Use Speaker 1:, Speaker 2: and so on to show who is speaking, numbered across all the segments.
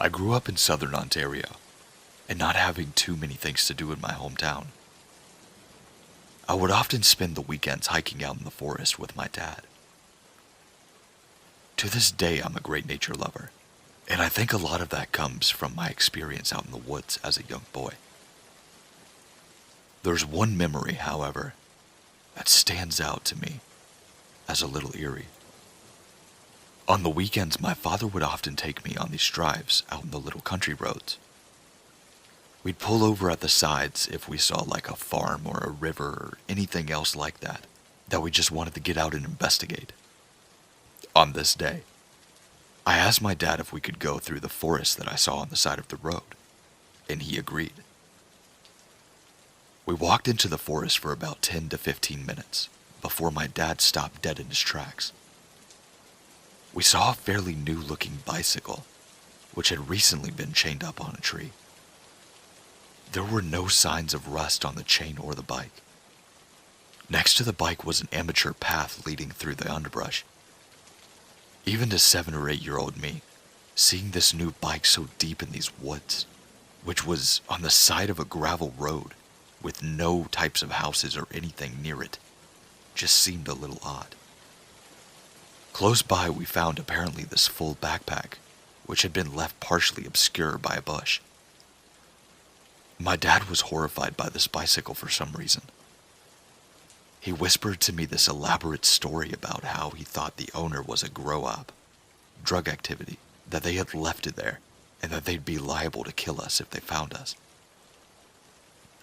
Speaker 1: I grew up in southern Ontario, and not having too many things to do in my hometown, I would often spend the weekends hiking out in the forest with my dad. To this day, I'm a great nature lover, and I think a lot of that comes from my experience out in the woods as a young boy. There's one memory, however, that stands out to me as a little eerie. On the weekends, my father would often take me on these drives out in the little country roads. We'd pull over at the sides if we saw like a farm or a river or anything else like that we just wanted to get out and investigate. On this day, I asked my dad if we could go through the forest that I saw on the side of the road, and he agreed. We walked into the forest for about 10 to 15 minutes before my dad stopped dead in his tracks. We saw a fairly new-looking bicycle, which had recently been chained up on a tree. There were no signs of rust on the chain or the bike. Next to the bike was an amateur path leading through the underbrush. Even to 7 or 8-year-old me, seeing this new bike so deep in these woods, which was on the side of a gravel road with no types of houses or anything near it, just seemed a little odd. Close by, we found apparently this full backpack, which had been left partially obscured by a bush. My dad was horrified by this bicycle for some reason. He whispered to me this elaborate story about how he thought the owner was a grow-op, drug activity, that they had left it there, and that they'd be liable to kill us if they found us.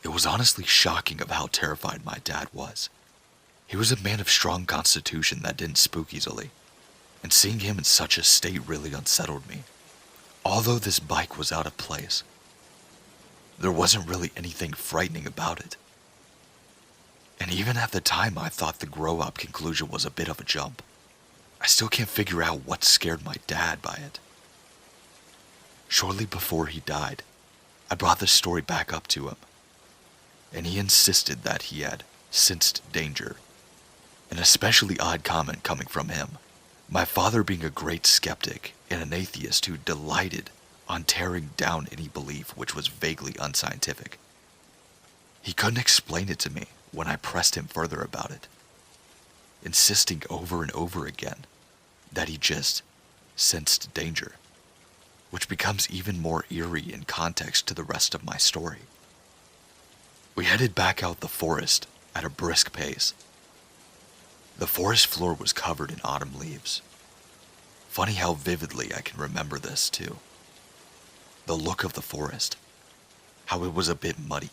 Speaker 1: It was honestly shocking of how terrified my dad was. He was a man of strong constitution that didn't spook easily, and seeing him in such a state really unsettled me. Although this bike was out of place, there wasn't really anything frightening about it. And even at the time, I thought the grow-up conclusion was a bit of a jump. I still can't figure out what scared my dad by it. Shortly before he died, I brought this story back up to him, and he insisted that he had sensed danger. An especially odd comment coming from him, my father being a great skeptic and an atheist who delighted on tearing down any belief which was vaguely unscientific. He couldn't explain it to me when I pressed him further about it, insisting over and over again that he just sensed danger, which becomes even more eerie in context to the rest of my story. We headed back out the forest at a brisk pace. The forest floor was covered in autumn leaves. Funny how vividly I can remember this too. The look of the forest, how it was a bit muddy,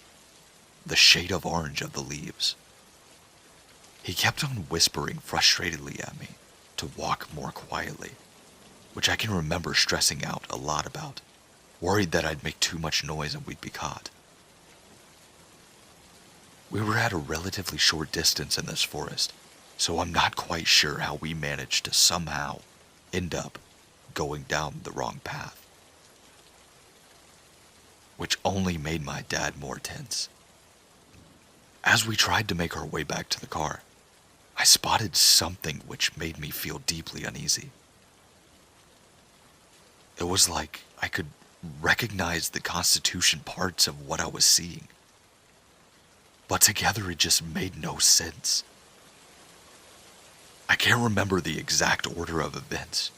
Speaker 1: the shade of orange of the leaves. He kept on whispering frustratedly at me to walk more quietly, which I can remember stressing out a lot about, worried that I'd make too much noise and we'd be caught. We were at a relatively short distance in this forest, so I'm not quite sure how we managed to somehow end up going down the wrong path, which only made my dad more tense. As we tried to make our way back to the car, I spotted something which made me feel deeply uneasy. It was like I could recognize the constitution parts of what I was seeing, but together it just made no sense. I can't remember the exact order of events,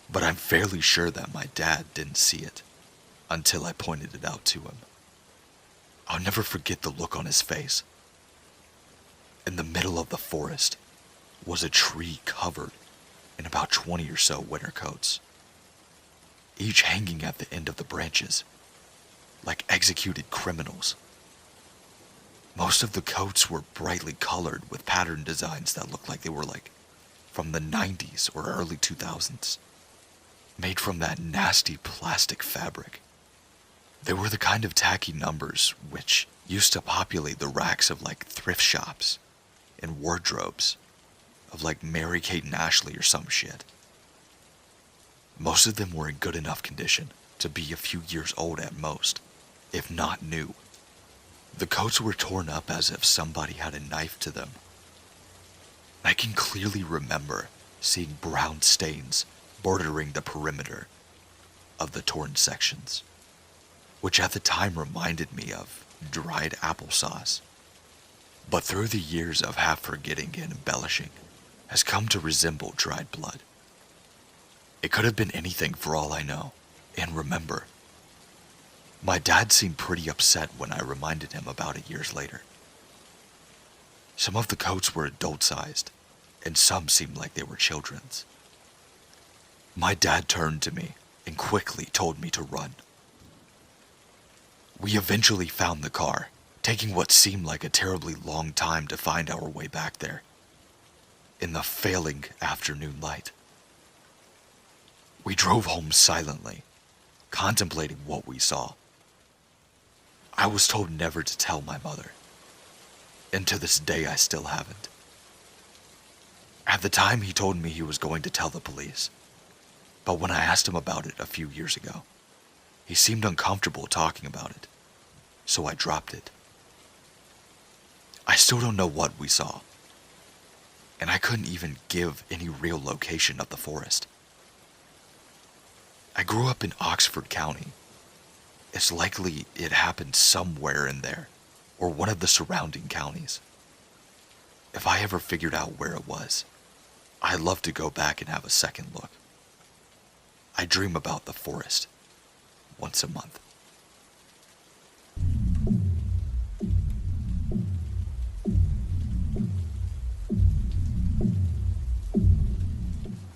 Speaker 1: but I'm fairly sure that my dad didn't see it until I pointed it out to him. I'll never forget the look on his face. In the middle of the forest was a tree covered in about 20 or so winter coats, each hanging at the end of the branches, like executed criminals. Most of the coats were brightly colored with pattern designs that looked like they were like from the 90s or early 2000s, made from that nasty plastic fabric. They were the kind of tacky numbers which used to populate the racks of like thrift shops and wardrobes of like Mary-Kate and Ashley or some shit. Most of them were in good enough condition to be a few years old at most, if not new. The coats were torn up as if somebody had a knife to them. I can clearly remember seeing brown stains bordering the perimeter, of the torn sections, which at the time reminded me of dried applesauce, but through the years of half forgetting and embellishing, has come to resemble dried blood. It could have been anything for all I know. And remember, my dad seemed pretty upset when I reminded him about it years later. Some of the coats were adult-sized, and some seemed like they were children's. My dad turned to me and quickly told me to run. We eventually found the car, taking what seemed like a terribly long time to find our way back there, in the failing afternoon light. We drove home silently, contemplating what we saw. I was told never to tell my mother, and to this day I still haven't. At the time, he told me he was going to tell the police, but when I asked him about it a few years ago, he seemed uncomfortable talking about it, so I dropped it. I still don't know what we saw, and I couldn't even give any real location of the forest. I grew up in Oxford County. It's likely it happened somewhere in there, or one of the surrounding counties. If I ever figured out where it was, I'd love to go back and have a second look. I dream about the forest once a month.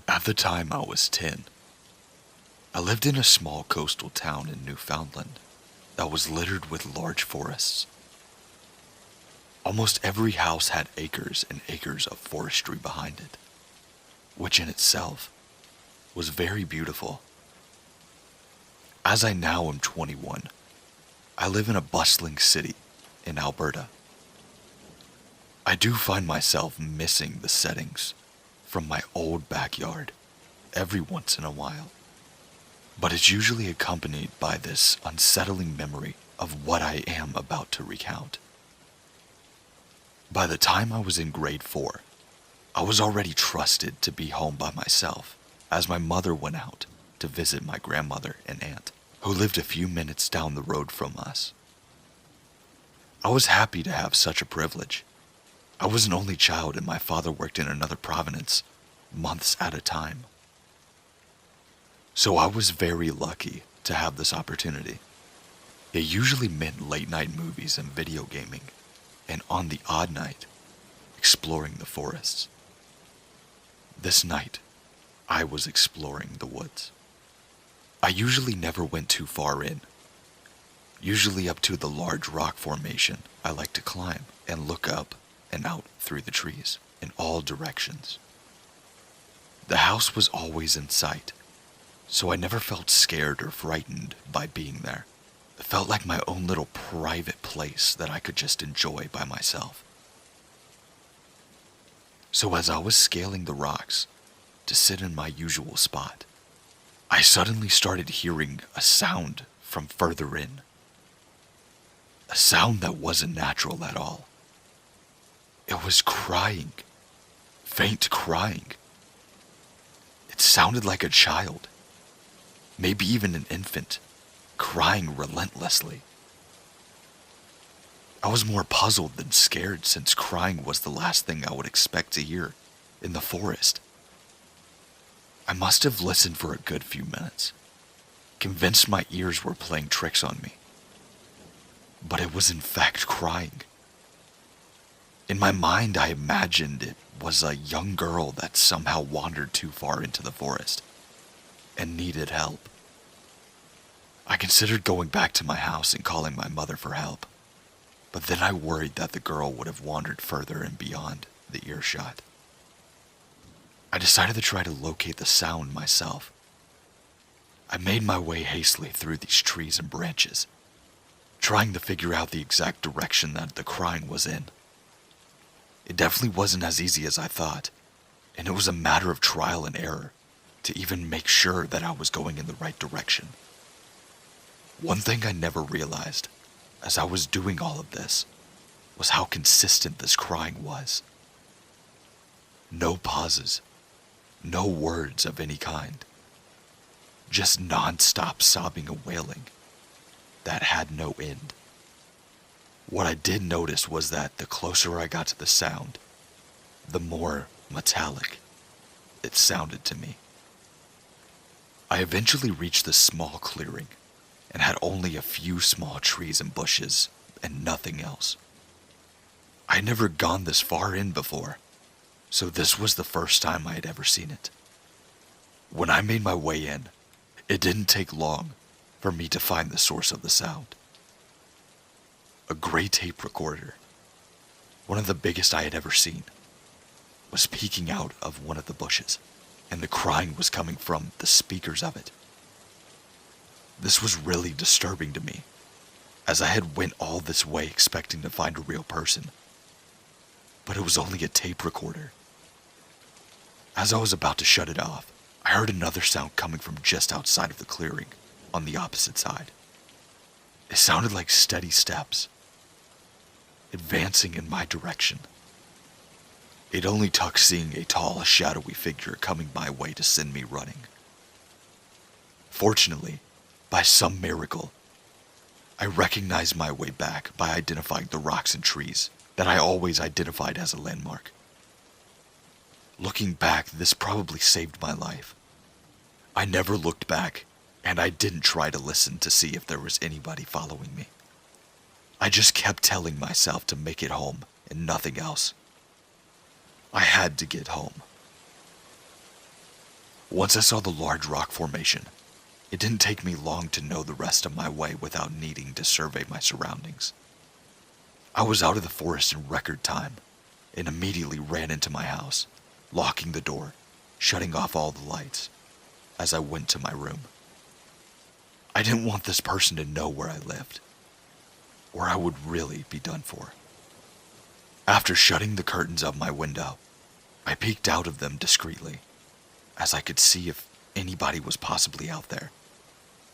Speaker 1: At the time I was 10, I lived in a small coastal town in Newfoundland that was littered with large forests. Almost every house had acres and acres of forestry behind it, which in itself was very beautiful. As I now am 21, I live in a bustling city in Alberta. I do find myself missing the settings from my old backyard every once in a while, but it's usually accompanied by this unsettling memory of what I am about to recount. By the time I was in grade 4, I was already trusted to be home by myself, as my mother went out to visit my grandmother and aunt, who lived a few minutes down the road from us. I was happy to have such a privilege. I was an only child and my father worked in another province months at a time. So I was very lucky to have this opportunity. It usually meant late night movies and video gaming, and on the odd night, exploring the forests. This night, I was exploring the woods. I usually never went too far in. Usually up to the large rock formation I like to climb and look up and out through the trees in all directions. The house was always in sight, so I never felt scared or frightened by being there. It felt like my own little private place that I could just enjoy by myself. So as I was scaling the rocks to sit in my usual spot, I suddenly started hearing a sound from further in. A sound that wasn't natural at all. It was crying, faint crying. It sounded like a child, maybe even an infant, crying relentlessly. I was more puzzled than scared, since crying was the last thing I would expect to hear in the forest. I must have listened for a good few minutes, convinced my ears were playing tricks on me. But it was in fact crying. In my mind, I imagined it was a young girl that somehow wandered too far into the forest and needed help. I considered going back to my house and calling my mother for help, but then I worried that the girl would have wandered further and beyond the earshot. I decided to try to locate the sound myself. I made my way hastily through these trees and branches, trying to figure out the exact direction that the crying was in. It definitely wasn't as easy as I thought, and it was a matter of trial and error to even make sure that I was going in the right direction. One thing I never realized as I was doing all of this was how consistent this crying was. No pauses, no words of any kind. just non-stop sobbing and wailing that had no end. What I did notice was that the closer I got to the sound, the more metallic it sounded to me. I eventually reached this small clearing and had only a few small trees and bushes and nothing else. I had never gone this far in before, so this was the first time I had ever seen it. When I made my way in, it didn't take long for me to find the source of the sound. A gray tape recorder, one of the biggest I had ever seen, was peeking out of one of the bushes, and the crying was coming from the speakers of it. This was really disturbing to me, as I had went all this way expecting to find a real person, but it was only a tape recorder. As I was about to shut it off, I heard another sound coming from just outside of the clearing on the opposite side. It sounded like steady steps, advancing in my direction. It only took seeing a tall, shadowy figure coming my way to send me running. Fortunately, by some miracle, I recognized my way back by identifying the rocks and trees that I always identified as a landmark. Looking back, this probably saved my life. I never looked back, and I didn't try to listen to see if there was anybody following me. I just kept telling myself to make it home and nothing else. I had to get home. Once I saw the large rock formation, it didn't take me long to know the rest of my way without needing to survey my surroundings. I was out of the forest in record time and immediately ran into my house, locking the door, shutting off all the lights as I went to my room. I didn't want this person to know where I lived, or I would really be done for. After shutting the curtains of my window, I peeked out of them discreetly, as I could see if anybody was possibly out there,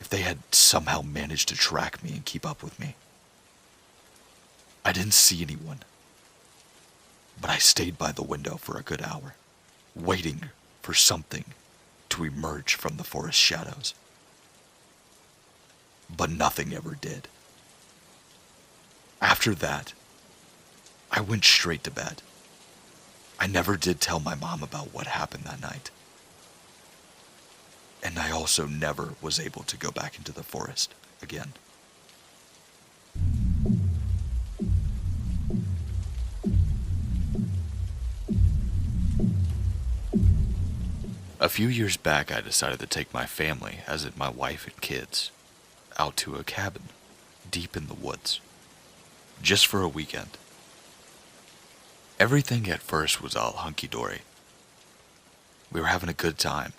Speaker 1: if they had somehow managed to track me and keep up with me. I didn't see anyone, but I stayed by the window for a good hour, waiting for something to emerge from the forest shadows. But nothing ever did. After that, I went straight to bed. I never did tell my mom about what happened that night. And I also never was able to go back into the forest again. A few years back, I decided to take my family, as in my wife and kids, out to a cabin deep in the woods, just for a weekend. Everything at first was all hunky-dory. We were having a good time,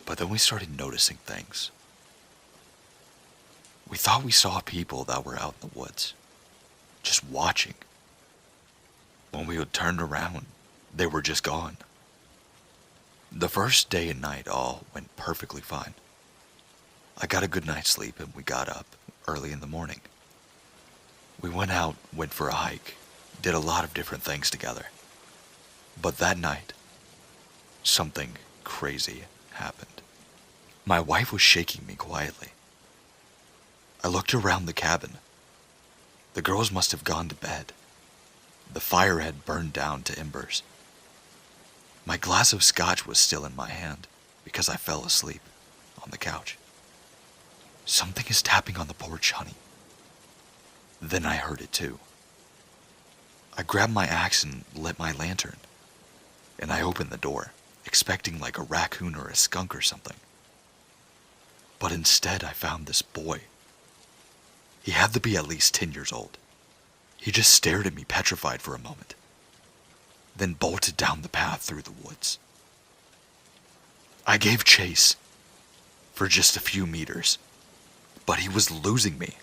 Speaker 1: but then we started noticing things. We thought we saw people that were out in the woods, just watching. When we would turn around, they were just gone. The first day and night all went perfectly fine. I got a good night's sleep and we got up early in the morning. We went out, went for a hike, did a lot of different things together. But that night, something crazy happened. My wife was shaking me quietly. I looked around the cabin. The girls must have gone to bed. The fire had burned down to embers. My glass of scotch was still in my hand because I fell asleep on the couch. Something is tapping on the porch, honey. Then I heard it too. I grabbed my axe and lit my lantern, and I opened the door, expecting like a raccoon or a skunk or something. But instead I found this boy. He had to be at least 10 years old. He just stared at me petrified for a moment, then bolted down the path through the woods. I gave chase for just a few meters, but he was losing me.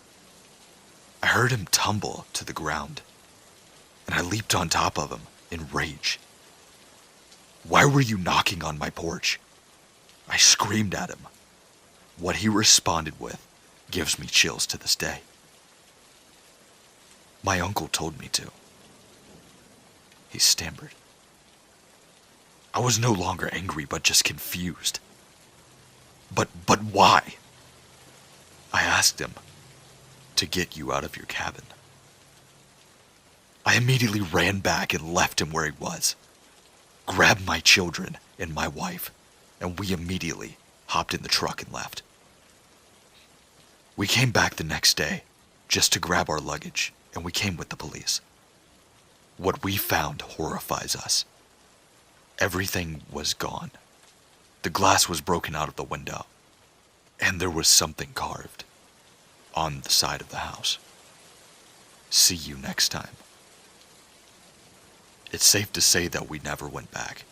Speaker 1: I heard him tumble to the ground, and I leaped on top of him in rage. "Why were you knocking on my porch?" I screamed at him. What he responded with gives me chills to this day. "My uncle told me to," he stammered. I was no longer angry, but just confused. But why? I asked him. To get you out of your cabin. I immediately ran back and left him where he was, grabbed my children and my wife, and we immediately hopped in the truck and left. We came back the next day just to grab our luggage, and we came with the police. What we found horrifies us. Everything was gone. The glass was broken out of the window, and there was something carved on the side of the house. See you next time. It's safe to say that we never went back.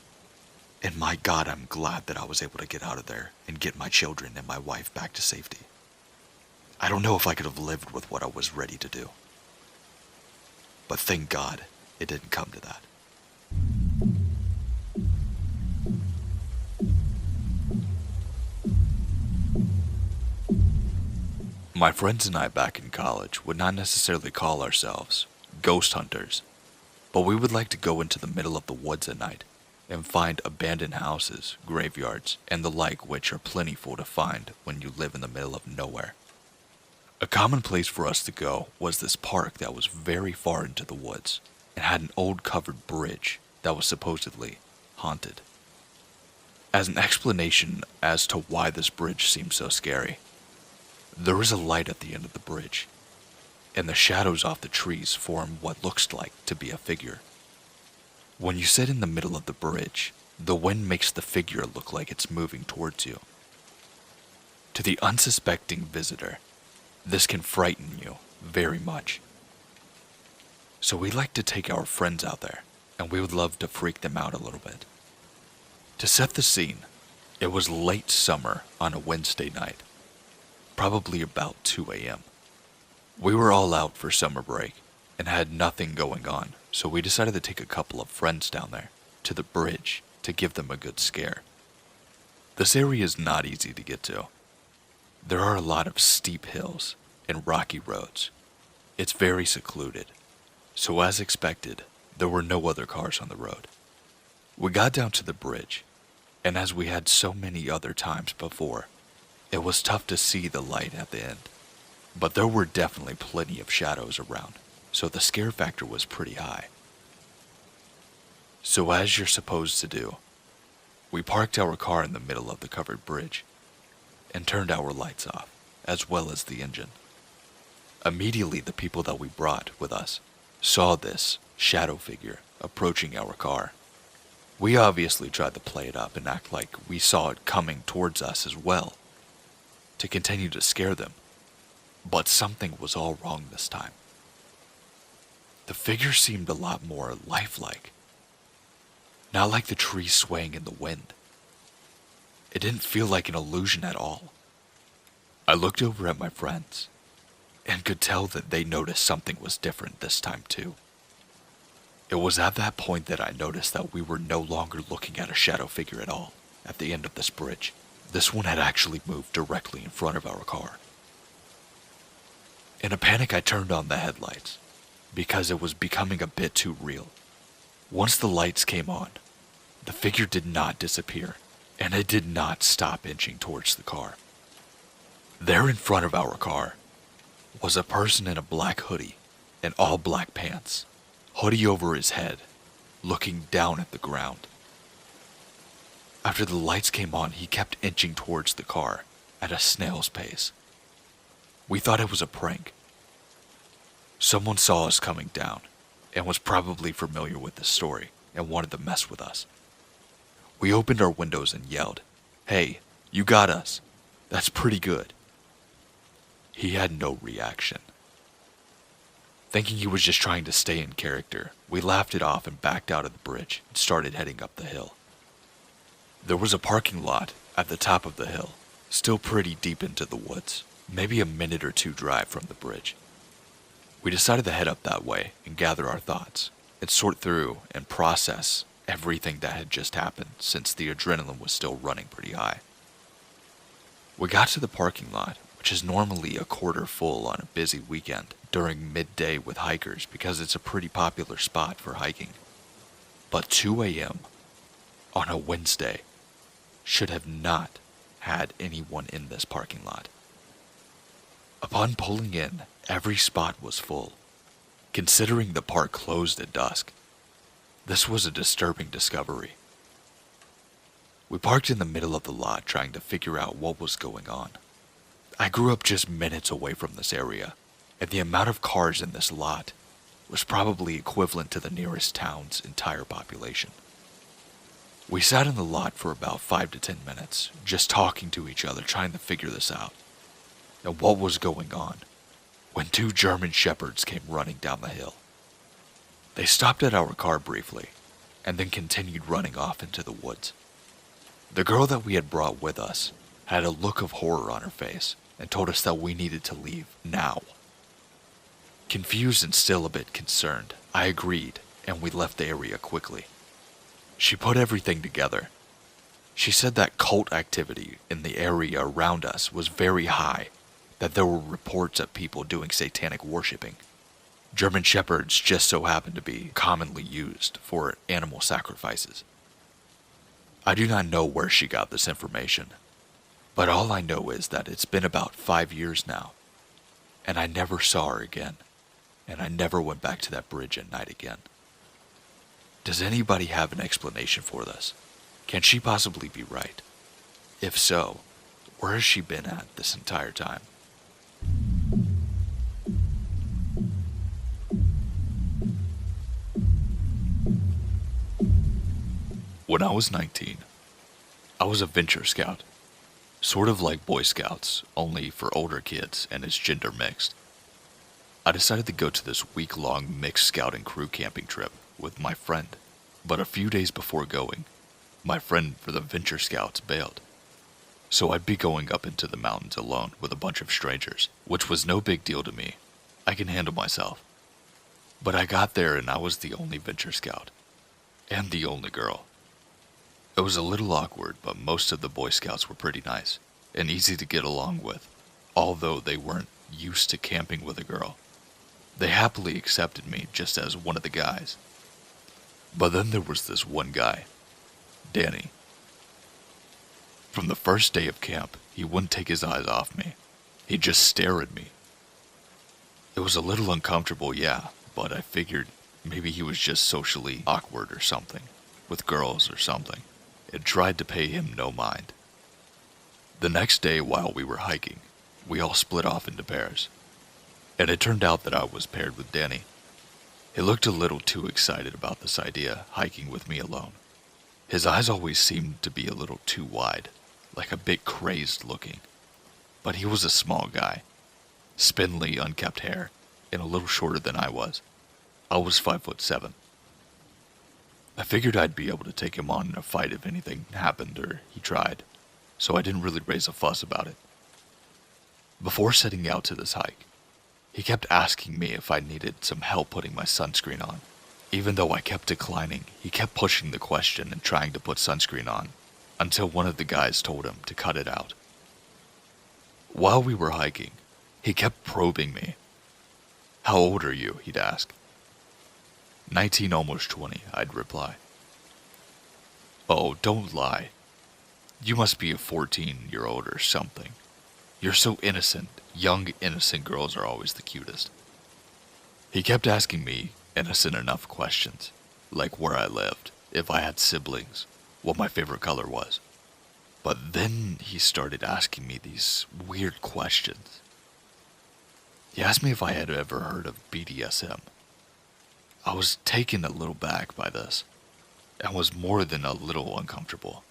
Speaker 1: And my God, I'm glad that I was able to get out of there and get my children and my wife back to safety. I don't know if I could have lived with what I was ready to do. But thank God it didn't come to that. My friends and I back in college would not necessarily call ourselves ghost hunters, but we would like to go into the middle of the woods at night and find abandoned houses, graveyards, and the like, which are plentiful to find when you live in the middle of nowhere. A common place for us to go was this park that was very far into the woods and had an old covered bridge that was supposedly haunted. As an explanation as to why this bridge seemed so scary, there is a light at the end of the bridge, and the shadows off the trees form what looks like to be a figure. When you sit in the middle of the bridge, the wind makes the figure look like it's moving towards you. To the unsuspecting visitor, this can frighten you very much. So we like to take our friends out there, and we would love to freak them out a little bit. To set the scene, it was late summer on a Wednesday night, probably about 2 a.m. We were all out for summer break and had nothing going on, so we decided to take a couple of friends down there to the bridge to give them a good scare. This area is not easy to get to. There are a lot of steep hills and rocky roads. It's very secluded, so as expected, there were no other cars on the road. We got down to the bridge, and as we had so many other times before, it was tough to see the light at the end, but there were definitely plenty of shadows around, so the scare factor was pretty high. So as you're supposed to do, we parked our car in the middle of the covered bridge and turned our lights off, as well as the engine. Immediately, the people that we brought with us saw this shadow figure approaching our car. We obviously tried to play it up and act like we saw it coming towards us as well, to continue to scare them, but something was all wrong this time. The figure seemed a lot more lifelike, not like the trees swaying in the wind. It didn't feel like an illusion at all. I looked over at my friends and could tell that they noticed something was different this time too. It was at that point that I noticed that we were no longer looking at a shadow figure at all at the end of this bridge. This one had actually moved directly in front of our car. In a panic, I turned on the headlights because it was becoming a bit too real. Once the lights came on, the figure did not disappear, and it did not stop inching towards the car. There in front of our car was a person in a black hoodie and all black pants, hoodie over his head, looking down at the ground. After the lights came on, he kept inching towards the car at a snail's pace. We thought it was a prank. Someone saw us coming down and was probably familiar with the story and wanted to mess with us. We opened our windows and yelled, "Hey, you got us. That's pretty good." He had no reaction. Thinking he was just trying to stay in character, we laughed it off and backed out of the bridge and started heading up the hill. There was a parking lot at the top of the hill, still pretty deep into the woods, maybe a minute or two drive from the bridge. We decided to head up that way and gather our thoughts and sort through and process everything that had just happened, since the adrenaline was still running pretty high. We got to the parking lot, which is normally a quarter full on a busy weekend during midday with hikers because it's a pretty popular spot for hiking. But 2 a.m. on a Wednesday should have not had anyone in this parking lot. Upon pulling in, every spot was full. Considering the park closed at dusk, this was a disturbing discovery. We parked in the middle of the lot trying to figure out what was going on. I grew up just minutes away from this area, and the amount of cars in this lot was probably equivalent to the nearest town's entire population. We sat in the lot for about 5 to 10 minutes, just talking to each other, trying to figure this out, and what was going on, when 2 German shepherds came running down the hill. They stopped at our car briefly, and then continued running off into the woods. The girl that we had brought with us had a look of horror on her face and told us that we needed to leave now. Confused and still a bit concerned, I agreed, and we left the area quickly. She put everything together. She said that cult activity in the area around us was very high, that there were reports of people doing satanic worshipping. German shepherds just so happened to be commonly used for animal sacrifices. I do not know where she got this information, but all I know is that it's been about 5 years now, and I never saw her again, and I never went back to that bridge at night again. Does anybody have an explanation for this? Can she possibly be right? If so, where has she been at this entire time? When I was 19, I was a venture scout, sort of like Boy Scouts, only for older kids and it's gender mixed. I decided to go to this week-long mixed scout and crew camping trip with my friend, but a few days before going, my friend for the venture scouts bailed. So I'd be going up into the mountains alone with a bunch of strangers, which was no big deal to me. I can handle myself. But I got there and I was the only venture scout, and the only girl. It was a little awkward, but most of the Boy Scouts were pretty nice and easy to get along with, although they weren't used to camping with a girl. They happily accepted me just as one of the guys. But then there was this one guy, Danny. From the first day of camp, he wouldn't take his eyes off me. He'd just stare at me. It was a little uncomfortable, yeah, but I figured maybe he was just socially awkward or something, with girls or something, and tried to pay him no mind. The next day while we were hiking, we all split off into pairs, and it turned out that I was paired with Danny. He looked a little too excited about this idea, hiking with me alone. His eyes always seemed to be a little too wide, like a bit crazed looking. But he was a small guy, spindly, unkempt hair, and a little shorter than I was. I was 5'7". I figured I'd be able to take him on in a fight if anything happened or he tried, so I didn't really raise a fuss about it. Before setting out to this hike, he kept asking me if I needed some help putting my sunscreen on. Even though I kept declining, he kept pushing the question and trying to put sunscreen on, until one of the guys told him to cut it out. While we were hiking, he kept probing me. "How old are you?" he'd ask. 19, almost 20, I'd reply. "Oh, don't lie. You must be a 14-year-old or something. You're so innocent. Young, innocent girls are always the cutest." He kept asking me innocent enough questions, like where I lived, if I had siblings, what my favorite color was. But then he started asking me these weird questions. He asked me if I had ever heard of BDSM. I was taken a little back by this, and was more than a little uncomfortable,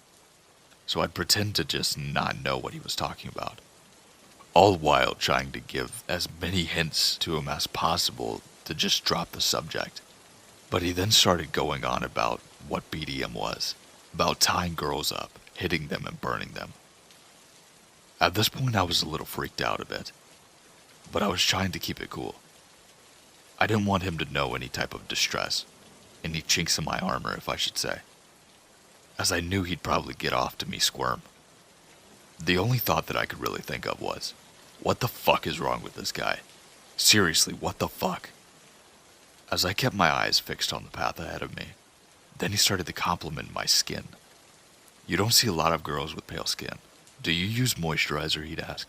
Speaker 1: so I'd pretend to just not know what he was talking about, all while trying to give as many hints to him as possible to just drop the subject. But he then started going on about what BDM was, about tying girls up, hitting them and burning them. At this point I was a little freaked out a bit, but I was trying to keep it cool. I didn't want him to know any type of distress, any chinks in my armor if I should say, as I knew he'd probably get off to me squirm. The only thought that I could really think of was, what the fuck is wrong with this guy? Seriously, what the fuck? As I kept my eyes fixed on the path ahead of me, then he started to compliment my skin. You don't see a lot of girls with pale skin, "Do you use moisturizer?" he'd ask,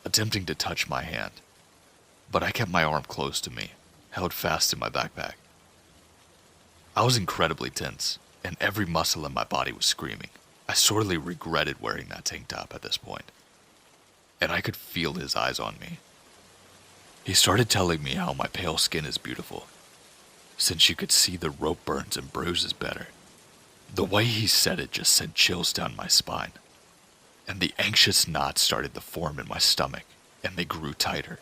Speaker 1: attempting to touch my hand. But I kept my arm close to me, held fast in my backpack. I was incredibly tense, and every muscle in my body was screaming. I sorely regretted wearing that tank top at this point, and I could feel his eyes on me. He started telling me how my pale skin is beautiful, since you could see the rope burns and bruises better. The way he said it just sent chills down my spine, and the anxious knots started to form in my stomach, and they grew tighter.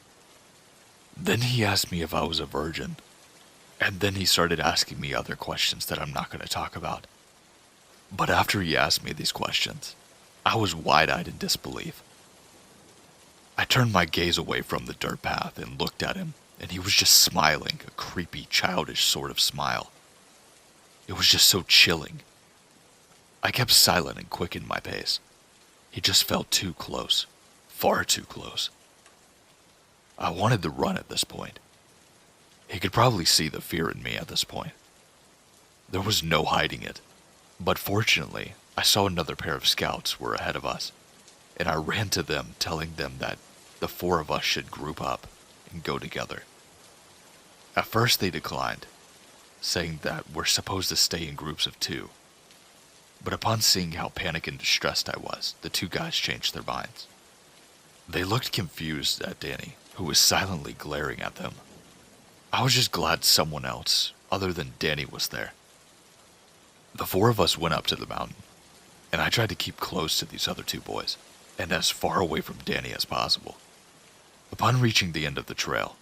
Speaker 1: Then he asked me if I was a virgin, and then he started asking me other questions that I'm not going to talk about. But after he asked me these questions, I was wide-eyed in disbelief. I turned my gaze away from the dirt path and looked at him, and he was just smiling, a creepy, childish sort of smile. It was just so chilling. I kept silent and quickened my pace. He just felt too close, far too close. I wanted to run at this point. He could probably see the fear in me at this point. There was no hiding it, but fortunately, I saw another pair of scouts were ahead of us, and I ran to them telling them that the four of us should group up and go together. At first they declined, saying that we're supposed to stay in groups of two. But upon seeing how panicked and distressed I was, the two guys changed their minds. They looked confused at Danny, who was silently glaring at them. I was just glad someone else, other than Danny, was there. The four of us went up to the mountain, and I tried to keep close to these other two boys, and as far away from Danny as possible. Upon reaching the end of the trail,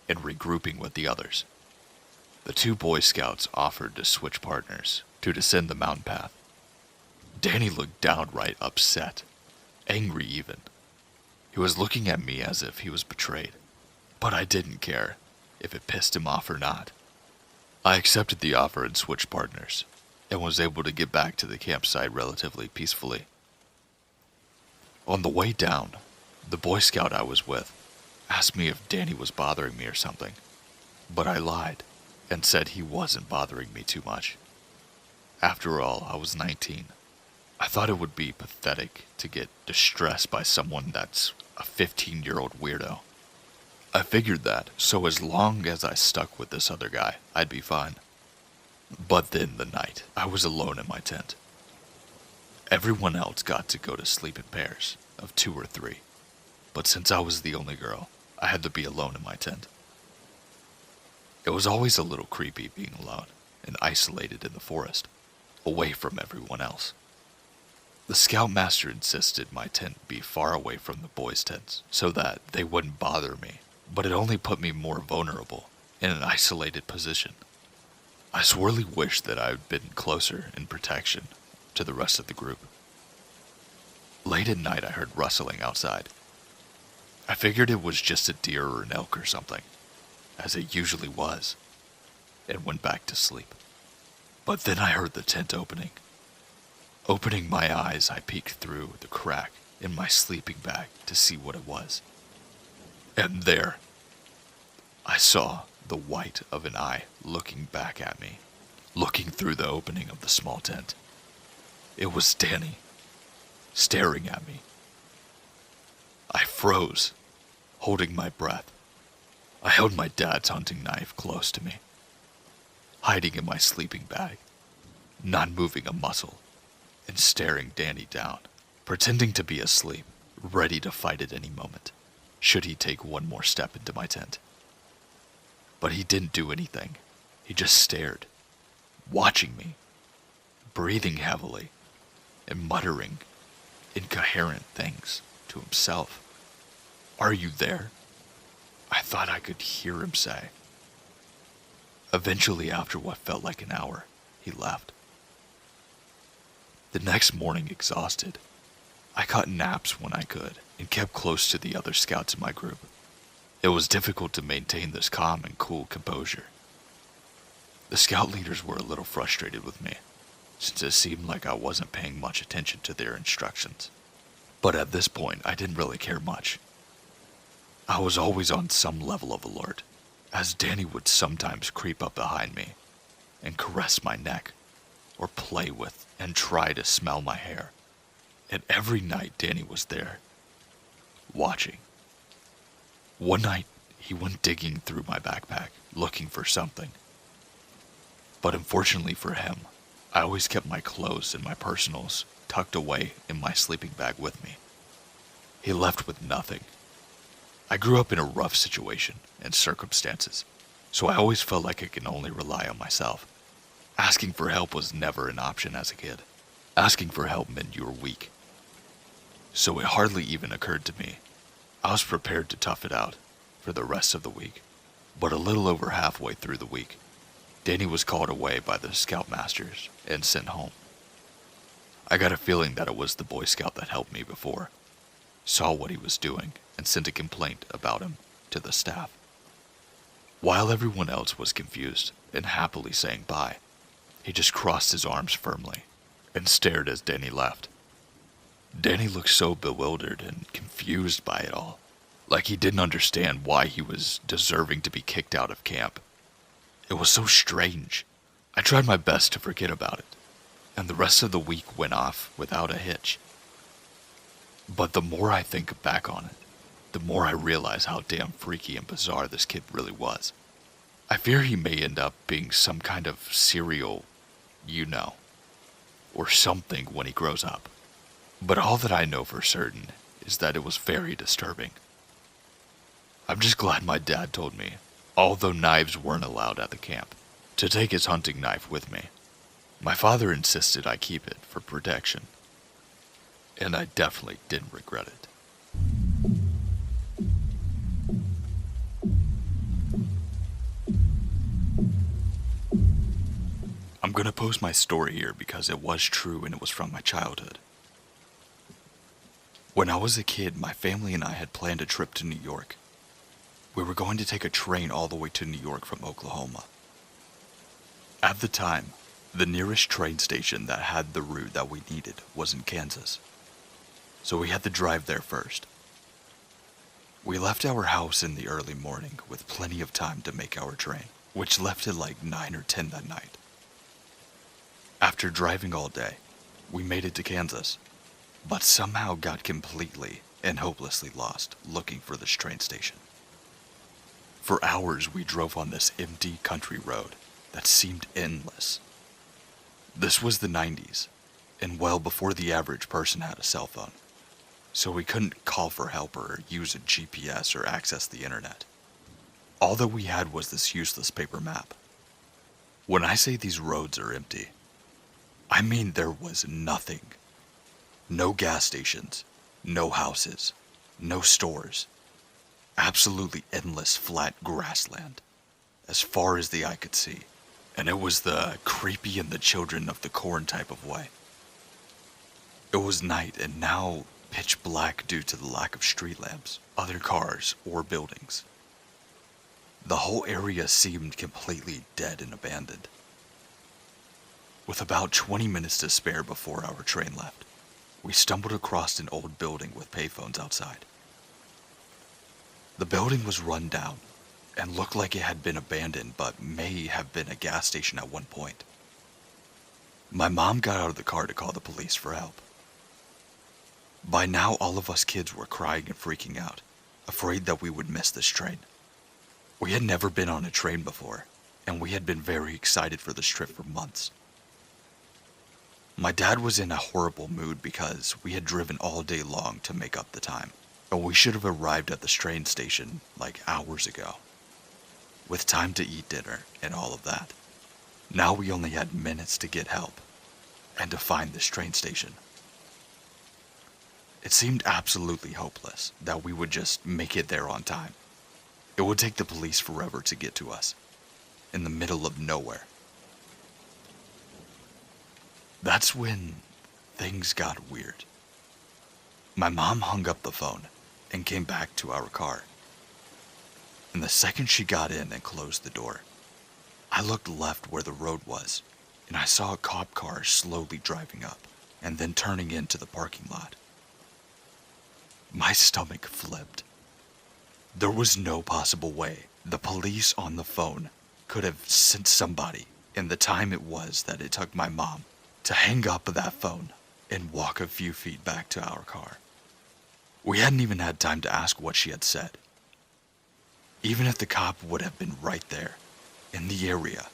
Speaker 1: and regrouping with the others, the two Boy Scouts offered to switch partners to descend the mountain path. Danny looked downright upset, angry even. He was looking at me as if he was betrayed, but I didn't care if it pissed him off or not. I accepted the offer and switched partners, and was able to get back to the campsite relatively peacefully. On the way down, the Boy Scout I was with asked me if Danny was bothering me or something, but I lied and said he wasn't bothering me too much. After all, I was 19. I thought it would be pathetic to get distressed by someone that's a 15-year-old weirdo. I figured that, so as long as I stuck with this other guy, I'd be fine. But then the night, I was alone in my tent. Everyone else got to go to sleep in pairs of 2 or 3, but since I was the only girl, I had to be alone in my tent. It was always a little creepy being alone and isolated in the forest, away from everyone else. The scoutmaster insisted my tent be far away from the boys' tents so that they wouldn't bother me, but it only put me more vulnerable in an isolated position. I sorely wished that I had been closer in protection to the rest of the group. Late at night I heard rustling outside. I figured it was just a deer or an elk or something, as it usually was, and went back to sleep. But then I heard the tent opening. Opening my eyes, I peeked through the crack in my sleeping bag to see what it was. And there, I saw the white of an eye looking back at me, looking through the opening of the small tent. It was Danny, staring at me. I froze, holding my breath. I held my dad's hunting knife close to me, hiding in my sleeping bag, not moving a muscle, and staring Danny down, pretending to be asleep, ready to fight at any moment, should he take one more step into my tent. But he didn't do anything. He just stared, watching me, breathing heavily, and muttering incoherent things to himself. "Are you there?" I thought I could hear him say. Eventually, after what felt like an hour, he left. The next morning, exhausted, I caught naps when I could and kept close to the other scouts in my group. It was difficult to maintain this calm and cool composure. The scout leaders were a little frustrated with me, since it seemed like I wasn't paying much attention to their instructions. But at this point, I didn't really care much. I was always on some level of alert, as Danny would sometimes creep up behind me and caress my neck, or play with and try to smell my hair. And every night Danny was there, watching. One night, he went digging through my backpack, looking for something. But unfortunately for him, I always kept my clothes and my personals tucked away in my sleeping bag with me. He left with nothing. I grew up in a rough situation and circumstances, so I always felt like I could only rely on myself. Asking for help was never an option as a kid. Asking for help meant you were weak. So it hardly even occurred to me. I was prepared to tough it out for the rest of the week. But a little over halfway through the week, Danny was called away by the scoutmasters and sent home. I got a feeling that it was the Boy Scout that helped me before, saw what he was doing, and sent a complaint about him to the staff. While everyone else was confused and happily saying bye, he just crossed his arms firmly and stared as Danny left. Danny looked so bewildered and confused by it all, like he didn't understand why he was deserving to be kicked out of camp. It was so strange. I tried my best to forget about it, and the rest of the week went off without a hitch. But the more I think back on it, the more I realize how damn freaky and bizarre this kid really was. I fear he may end up being some kind of serial, or something when he grows up. But all that I know for certain is that it was very disturbing. I'm just glad my dad told me, although knives weren't allowed at the camp, to take his hunting knife with me. My father insisted I keep it for protection, and I definitely didn't regret it. I'm gonna post my story here because it was true and it was from my childhood. When I was a kid, my family and I had planned a trip to New York. We were going to take a train all the way to New York from Oklahoma. At the time, the nearest train station that had the route that we needed was in Kansas, so we had to drive there first. We left our house in the early morning with plenty of time to make our train, which left at like 9 or 10 that night. After driving all day, we made it to Kansas, but somehow got completely and hopelessly lost looking for this train station. For hours we drove on this empty country road that seemed endless. This was the 90s, and well before the average person had a cell phone, so we couldn't call for help or use a GPS or access the internet. All that we had was this useless paper map. When I say these roads are empty, I mean there was nothing. No gas stations, no houses, no stores. Absolutely endless flat grassland, as far as the eye could see. And it was the creepy and the children of the corn type of way. It was night and now pitch black due to the lack of street lamps, other cars, or buildings. The whole area seemed completely dead and abandoned. With about 20 minutes to spare before our train left, we stumbled across an old building with payphones outside. The building was run down and looked like it had been abandoned but may have been a gas station at one point. My mom got out of the car to call the police for help. By now all of us kids were crying and freaking out, afraid that we would miss this train. We had never been on a train before, and we had been very excited for this trip for months. My dad was in a horrible mood because we had driven all day long to make up the time, and we should have arrived at this train station like hours ago, with time to eat dinner and all of that. Now we only had minutes to get help and to find this train station. It seemed absolutely hopeless that we would just make it there on time. It would take the police forever to get to us, in the middle of nowhere. That's when things got weird. My mom hung up the phone and came back to our car. And the second she got in and closed the door, I looked left where the road was, and I saw a cop car slowly driving up and then turning into the parking lot. My stomach flipped. There was no possible way the police on the phone could have sent somebody in the time it was that it took my mom to hang up that phone and walk a few feet back to our car. We hadn't even had time to ask what she had said. Even if the cop would have been right there, in the area,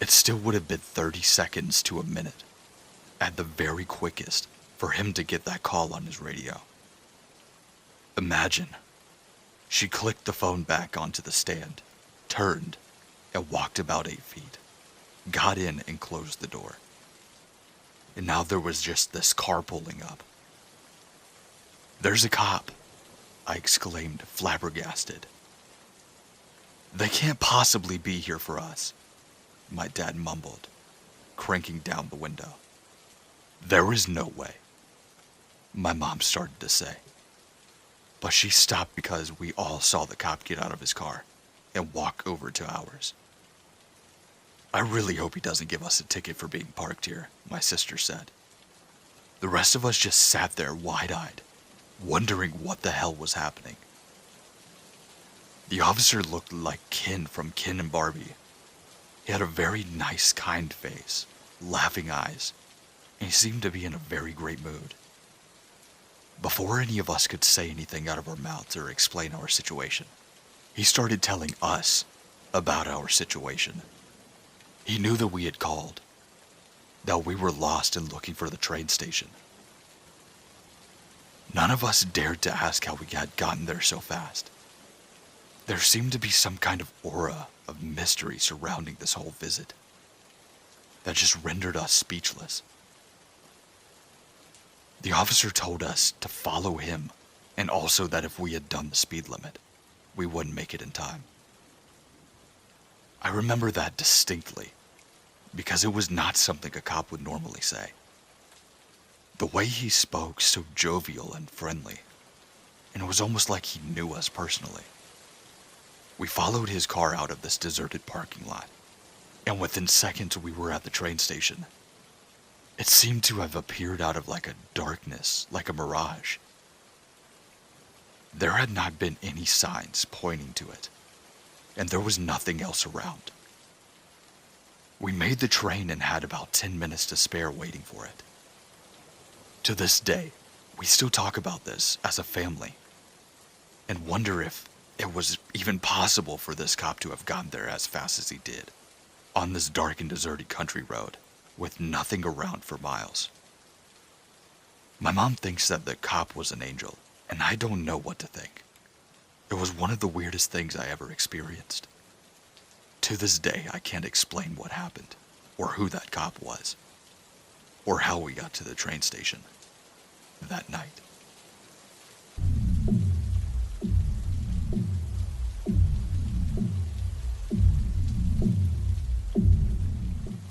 Speaker 1: it still would have been 30 seconds to a minute, at the very quickest, for him to get that call on his radio. Imagine. She clicked the phone back onto the stand, turned, and walked about 8 feet, got in and closed the door. And now there was just this car pulling up. "There's a cop," I exclaimed, flabbergasted. "They can't possibly be here for us," my dad mumbled, cranking down the window. "There is no way," my mom started to say. But she stopped because we all saw the cop get out of his car and walk over to ours. "I really hope he doesn't give us a ticket for being parked here," my sister said. The rest of us just sat there wide-eyed, wondering what the hell was happening. The officer looked like Ken from Ken and Barbie. He had a very nice, kind face, laughing eyes, and he seemed to be in a very great mood. Before any of us could say anything out of our mouths or explain our situation, he started telling us about our situation. He knew that we had called, that we were lost and looking for the train station. None of us dared to ask how we had gotten there so fast. There seemed to be some kind of aura of mystery surrounding this whole visit that just rendered us speechless. The officer told us to follow him, and also that if we had done the speed limit, we wouldn't make it in time. I remember that distinctly, because it was not something a cop would normally say. The way he spoke, so jovial and friendly, and it was almost like he knew us personally. We followed his car out of this deserted parking lot, and within seconds we were at the train station. It seemed to have appeared out of like a darkness, like a mirage. There had not been any signs pointing to it, and there was nothing else around. We made the train and had about 10 minutes to spare waiting for it. To this day, we still talk about this as a family, and wonder if it was even possible for this cop to have gotten there as fast as he did, on this dark and deserted country road, with nothing around for miles. My mom thinks that the cop was an angel, and I don't know what to think. It was one of the weirdest things I ever experienced. To this day, I can't explain what happened, or who that cop was, or how we got to the train station that night.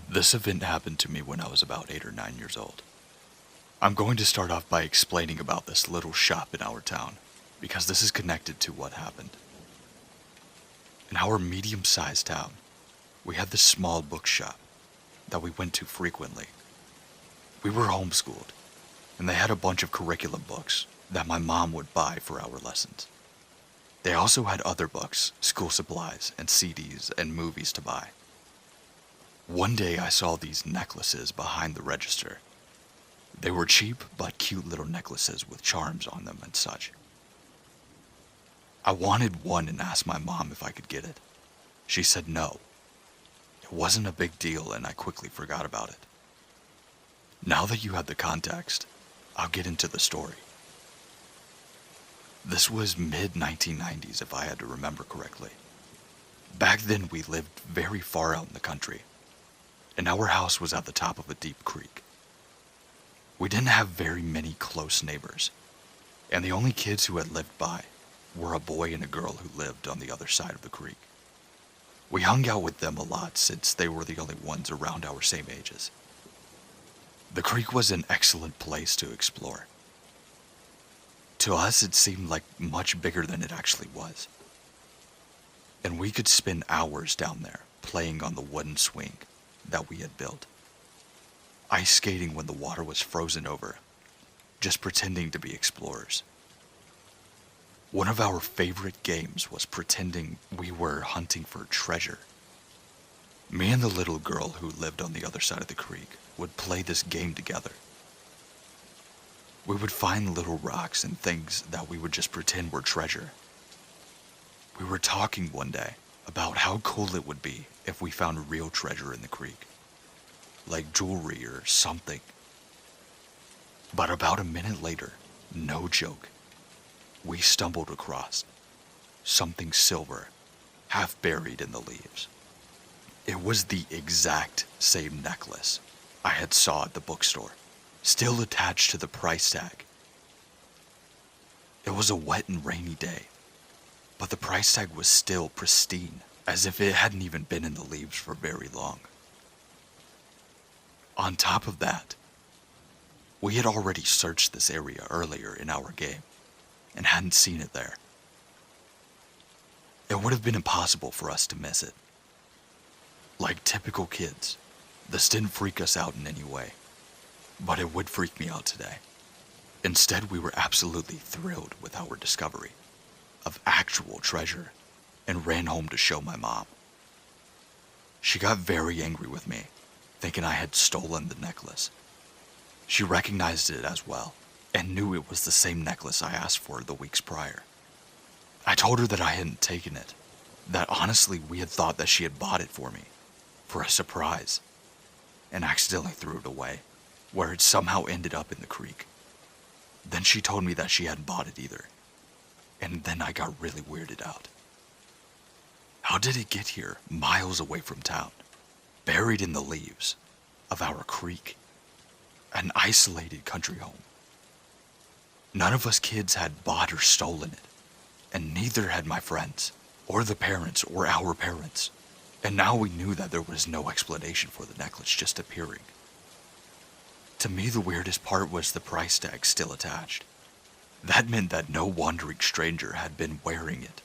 Speaker 1: This event happened to me when I was about 8 or 9 years old. I'm going to start off by explaining about this little shop in our town, because this is connected to what happened. In our medium-sized town, we had this small bookshop that we went to frequently. We were homeschooled, and they had a bunch of curriculum books that my mom would buy for our lessons. They also had other books, school supplies, and CDs and movies to buy. One day I saw these necklaces behind the register. They were cheap but cute little necklaces with charms on them and such. I wanted one and asked my mom if I could get it. She said no. It wasn't a big deal and I quickly forgot about it. Now that you have the context, I'll get into the story. This was mid-1990s if I had to remember correctly. Back then we lived very far out in the country, and our house was at the top of a deep creek. We didn't have very many close neighbors, and the only kids who had lived by were a boy and a girl who lived on the other side of the creek. We hung out with them a lot since they were the only ones around our same ages. The creek was an excellent place to explore. To us, it seemed like much bigger than it actually was. And we could spend hours down there playing on the wooden swing that we had built. Ice skating when the water was frozen over, just pretending to be explorers. One of our favorite games was pretending we were hunting for treasure. Me and the little girl who lived on the other side of the creek would play this game together. We would find little rocks and things that we would just pretend were treasure. We were talking one day about how cool it would be if we found real treasure in the creek, like jewelry or something. But about a minute later, no joke, we stumbled across something silver, half buried in the leaves. It was the exact same necklace I had saw at the bookstore, still attached to the price tag. It was a wet and rainy day, but the price tag was still pristine, as if it hadn't even been in the leaves for very long. On top of that, we had already searched this area earlier in our game, and hadn't seen it there. It would have been impossible for us to miss it. Like typical kids, this didn't freak us out in any way, but it would freak me out today. Instead, we were absolutely thrilled with our discovery of actual treasure and ran home to show my mom. She got very angry with me, thinking I had stolen the necklace. She recognized it as well and knew it was the same necklace I asked for the weeks prior. I told her that I hadn't taken it, that honestly we had thought that she had bought it for me, for a surprise, and accidentally threw it away, where it somehow ended up in the creek. Then she told me that she hadn't bought it either, and then I got really weirded out. How did it get here, miles away from town, buried in the leaves of our creek, an isolated country home? None of us kids had bought or stolen it, and neither had my friends, or the parents, or our parents. And now we knew that there was no explanation for the necklace just appearing. To me, the weirdest part was the price tag still attached. That meant that no wandering stranger had been wearing it,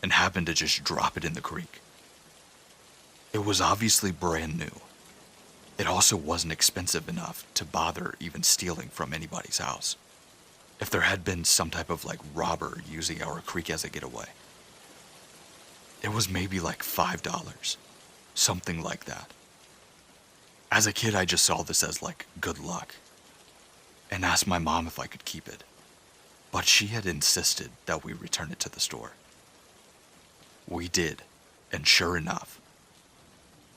Speaker 1: and happened to just drop it in the creek. It was obviously brand new. It also wasn't expensive enough to bother even stealing from anybody's house. If there had been some type of robber using our creek as a getaway. It was maybe like $5, something like that. As a kid, I just saw this as good luck, and asked my mom if I could keep it, but she had insisted that we return it to the store. We did, and sure enough,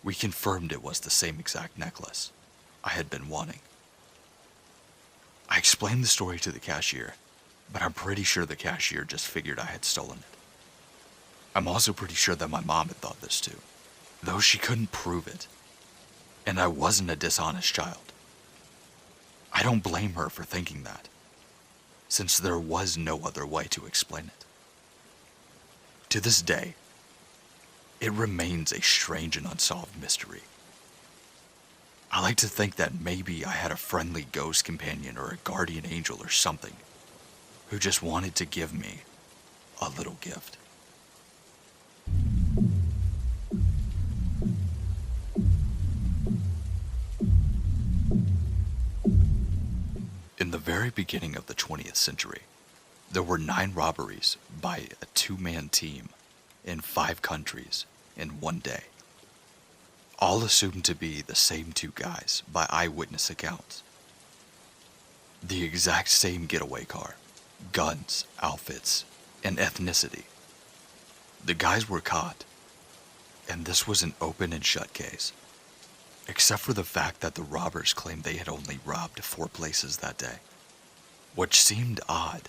Speaker 1: we confirmed it was the same exact necklace I had been wanting. I explained the story to the cashier, but I'm pretty sure the cashier just figured I had stolen it. I'm also pretty sure that my mom had thought this too, though she couldn't prove it, and I wasn't a dishonest child. I don't blame her for thinking that, since there was no other way to explain it. To this day, it remains a strange and unsolved mystery. I like to think that maybe I had a friendly ghost companion or a guardian angel or something who just wanted to give me a little gift. In the very beginning of the 20th century, there were 9 robberies by a 2-man team in 5 countries in one day. All assumed to be the same 2 guys by eyewitness accounts. The exact same getaway car, guns, outfits, and ethnicity. The guys were caught, and this was an open and shut case, except for the fact that the robbers claimed they had only robbed 4 places that day, which seemed odd.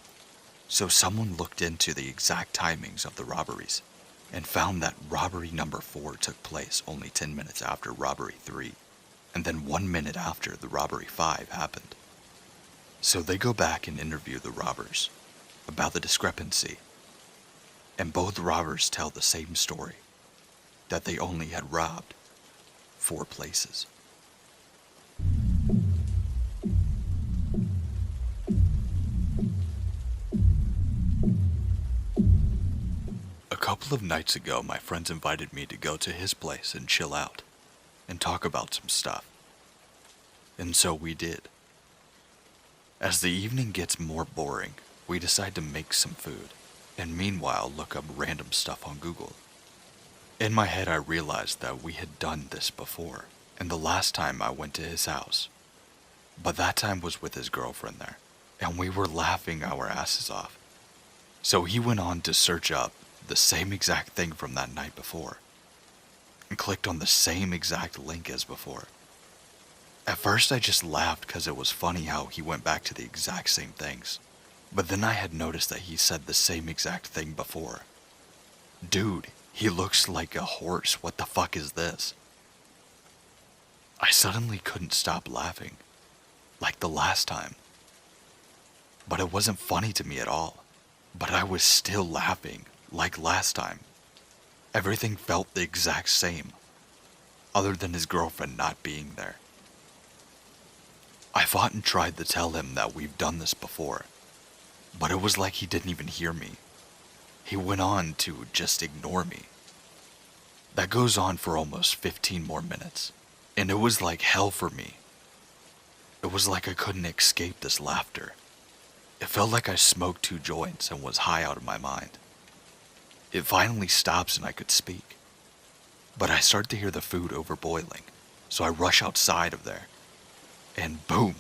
Speaker 1: So someone looked into the exact timings of the robberies and found that robbery number 4 took place only 10 minutes after robbery 3, and then 1 minute after the robbery 5 happened. So they go back and interview the robbers about the discrepancy, and both robbers tell the same story, that they only had robbed 4 places. A couple of nights ago, my friends invited me to go to his place and chill out and talk about some stuff. And so we did. As the evening gets more boring, we decide to make some food, and meanwhile look up random stuff on Google. In my head, I realized that we had done this before, and the last time I went to his house, but that time was with his girlfriend there, and we were laughing our asses off. So he went on to search up the same exact thing from that night before, and clicked on the same exact link as before. At first I just laughed because it was funny how he went back to the exact same things, but then I had noticed that he said the same exact thing before. Dude, he looks like a horse, what the fuck is this? I suddenly couldn't stop laughing, like the last time. But it wasn't funny to me at all, but I was still laughing, like last time. Everything felt the exact same, other than his girlfriend not being there. I fought and tried to tell him that we've done this before, but it was like he didn't even hear me. He went on to just ignore me. That goes on for almost 15 more minutes, and it was like hell for me. It was like I couldn't escape this laughter. It felt like I smoked 2 joints and was high out of my mind. It finally stops and I could speak, but I start to hear the food overboiling, so I rush outside of there, and boom,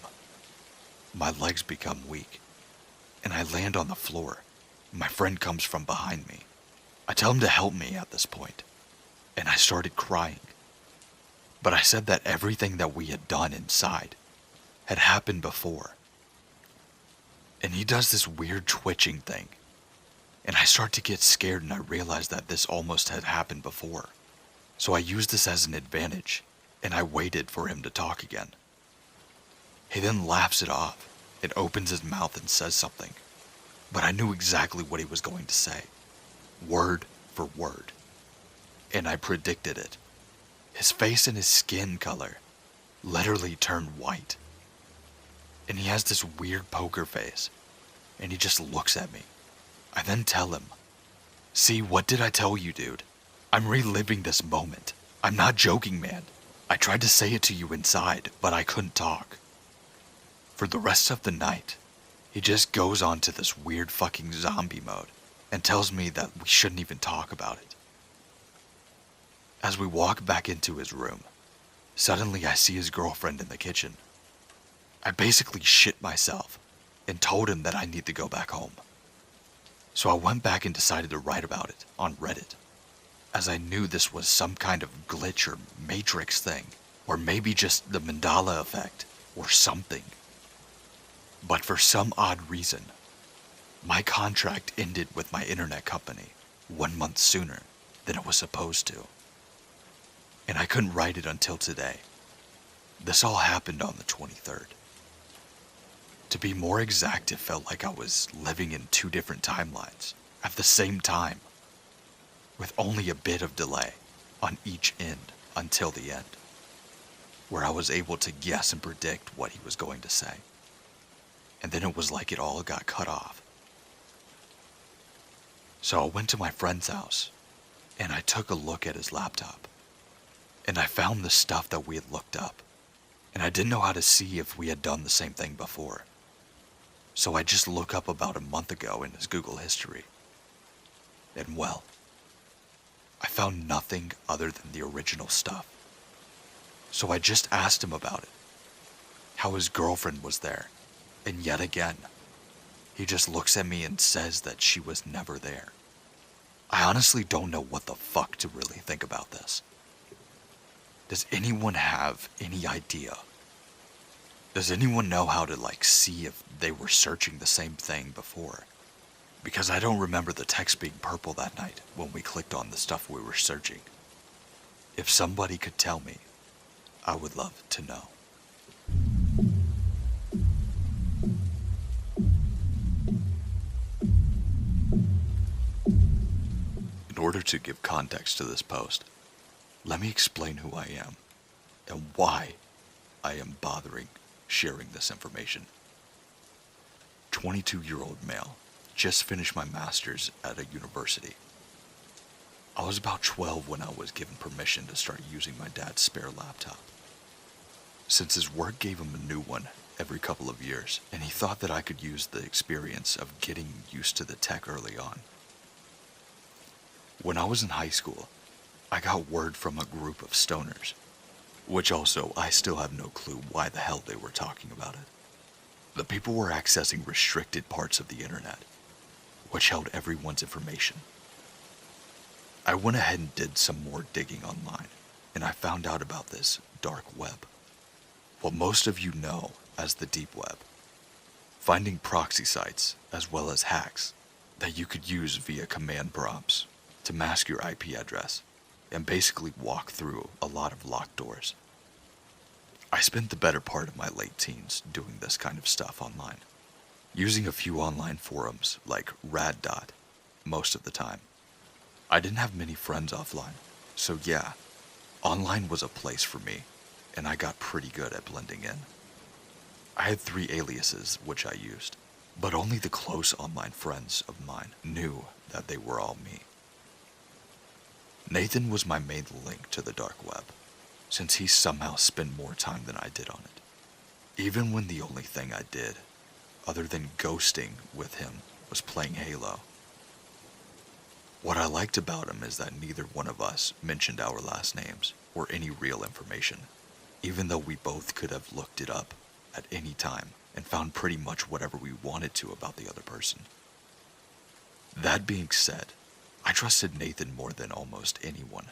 Speaker 1: my legs become weak, and I land on the floor. My friend comes from behind me. I tell him to help me at this point, and I started crying. But I said that everything that we had done inside had happened before. And he does this weird twitching thing, and I start to get scared and I realize that this almost had happened before. So I used this as an advantage, and I waited for him to talk again. He then laughs it off and opens his mouth and says something, but I knew exactly what he was going to say, word for word, and I predicted it. His face and his skin color literally turned white, and he has this weird poker face, and he just looks at me. I then tell him, "See, what did I tell you, dude? I'm reliving this moment. I'm not joking, man. I tried to say it to you inside, but I couldn't talk." For the rest of the night, he just goes on to this weird fucking zombie mode and tells me that we shouldn't even talk about it. As we walk back into his room, suddenly I see his girlfriend in the kitchen. I basically shit myself and told him that I need to go back home. So I went back and decided to write about it on Reddit, as I knew this was some kind of glitch or matrix thing, or maybe just the Mandela effect or something. But for some odd reason, my contract ended with my internet company 1 month sooner than it was supposed to. And I couldn't write it until today. This all happened on the 23rd. To be more exact, it felt like I was living in 2 different timelines at the same time, with only a bit of delay on each end until the end, where I was able to guess and predict what he was going to say. And then it was like it all got cut off. So I went to my friend's house, and I took a look at his laptop, and I found the stuff that we had looked up, and I didn't know how to see if we had done the same thing before. So I just looked up about a month ago in his Google history, and well, I found nothing other than the original stuff. So I just asked him about it, how his girlfriend was there, and yet again, he just looks at me and says that she was never there. I honestly don't know what the fuck to really think about this. Does anyone have any idea? Does anyone know how to see if they were searching the same thing before? Because I don't remember the text being purple that night when we clicked on the stuff we were searching. If somebody could tell me, I would love to know. In order to give context to this post, let me explain who I am and why I am bothering sharing this information. 22-year-old male, just finished my master's at a university. I was about 12 when I was given permission to start using my dad's spare laptop, since his work gave him a new one every couple of years, and he thought that I could use the experience of getting used to the tech early on. When I was in high school, I got word from a group of stoners, Which also, I still have no clue why the hell they were talking about it. The people were accessing restricted parts of the internet, which held everyone's information. I went ahead and did some more digging online, and I found out about this dark web. What most of you know as the deep web. Finding proxy sites, as well as hacks, that you could use via command prompts to mask your IP address and basically walk through a lot of locked doors. I spent the better part of my late teens doing this kind of stuff online, using a few online forums like Rad. Most of the time. I didn't have many friends offline, so yeah, online was a place for me, and I got pretty good at blending in. I had 3 aliases which I used, but only the close online friends of mine knew that they were all me. Nathan was my main link to the dark web, since he somehow spent more time than I did on it, even when the only thing I did, other than ghosting with him, was playing Halo. What I liked about him is that neither one of us mentioned our last names or any real information, even though we both could have looked it up at any time and found pretty much whatever we wanted to about the other person. That being said, I trusted Nathan more than almost anyone,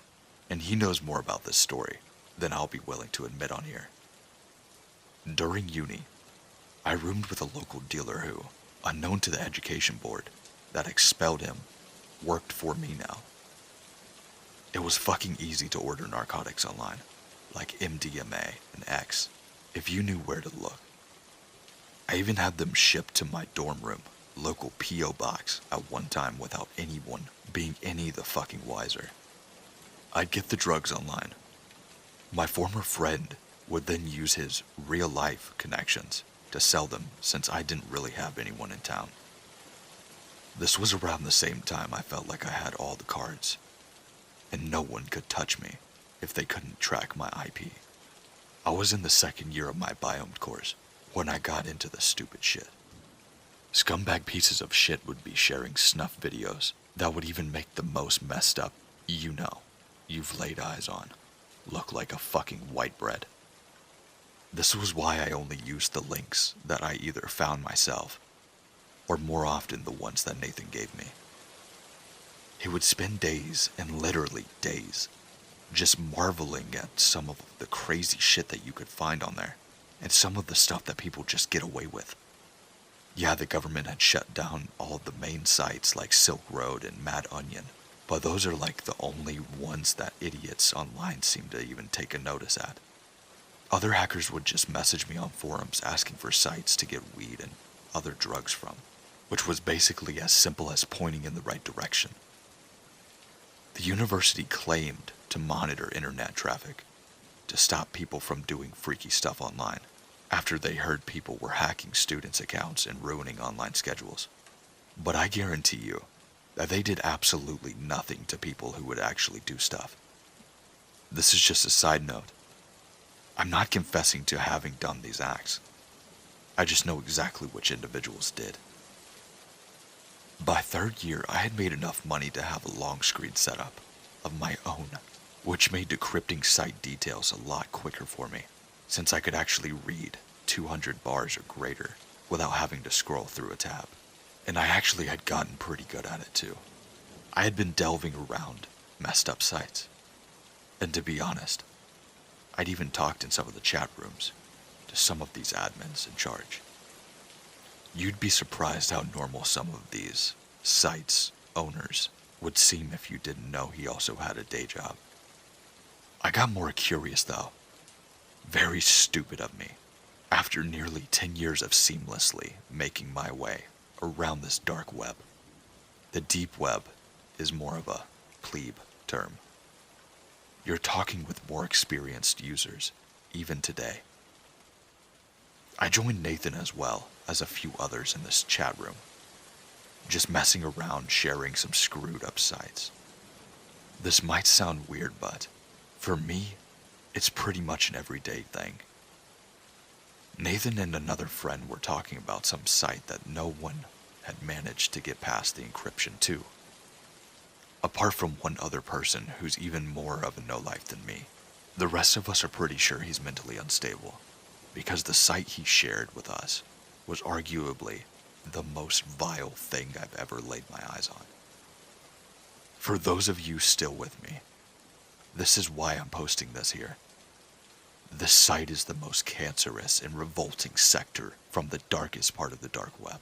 Speaker 1: and he knows more about this story than I'll be willing to admit on here. During uni, I roomed with a local dealer who, unknown to the education board that expelled him, worked for me now. It was fucking easy to order narcotics online, like MDMA and X, if you knew where to look. I even had them shipped to my dorm room, local P.O. box, at one time without anyone being any the fucking wiser. I'd get the drugs online. My former friend would then use his real-life connections to sell them since I didn't really have anyone in town. This was around the same time I felt like I had all the cards, and no one could touch me if they couldn't track my IP. I was in the second year of my biome course when I got into the stupid shit. Scumbag pieces of shit would be sharing snuff videos that would even make the most messed up, you've laid eyes on, look like a fucking white bread. This was why I only used the links that I either found myself or more often the ones that Nathan gave me. He would spend days, and literally days, just marveling at some of the crazy shit that you could find on there, and some of the stuff that people just get away with. Yeah, the government had shut down all of the main sites like Silk Road and Mad Onion, but those are like the only ones that idiots online seem to even take a notice at. Other hackers would just message me on forums asking for sites to get weed and other drugs from, which was basically as simple as pointing in the right direction. The university claimed to monitor internet traffic to stop people from doing freaky stuff online after they heard people were hacking students' accounts and ruining online schedules. But I guarantee you that they did absolutely nothing to people who would actually do stuff. This is just a side note. I'm not confessing to having done these acts. I just know exactly which individuals did. By third year, I had made enough money to have a long screen setup of my own, which made decrypting site details a lot quicker for me, since I could actually read 200 bars or greater without having to scroll through a tab. And I actually had gotten pretty good at it too. I had been delving around messed up sites. And to be honest, I'd even talked in some of the chat rooms to some of these admins in charge. You'd be surprised how normal some of these sites' owners would seem if you didn't know he also had a day job. I got more curious though. Very stupid of me. After nearly 10 years of seamlessly making my way around this dark web, the deep web is more of a plebe term. You're talking with more experienced users, even today. I joined Nathan as well as a few others in this chat room, just messing around sharing some screwed up sites. This might sound weird, but for me, it's pretty much an everyday thing. Nathan and another friend were talking about some site that no one had managed to get past the encryption to, apart from one other person who's even more of a no-life than me. The rest of us are pretty sure he's mentally unstable, because the site he shared with us was arguably the most vile thing I've ever laid my eyes on. For those of you still with me, this is why I'm posting this here. This site is the most cancerous and revolting sector from the darkest part of the dark web.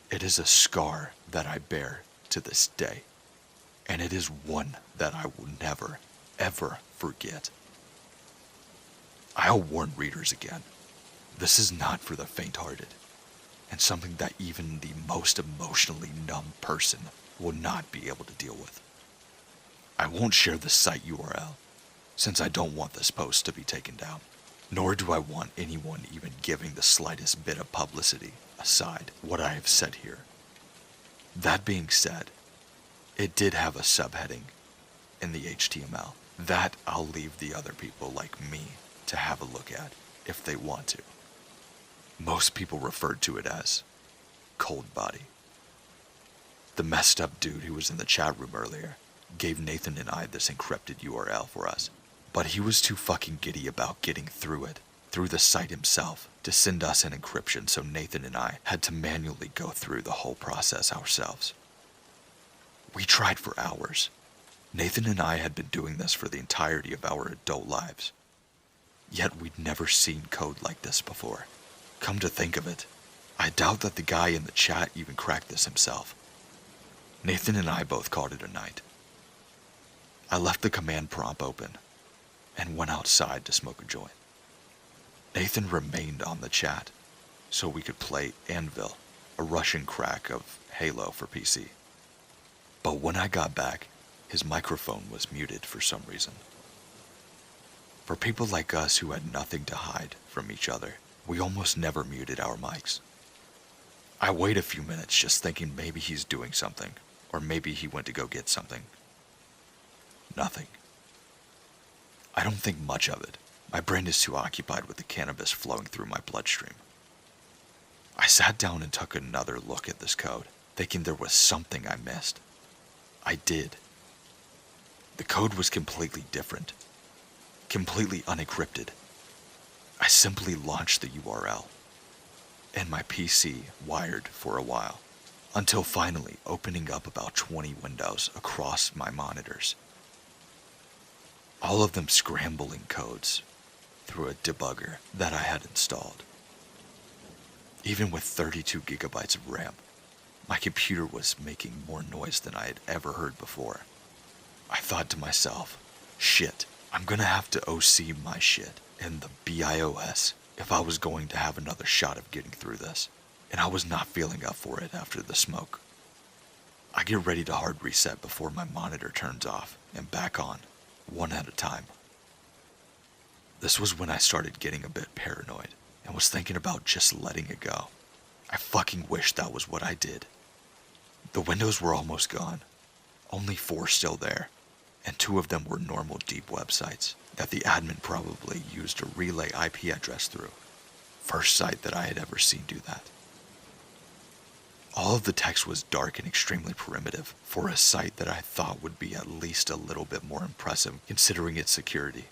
Speaker 1: It is a scar that I bear to this day, and it is one that I will never, ever forget. I'll warn readers again, this is not for the faint-hearted, and something that even the most emotionally numb person will not be able to deal with. I won't share the site URL, since I don't want this post to be taken down, nor do I want anyone even giving the slightest bit of publicity aside what I have said here. That being said, it did have a subheading in the HTML that I'll leave the other people like me to have a look at if they want to. Most people referred to it as cold body. The messed up dude who was in the chat room earlier gave Nathan and I this encrypted URL for us, but he was too fucking giddy about getting through it, through the site himself, to send us an encryption, so Nathan and I had to manually go through the whole process ourselves. We tried for hours. Nathan and I had been doing this for the entirety of our adult lives. Yet we'd never seen code like this before. Come to think of it, I doubt that the guy in the chat even cracked this himself. Nathan and I both called it a night. I left the command prompt open and went outside to smoke a joint. Nathan remained on the chat so we could play Anvil, a Russian crack of Halo for PC. But when I got back, his microphone was muted for some reason. For people like us who had nothing to hide from each other, we almost never muted our mics. I wait a few minutes just thinking maybe he's doing something, or maybe he went to go get something. Nothing. I don't think much of it. My brain is too occupied with the cannabis flowing through my bloodstream. I sat down and took another look at this code, thinking there was something I missed. I did. The code was completely different, completely unencrypted. I simply launched the URL, and my PC wired for a while, until finally opening up about 20 windows across my monitors. All of them scrambling codes through a debugger that I had installed. Even with 32 gigabytes of RAM, my computer was making more noise than I had ever heard before. I thought to myself, shit, I'm gonna have to OC my shit in the BIOS if I was going to have another shot of getting through this, and I was not feeling up for it after the smoke. I get ready to hard reset before my monitor turns off and back on, one at a time. This was when I started getting a bit paranoid and was thinking about just letting it go. I fucking wish that was what I did. The windows were almost gone, only 4 still there, and 2 of them were normal deep websites that the admin probably used to relay IP address through. First site that I had ever seen do that. All of the text was dark and extremely primitive for a site that I thought would be at least a little bit more impressive considering its security.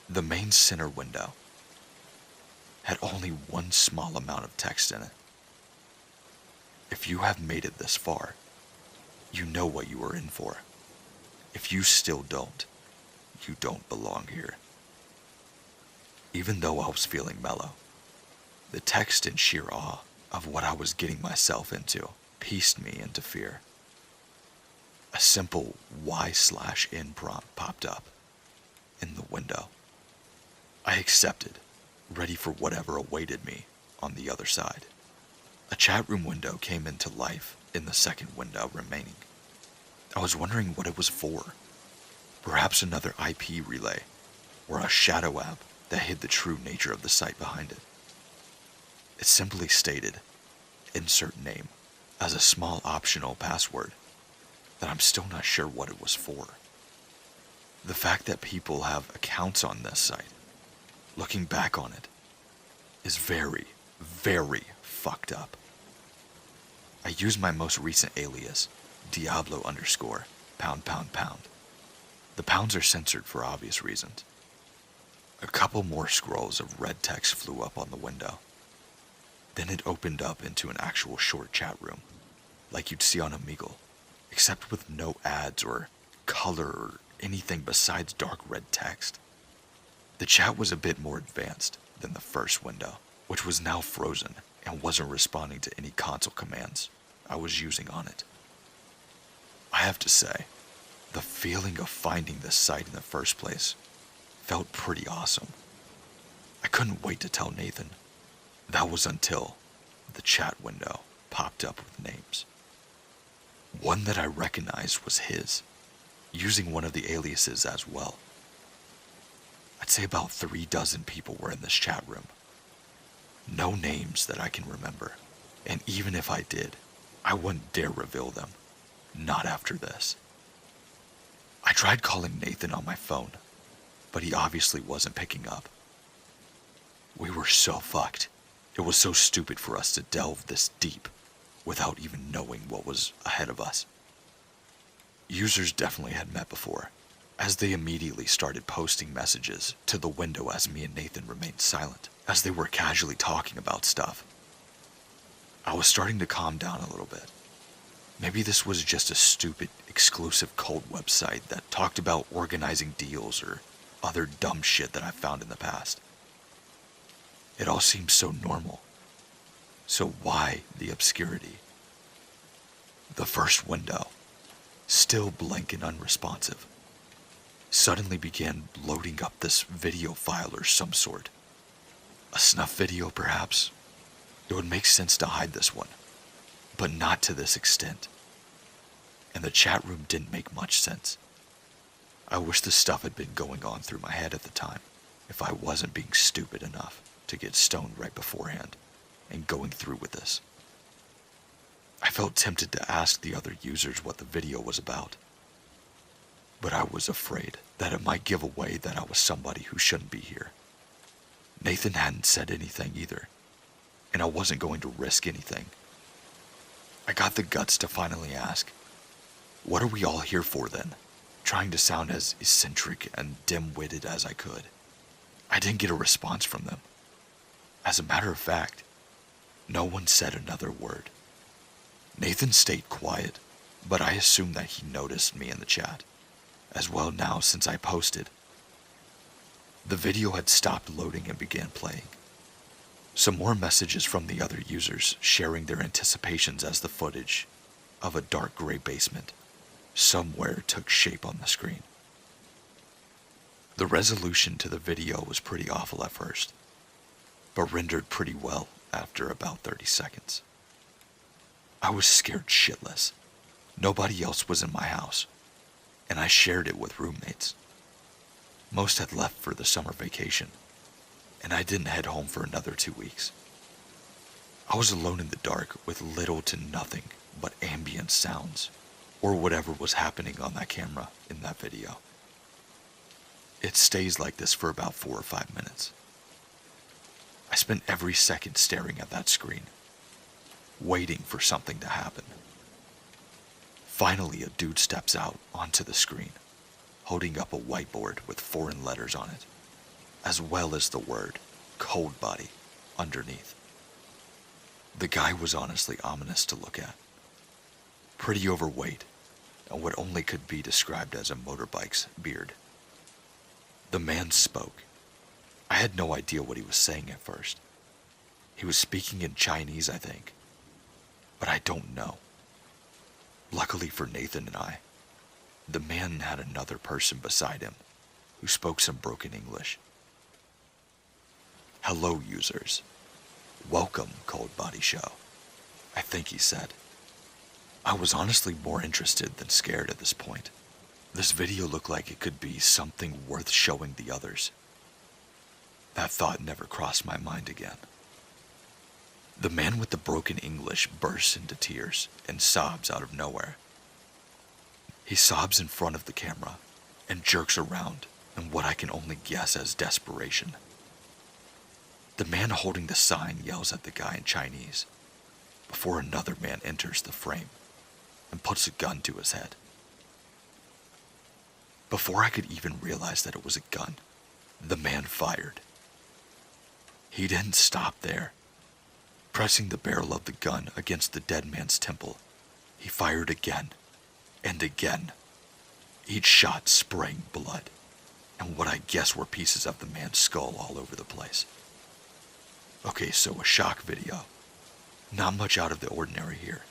Speaker 1: The main center window had only one small amount of text in it. If you have made it this far, you know what you are in for. If you still don't, you don't belong here. Even though I was feeling mellow, the text in sheer awe of what I was getting myself into pieced me into fear. A simple Y/N prompt popped up in the window. I accepted, ready for whatever awaited me on the other side. A chat room window came into life in the second window remaining. I was wondering what it was for. Perhaps another IP relay, or a shadow app that hid the true nature of the site behind it. It simply stated, insert name, as a small optional password that I'm still not sure what it was for. The fact that people have accounts on this site, looking back on it, is very, very fucked up. I used my most recent alias, Diablo__. The The pounds are censored for obvious reasons. A couple more scrolls of red text flew up on the window. Then it opened up into an actual short chat room, like you'd see on Omegle, except with no ads or color or anything besides dark red text. The chat was a bit more advanced than the first window, which was now frozen and wasn't responding to any console commands I was using on it. I have to say, the feeling of finding this site in the first place felt pretty awesome. I couldn't wait to tell Nathan. That was until the chat window popped up with names. One that I recognized was his, using one of the aliases as well. I'd say about 36 people were in this chat room. No names that I can remember, and even if I did, I wouldn't dare reveal them. Not after this. I tried calling Nathan on my phone, but he obviously wasn't picking up. We were so fucked. It was so stupid for us to delve this deep without even knowing what was ahead of us. Users definitely had met before, as they immediately started posting messages to the window as me and Nathan remained silent, as they were casually talking about stuff. I was starting to calm down a little bit. Maybe this was just a stupid, exclusive cult website that talked about organizing deals or other dumb shit that I found in the past. It all seemed so normal. So why the obscurity? The first window, still blank and unresponsive, suddenly began loading up this video file or some sort. A snuff video, perhaps? It would make sense to hide this one, but not to this extent. And the chat room didn't make much sense. I wish this stuff had been going on through my head at the time, if I wasn't being stupid enough to get stoned right beforehand and going through with this. I felt tempted to ask the other users what the video was about, but I was afraid that it might give away that I was somebody who shouldn't be here. Nathan hadn't said anything either, and I wasn't going to risk anything. I got the guts to finally ask, "What are we all here for then?" Trying to sound as eccentric and dim-witted as I could. I didn't get a response from them. As a matter of fact, no one said another word. Nathan stayed quiet, but I assumed that he noticed me in the chat as well now since I posted. The video had stopped loading and began playing. Some more messages from the other users sharing their anticipations as the footage of a dark gray basement somewhere took shape on the screen. The resolution to the video was pretty awful at first, but rendered pretty well after about 30 seconds. I was scared shitless. Nobody else was in my house, and I shared it with roommates. Most had left for the summer vacation, and I didn't head home for another 2 weeks. I was alone in the dark with little to nothing but ambient sounds, or whatever was happening on that camera in that video. It stays like this for about 4 or 5 minutes. I spent every second staring at that screen, waiting for something to happen. Finally, a dude steps out onto the screen, holding up a whiteboard with foreign letters on it, as well as the word "cold body" underneath. The guy was honestly ominous to look at. Pretty overweight, and what only could be described as a motorbike's beard. The man spoke. I had no idea what he was saying at first. He was speaking in Chinese, I think, but I don't know. Luckily for Nathan and I, the man had another person beside him who spoke some broken English. "Hello, users. Welcome, Cold Body Show," I think he said. I was honestly more interested than scared at this point. This video looked like it could be something worth showing the others. That thought never crossed my mind again. The man with the broken English bursts into tears and sobs out of nowhere. He sobs in front of the camera and jerks around in what I can only guess as desperation. The man holding the sign yells at the guy in Chinese before another man enters the frame and puts a gun to his head. Before I could even realize that it was a gun, the man fired. He didn't stop there. Pressing the barrel of the gun against the dead man's temple, he fired again and again, each shot spraying blood and what I guess were pieces of the man's skull all over the place. Okay, so a shock video. Not much out of the ordinary here.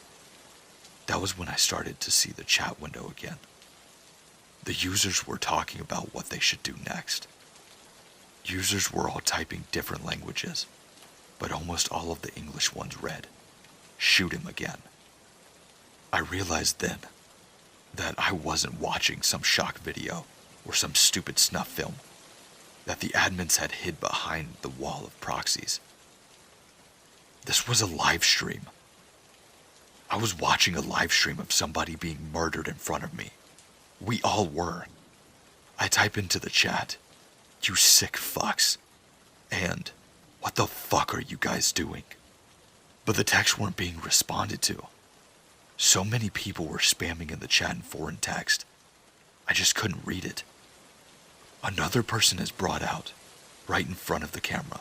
Speaker 1: That was when I started to see the chat window again. The users were talking about what they should do next. Users were all typing different languages, but almost all of the English ones read, "Shoot him again." I realized then that I wasn't watching some shock video or some stupid snuff film, that the admins had hid behind the wall of proxies. This was a live stream. I was watching a live stream of somebody being murdered in front of me. We all were. I type into the chat, "You sick fucks," and "What the fuck are you guys doing?" But the texts weren't being responded to. So many people were spamming in the chat in foreign text. I just couldn't read it. Another person is brought out, right in front of the camera,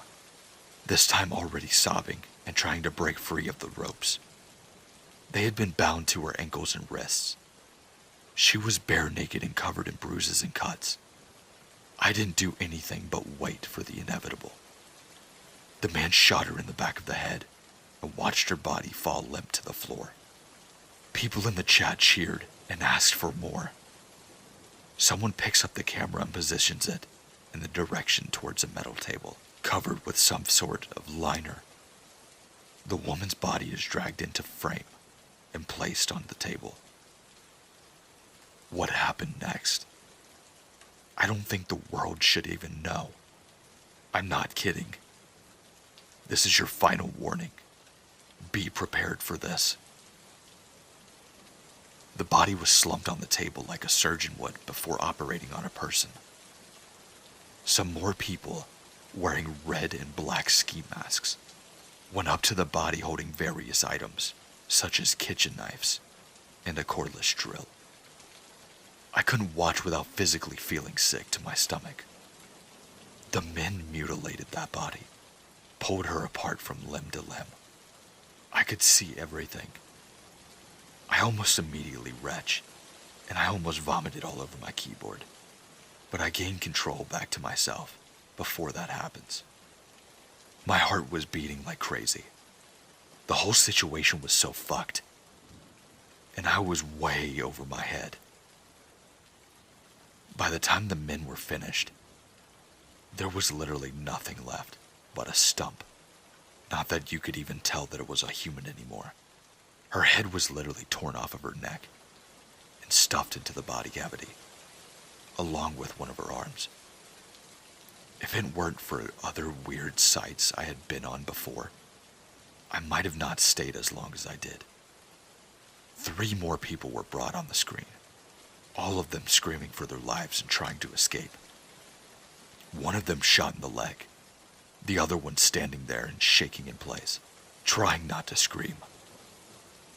Speaker 1: this time already sobbing and trying to break free of the ropes. They had been bound to her ankles and wrists. She was bare naked and covered in bruises and cuts. I didn't do anything but wait for the inevitable. The man shot her in the back of the head and watched her body fall limp to the floor. People in the chat cheered and asked for more. Someone picks up the camera and positions it in the direction towards a metal table, covered with some sort of liner. The woman's body is dragged into frame and placed on the table. What happened next? I don't think the world should even know. I'm not kidding. This is your final warning. Be prepared for this. The body was slumped on the table like a surgeon would before operating on a person. Some more people, wearing red and black ski masks, went up to the body holding various items, such as kitchen knives and a cordless drill. I couldn't watch without physically feeling sick to my stomach. The men mutilated that body, pulled her apart from limb to limb. I could see everything. I almost immediately retched, and I almost vomited all over my keyboard. But I gained control back to myself before that happens. My heart was beating like crazy. The whole situation was so fucked, and I was way over my head. By the time the men were finished, there was literally nothing left but a stump. Not that you could even tell that it was a human anymore. Her head was literally torn off of her neck and stuffed into the body cavity, along with one of her arms. If it weren't for other weird sights I had been on before, I might have not stayed as long as I did. 3 more people were brought on the screen, all of them screaming for their lives and trying to escape. One of them shot in the leg, the other one standing there and shaking in place, trying not to scream.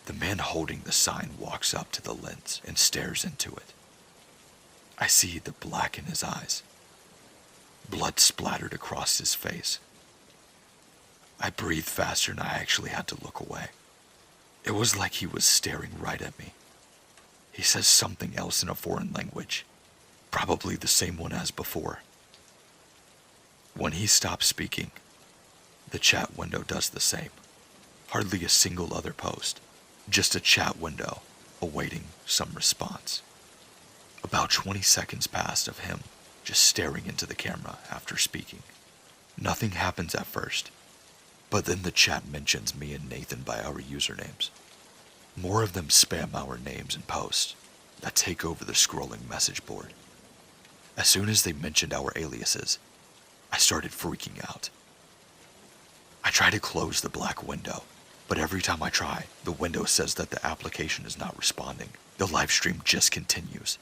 Speaker 1: The man holding the sign walks up to the lens and stares into it. I see the black in his eyes. Blood splattered across his face. I breathed faster and I actually had to look away. It was like he was staring right at me. He says something else in a foreign language, probably the same one as before. When he stops speaking, the chat window does the same. Hardly a single other post, just a chat window awaiting some response. About 20 seconds passed of him just staring into the camera after speaking. Nothing happens at first, but then the chat mentions me and Nathan by our usernames. More of them spam our names and posts that take over the scrolling message board. As soon as they mentioned our aliases, I started freaking out. I try to close the black window, but every time I try, the window says that the application is not responding. The live stream just continues.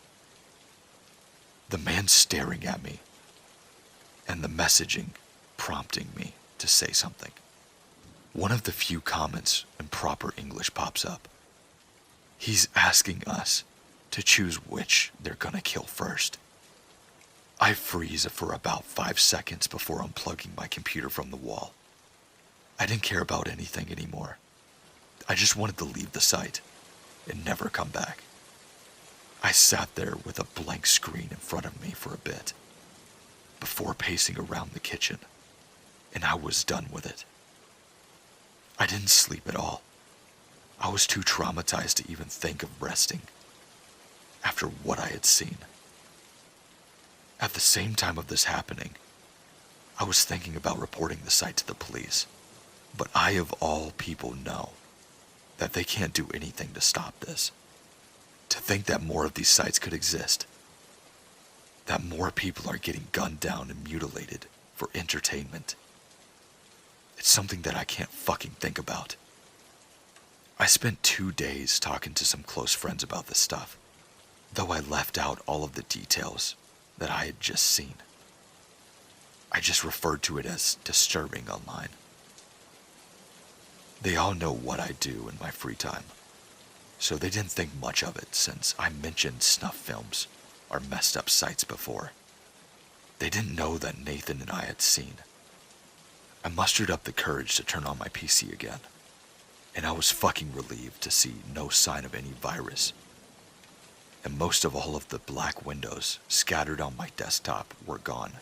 Speaker 1: The man staring at me, and the messaging prompting me to say something. One of the few comments in proper English pops up. He's asking us to choose which they're gonna kill first. I freeze for about 5 seconds before unplugging my computer from the wall. I didn't care about anything anymore. I just wanted to leave the site and never come back. I sat there with a blank screen in front of me for a bit before pacing around the kitchen, and I was done with it. I didn't sleep at all. I was too traumatized to even think of resting after what I had seen. At the same time of this happening, I was thinking about reporting the site to the police, but I of all people know that they can't do anything to stop this. To think that more of these sites could exist, that more people are getting gunned down and mutilated for entertainment, it's something that I can't fucking think about. I spent 2 days talking to some close friends about this stuff, though I left out all of the details that I had just seen. I just referred to it as disturbing online. They all know what I do in my free time, so they didn't think much of it since I mentioned snuff films or messed up sites before. They didn't know that Nathan and I had seen. I mustered up the courage to turn on my PC again, and I was fucking relieved to see no sign of any virus. And most of all of the black windows scattered on my desktop were gone.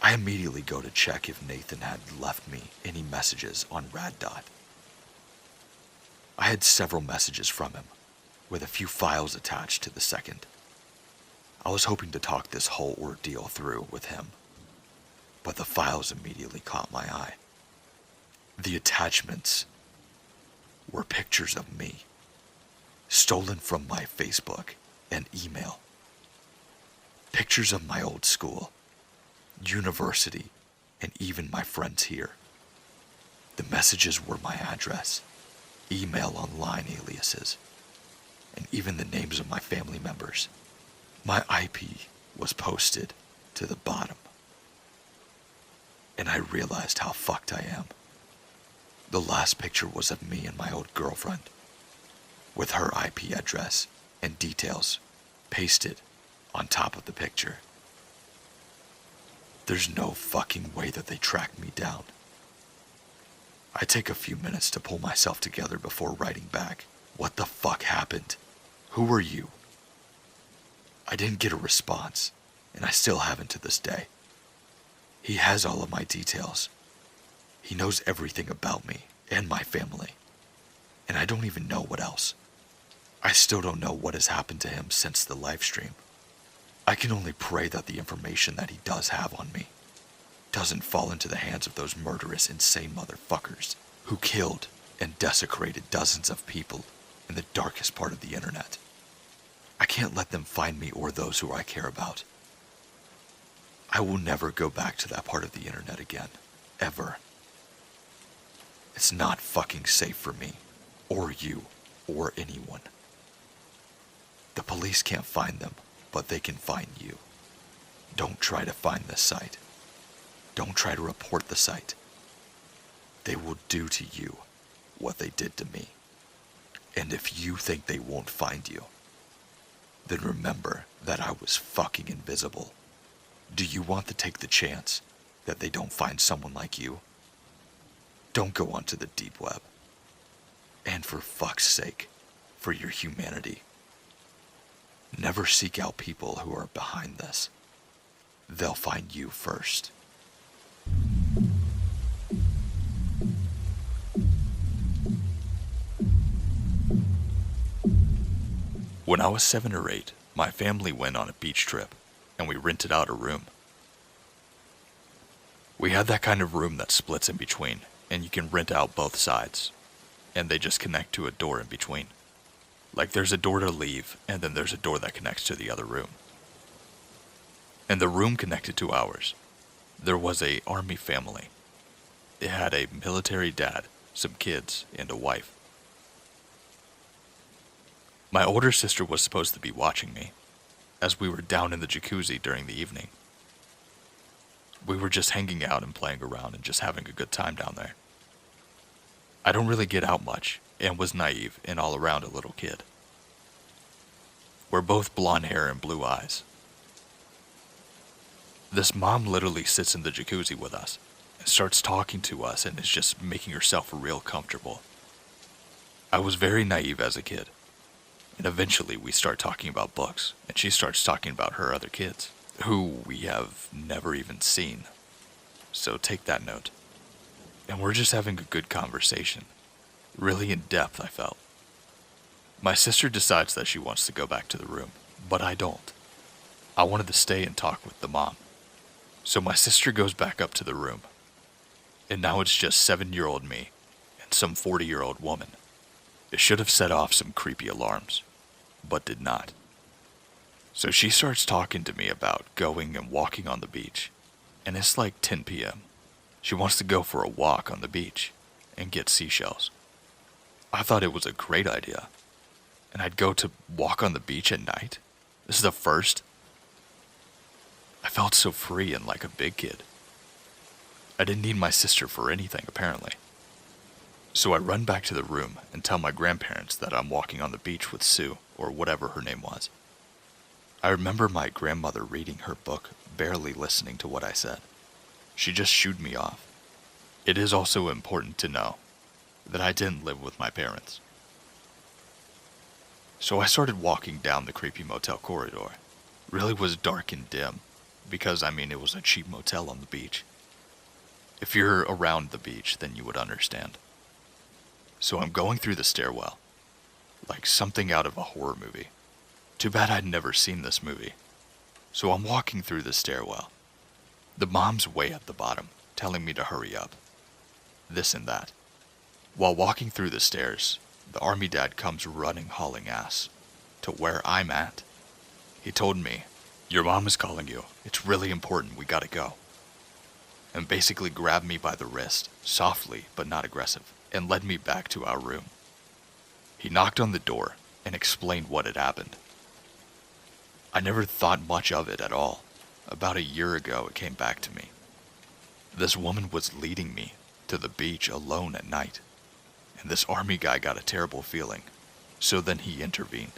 Speaker 1: I immediately go to check if Nathan had left me any messages on Raddot. I had several messages from him, with a few files attached to the second. I was hoping to talk this whole ordeal through with him, but the files immediately caught my eye. The attachments were pictures of me, stolen from my Facebook and email. Pictures of my old school, university, and even my friends here. The messages were my address, email online aliases, and even the names of my family members. My IP was posted to the bottom, and I realized how fucked I am. The last picture was of me and my old girlfriend, with her IP address and details pasted on top of the picture. There's no fucking way that they tracked me down. I take a few minutes to pull myself together before writing back. What the fuck happened? Who are you? I didn't get a response, and I still haven't to this day. He has all of my details. He knows everything about me and my family, and I don't even know what else. I still don't know what has happened to him since the live stream. I can only pray that the information that he does have on me doesn't fall into the hands of those murderous, insane motherfuckers who killed and desecrated dozens of people in the darkest part of the internet. I can't let them find me or those who I care about. I will never go back to that part of the internet again, ever. It's not fucking safe for me, or you, or anyone. The police can't find them, but they can find you. Don't try to find this site. Don't try to report the site. They will do to you what they did to me. And if you think they won't find you, then remember that I was fucking invisible. Do you want to take the chance that they don't find someone like you? Don't go onto the deep web. And for fuck's sake, for your humanity, never seek out people who are behind this. They'll find you first. When I was 7 or 8, my family went on a beach trip, and we rented out a room. We had that kind of room that splits in between, and you can rent out both sides, and they just connect to a door in between. Like there's a door to leave, and then there's a door that connects to the other room. And the room connected to ours. There was a army family. It had a military dad, some kids, and a wife. My older sister was supposed to be watching me, as we were down in the jacuzzi during the evening. We were just hanging out and playing around and just having a good time down there. I don't really get out much, and was naive and all around a little kid. We're both blonde hair and blue eyes. This mom literally sits in the jacuzzi with us and starts talking to us and is just making herself real comfortable. I was very naive as a kid, and eventually we start talking about books, and she starts talking about her other kids, who we have never even seen. So take that note. And we're just having a good conversation. Really in depth, I felt. My sister decides that she wants to go back to the room, but I don't. I wanted to stay and talk with the mom. So my sister goes back up to the room. And now it's just 7-year-old me and some 40-year-old woman. It should have set off some creepy alarms, but did not. So she starts talking to me about going and walking on the beach, and it's like 10 p.m. She wants to go for a walk on the beach and get seashells. I thought it was a great idea, and I'd go to walk on the beach at night. This is the first. I felt so free and like a big kid. I didn't need my sister for anything, apparently. So I run back to the room and tell my grandparents that I'm walking on the beach with Sue, or whatever her name was. I remember my grandmother reading her book, barely listening to what I said. She just shooed me off. It is also important to know that I didn't live with my parents. So I started walking down the creepy motel corridor. Really was dark and dim, because it was a cheap motel on the beach. If you're around the beach, then you would understand. So I'm going through the stairwell, like something out of a horror movie. Too bad I'd never seen this movie. So I'm walking through the stairwell. The mom's way at the bottom, telling me to hurry up. This and that. While walking through the stairs, the army dad comes running hauling ass to where I'm at. He told me, "Your mom is calling you. It's really important. We gotta go." And basically grabbed me by the wrist, softly but not aggressive, and led me back to our room. He knocked on the door and explained what had happened. I never thought much of it at all. About a year ago, it came back to me. This woman was leading me to the beach alone at night, and this army guy got a terrible feeling, so then he intervened.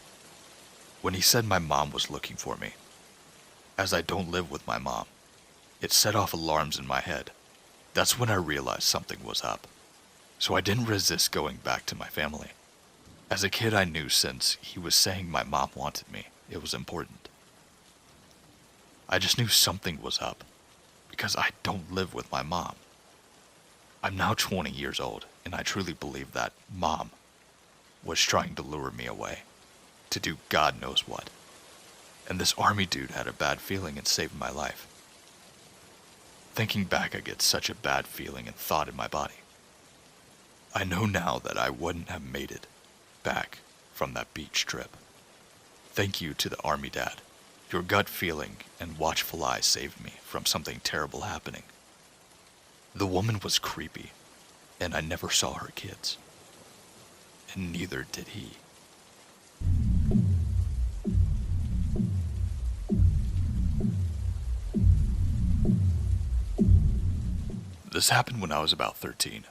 Speaker 1: When he said my mom was looking for me, as I don't live with my mom, it set off alarms in my head. That's when I realized something was up. So I didn't resist going back to my family. As a kid, I knew since he was saying my mom wanted me, it was important. I just knew something was up, because I don't live with my mom. I'm now 20 years old, and I truly believe that mom was trying to lure me away, to do God knows what. And this army dude had a bad feeling and saved my life. Thinking back, I get such a bad feeling and thought in my body. I know now that I wouldn't have made it back from that beach trip. Thank you to the army dad. Your gut feeling and watchful eye saved me from something terrible happening. The woman was creepy, and I never saw her kids. And neither did he. This happened when I was about 13.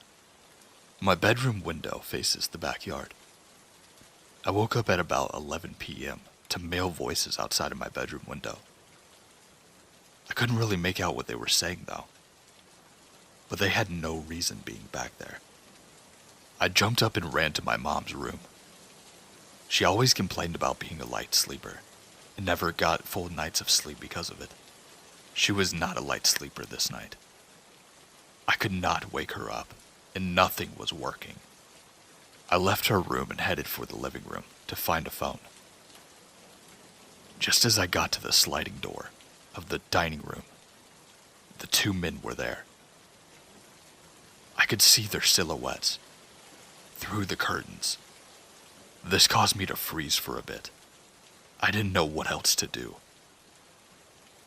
Speaker 1: My bedroom window faces the backyard. I woke up at about 11 p.m. to male voices outside of my bedroom window. I couldn't really make out what they were saying though, but they had no reason being back there. I jumped up and ran to my mom's room. She always complained about being a light sleeper and never got full nights of sleep because of it. She was not a light sleeper this night. I could not wake her up, and nothing was working. I left her room and headed for the living room to find a phone. Just as I got to the sliding door of the dining room, the two men were there. I could see their silhouettes through the curtains. This caused me to freeze for a bit. I didn't know what else to do.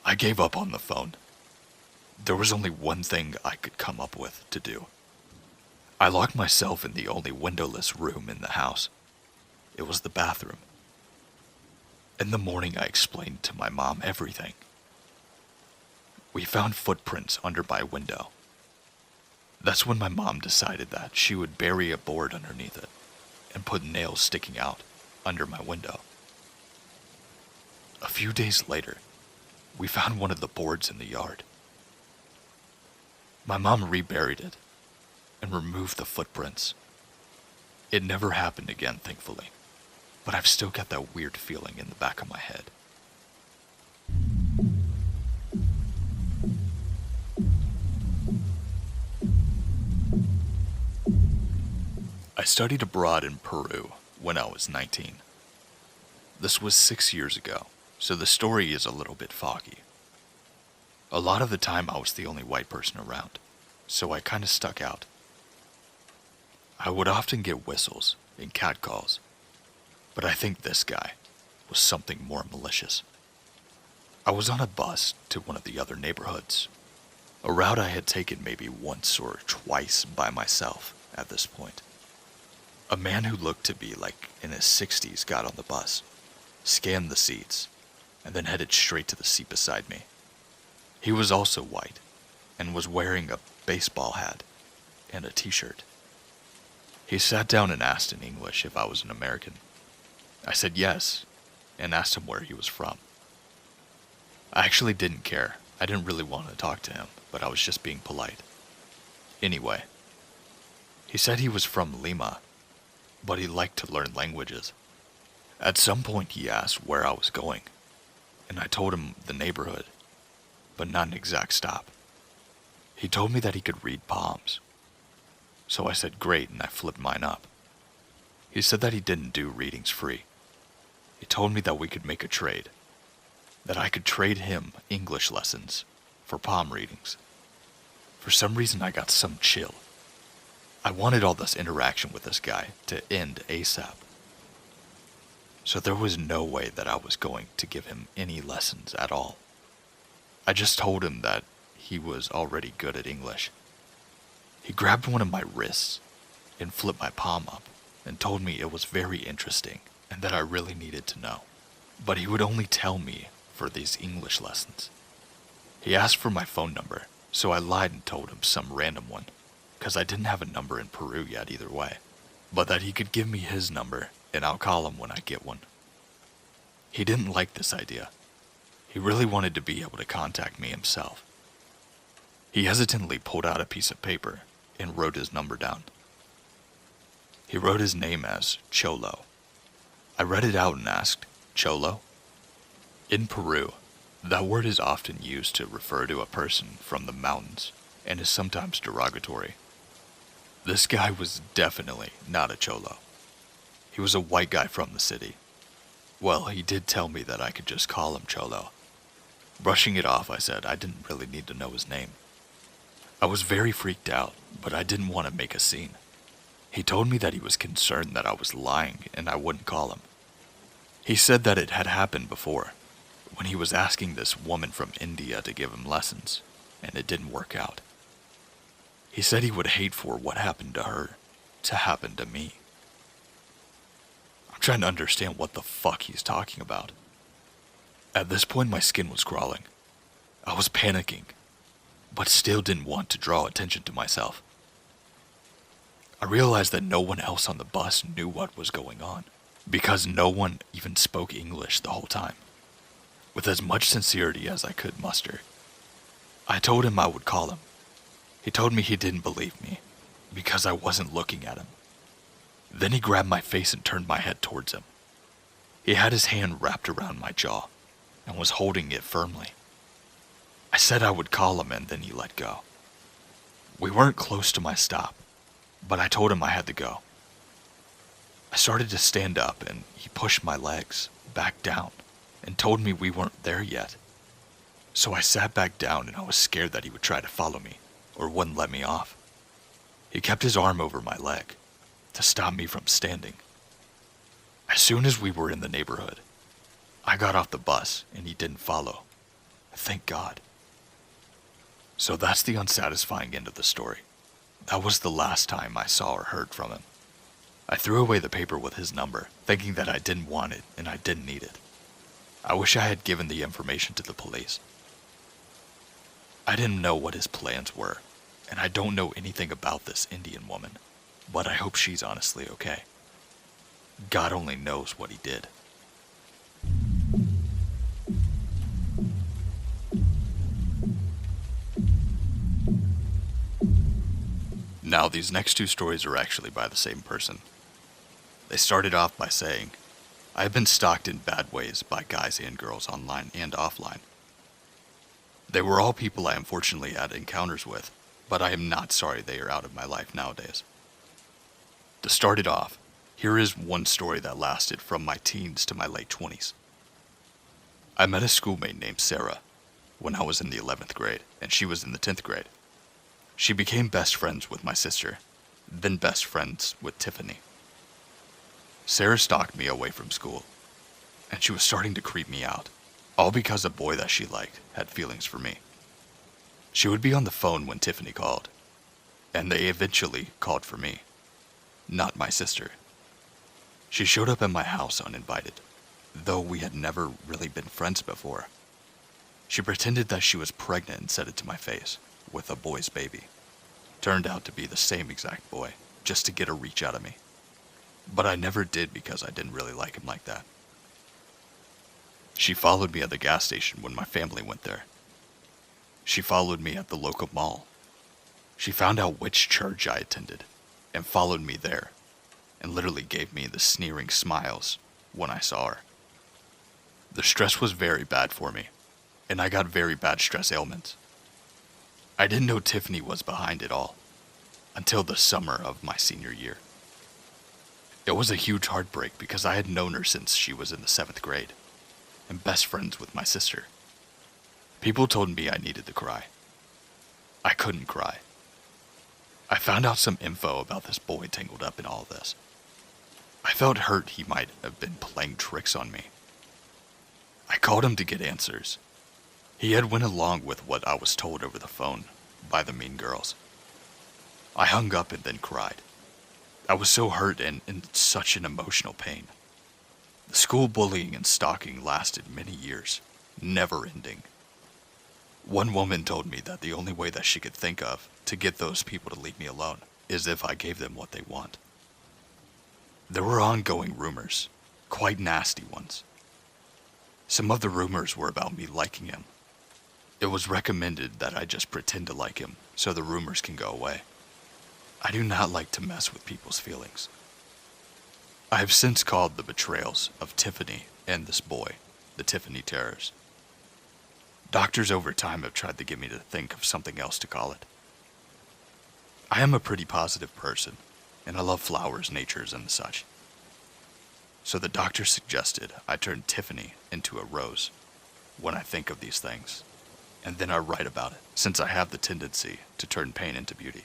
Speaker 1: I gave up on the phone. There was only one thing I could come up with to do. I locked myself in the only windowless room in the house. It was the bathroom. In the morning, I explained to my mom everything. We found footprints under my window. That's when my mom decided that she would bury a board underneath it and put nails sticking out under my window. A few days later, we found one of the boards in the yard. My mom reburied it and removed the footprints. It never happened again, thankfully, but I've still got that weird feeling in the back of my head. I studied abroad in Peru when I was 19. This was 6 years ago, so the story is a little bit foggy. A lot of the time I was the only white person around, so I kinda stuck out. I would often get whistles and catcalls, but I think this guy was something more malicious. I was on a bus to one of the other neighborhoods, a route I had taken maybe once or twice by myself at this point. A man who looked to be like in his 60s got on the bus, scanned the seats, and then headed straight to the seat beside me. He was also white, and was wearing a baseball hat and a t-shirt. He sat down and asked in English if I was an American. I said yes, and asked him where he was from. I actually didn't care. I didn't really want to talk to him, but I was just being polite. Anyway, he said he was from Lima, but he liked to learn languages. At some point he asked where I was going, and I told him the neighborhood, but not an exact stop. He told me that he could read palms, so I said great, and I flipped mine up. He said that he didn't do readings free. He told me that we could make a trade, that I could trade him English lessons for palm readings. For some reason I got some chill. I wanted all this interaction with this guy to end ASAP. So there was no way that I was going to give him any lessons at all. I just told him that he was already good at English. He grabbed one of my wrists and flipped my palm up and told me it was very interesting and that I really needed to know. But he would only tell me for these English lessons. He asked for my phone number, so I lied and told him some random one, because I didn't have a number in Peru yet either way, but that he could give me his number and I'll call him when I get one. He didn't like this idea. He really wanted to be able to contact me himself. He hesitantly pulled out a piece of paper and wrote his number down. He wrote his name as Cholo. I read it out and asked, Cholo? In Peru, that word is often used to refer to a person from the mountains and is sometimes derogatory. This guy was definitely not a Cholo. He was a white guy from the city. Well, he did tell me that I could just call him Cholo. Brushing it off, I said I didn't really need to know his name. I was very freaked out, but I didn't want to make a scene. He told me that he was concerned that I was lying and I wouldn't call him. He said that it had happened before, when he was asking this woman from India to give him lessons, and it didn't work out. He said he would hate for what happened to her to happen to me. I'm trying to understand what the fuck he's talking about. At this point, my skin was crawling. I was panicking, but still didn't want to draw attention to myself. I realized that no one else on the bus knew what was going on, because no one even spoke English the whole time. With as much sincerity as I could muster, I told him I would call him. He told me he didn't believe me, because I wasn't looking at him. Then he grabbed my face and turned my head towards him. He had his hand wrapped around my jaw, and was holding it firmly. I said I would call him, and then he let go. We weren't close to my stop, but I told him I had to go. I started to stand up, and he pushed my legs back down and told me we weren't there yet. So I sat back down, and I was scared that he would try to follow me or wouldn't let me off. He kept his arm over my leg to stop me from standing. As soon as we were in the neighborhood, I got off the bus and he didn't follow. Thank God. So that's the unsatisfying end of the story. That was the last time I saw or heard from him. I threw away the paper with his number, thinking that I didn't want it and I didn't need it. I wish I had given the information to the police. I didn't know what his plans were, and I don't know anything about this Indian woman, but I hope she's honestly okay. God only knows what he did. Now, these next two stories are actually by the same person. They started off by saying, I have been stalked in bad ways by guys and girls online and offline. They were all people I unfortunately had encounters with, but I am not sorry they are out of my life nowadays. To start it off, here is one story that lasted from my teens to my late 20s. I met a schoolmate named Sarah when I was in the 11th grade, and she was in the 10th grade. She became best friends with my sister, then best friends with Tiffany. Sarah stalked me away from school, and she was starting to creep me out, all because a boy that she liked had feelings for me. She would be on the phone when Tiffany called, and they eventually called for me, not my sister. She showed up at my house uninvited, though we had never really been friends before. She pretended that she was pregnant and said it to my face, with a boy's baby. Turned out to be the same exact boy, just to get a reach out of me. But I never did because I didn't really like him like that. She followed me at the gas station when my family went there. She followed me at the local mall. She found out which church I attended and followed me there and literally gave me the sneering smiles when I saw her. The stress was very bad for me, and I got very bad stress ailments. I didn't know Tiffany was behind it all until the summer of my senior year. It was a huge heartbreak because I had known her since she was in the 7th grade and best friends with my sister. People told me I needed to cry. I couldn't cry. I found out some info about this boy tangled up in all this. I felt hurt he might have been playing tricks on me. I called him to get answers. He had went along with what I was told over the phone by the mean girls. I hung up and then cried. I was so hurt and in such an emotional pain. The school bullying and stalking lasted many years, never ending. One woman told me that the only way that she could think of to get those people to leave me alone is if I gave them what they want. There were ongoing rumors, quite nasty ones. Some of the rumors were about me liking him. It was recommended that I just pretend to like him so the rumors can go away. I do not like to mess with people's feelings. I have since called the betrayals of Tiffany and this boy the Tiffany Terrors. Doctors over time have tried to get me to think of something else to call it. I am a pretty positive person, and I love flowers, natures, and such. So the doctor suggested I turn Tiffany into a rose when I think of these things, and then I write about it, since I have the tendency to turn pain into beauty,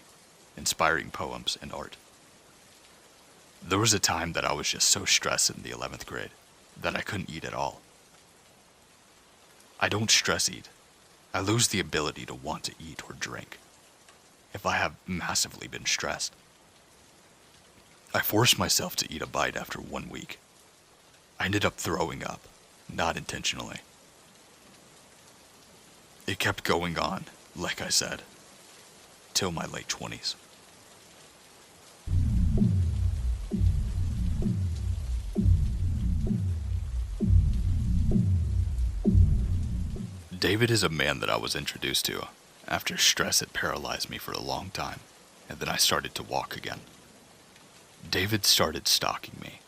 Speaker 1: inspiring poems and art. There was a time that I was just so stressed in the 11th grade that I couldn't eat at all. I don't stress eat. I lose the ability to want to eat or drink if I have massively been stressed. I forced myself to eat a bite after 1 week. I ended up throwing up, not intentionally. It kept going on, like I said, till my late 20s. David is a man that I was introduced to after stress had paralyzed me for a long time, and then I started to walk again. David started stalking me.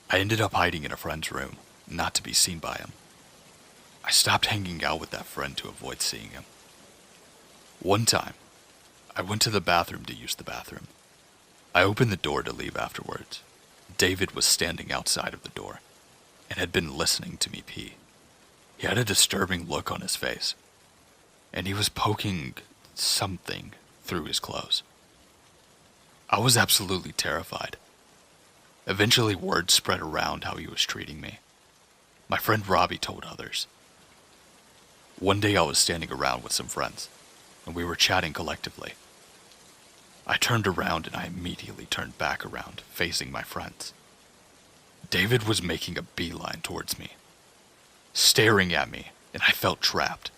Speaker 1: I ended up hiding in a friend's room, not to be seen by him. I stopped hanging out with that friend to avoid seeing him. One time, I went to the bathroom to use the bathroom. I opened the door to leave afterwards. David was standing outside of the door and had been listening to me pee. He had a disturbing look on his face, and he was poking something through his clothes. I was absolutely terrified. Eventually, word spread around how he was treating me. My friend Robbie told others. One day I was standing around with some friends, and we were chatting collectively. I turned around and I immediately turned back around, facing my friends. David was making a beeline towards me, staring at me, and I felt trapped.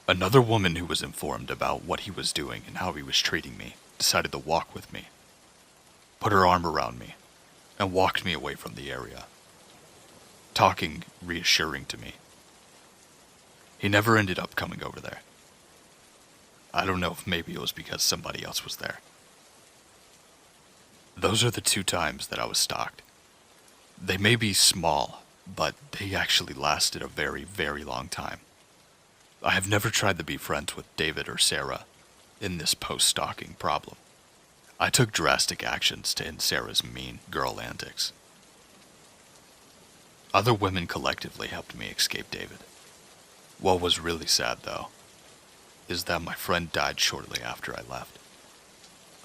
Speaker 1: Another woman who was informed about what he was doing and how he was treating me decided to walk with me, put her arm around me, and walked me away from the area, talking reassuring to me. He never ended up coming over there. I don't know if maybe it was because somebody else was there. Those are the 2 times that I was stalked. They may be small, but they actually lasted a very, very long time. I have never tried to be friends with David or Sarah in this post-stalking problem. I took drastic actions to end Sarah's mean girl antics. Other women collectively helped me escape David. What was really sad, though, is that my friend died shortly after I left.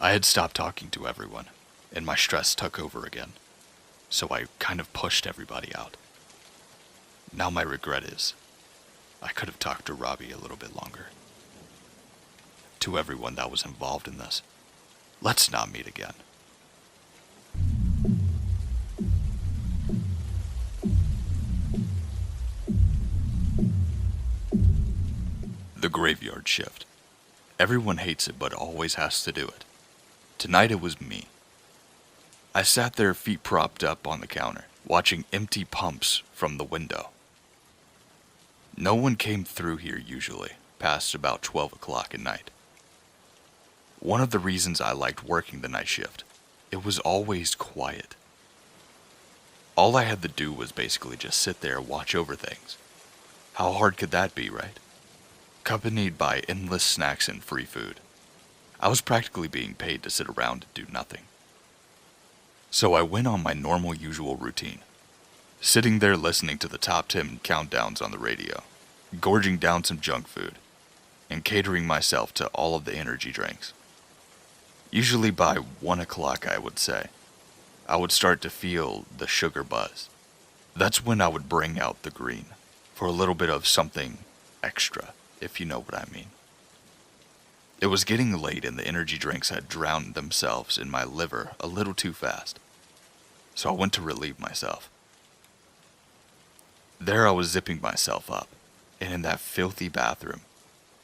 Speaker 1: I had stopped talking to everyone, and my stress took over again, so I kind of pushed everybody out. Now my regret is, I could have talked to Robbie a little bit longer. To everyone that was involved in this, let's not meet again. The graveyard shift. Everyone hates it, but always has to do it. Tonight it was me. I sat there, feet propped up on the counter, watching empty pumps from the window. No one came through here usually, past about 12 o'clock at night. One of the reasons I liked working the night shift, it was always quiet. All I had to do was basically just sit there and watch over things. How hard could that be, right? Accompanied by endless snacks and free food. I was practically being paid to sit around and do nothing. So I went on my normal usual routine, sitting there listening to the top 10 countdowns on the radio, gorging down some junk food, and catering myself to all of the energy drinks. Usually by 1 o'clock, I would say, I would start to feel the sugar buzz. That's when I would bring out the green for a little bit of something extra, if you know what I mean. It was getting late and the energy drinks had drowned themselves in my liver a little too fast, so I went to relieve myself. There I was zipping myself up, and in that filthy bathroom,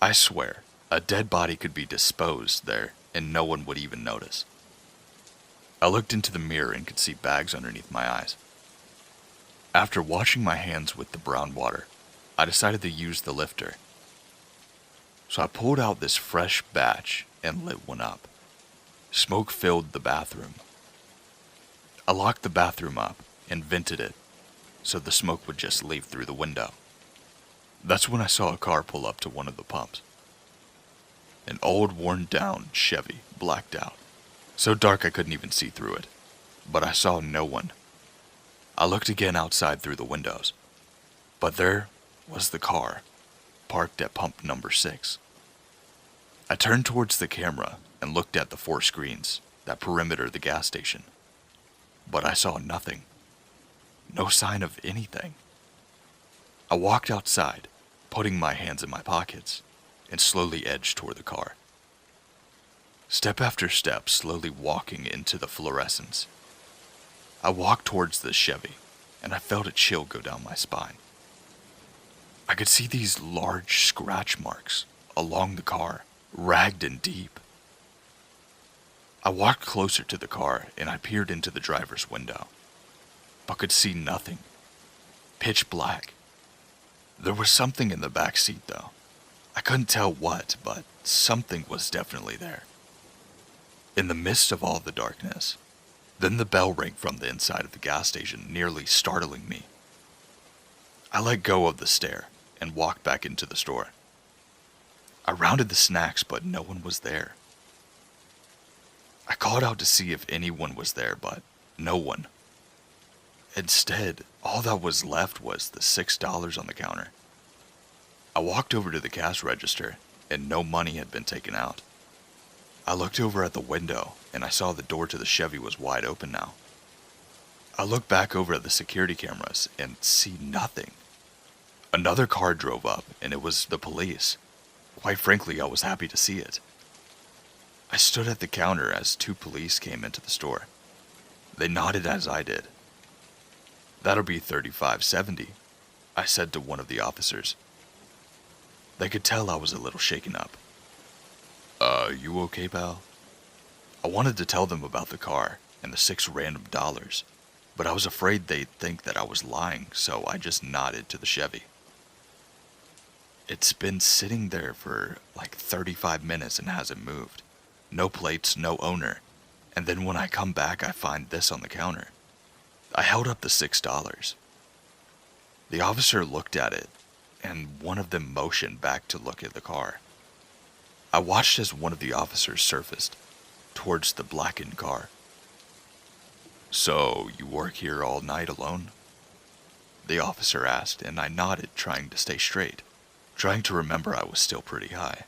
Speaker 1: I swear, a dead body could be disposed there and no one would even notice. I looked into the mirror and could see bags underneath my eyes. After washing my hands with the brown water, I decided to use the lifter. So I pulled out this fresh batch and lit one up. Smoke filled the bathroom. I locked the bathroom up and vented it so the smoke would just leave through the window. That's when I saw a car pull up to one of the pumps. An old, worn-down Chevy, blacked out. So dark I couldn't even see through it, but I saw no one. I looked again outside through the windows, but there was the car, parked at pump number 6. I turned towards the camera and looked at the 4 screens that perimeter the gas station, but I saw nothing. No sign of anything. I walked outside, putting my hands in my pockets, and slowly edged toward the car. Step after step, slowly walking into the fluorescence. I walked towards the Chevy, and I felt a chill go down my spine. I could see these large scratch marks along the car, ragged and deep. I walked closer to the car, and I peered into the driver's window, but could see nothing. Pitch black. There was something in the back seat, though. I couldn't tell what, but something was definitely there. In the midst of all the darkness, then the bell rang from the inside of the gas station, nearly startling me. I let go of the stare and walked back into the store. I rounded the snacks, but no one was there. I called out to see if anyone was there, but no one. Instead, all that was left was the $6 on the counter. I walked over to the cash register, and no money had been taken out. I looked over at the window, and I saw the door to the Chevy was wide open now. I looked back over at the security cameras and see nothing. Another car drove up, and it was the police. Quite frankly, I was happy to see it. I stood at the counter as 2 police came into the store. They nodded as I did. "That'll be $35.70, I said to one of the officers. They could tell I was a little shaken up. You okay, pal?" I wanted to tell them about the car and the 6 random dollars, but I was afraid they'd think that I was lying, so I just nodded to the Chevy. It's been sitting there for like 35 minutes and hasn't moved. No plates, no owner. And then when I come back, I find this on the counter. I held up the $6. The officer looked at it, and one of them motioned back to look at the car. I watched as one of the officers surfaced towards the blackened car. "So, you work here all night alone?" the officer asked, and I nodded, trying to stay straight, trying to remember I was still pretty high.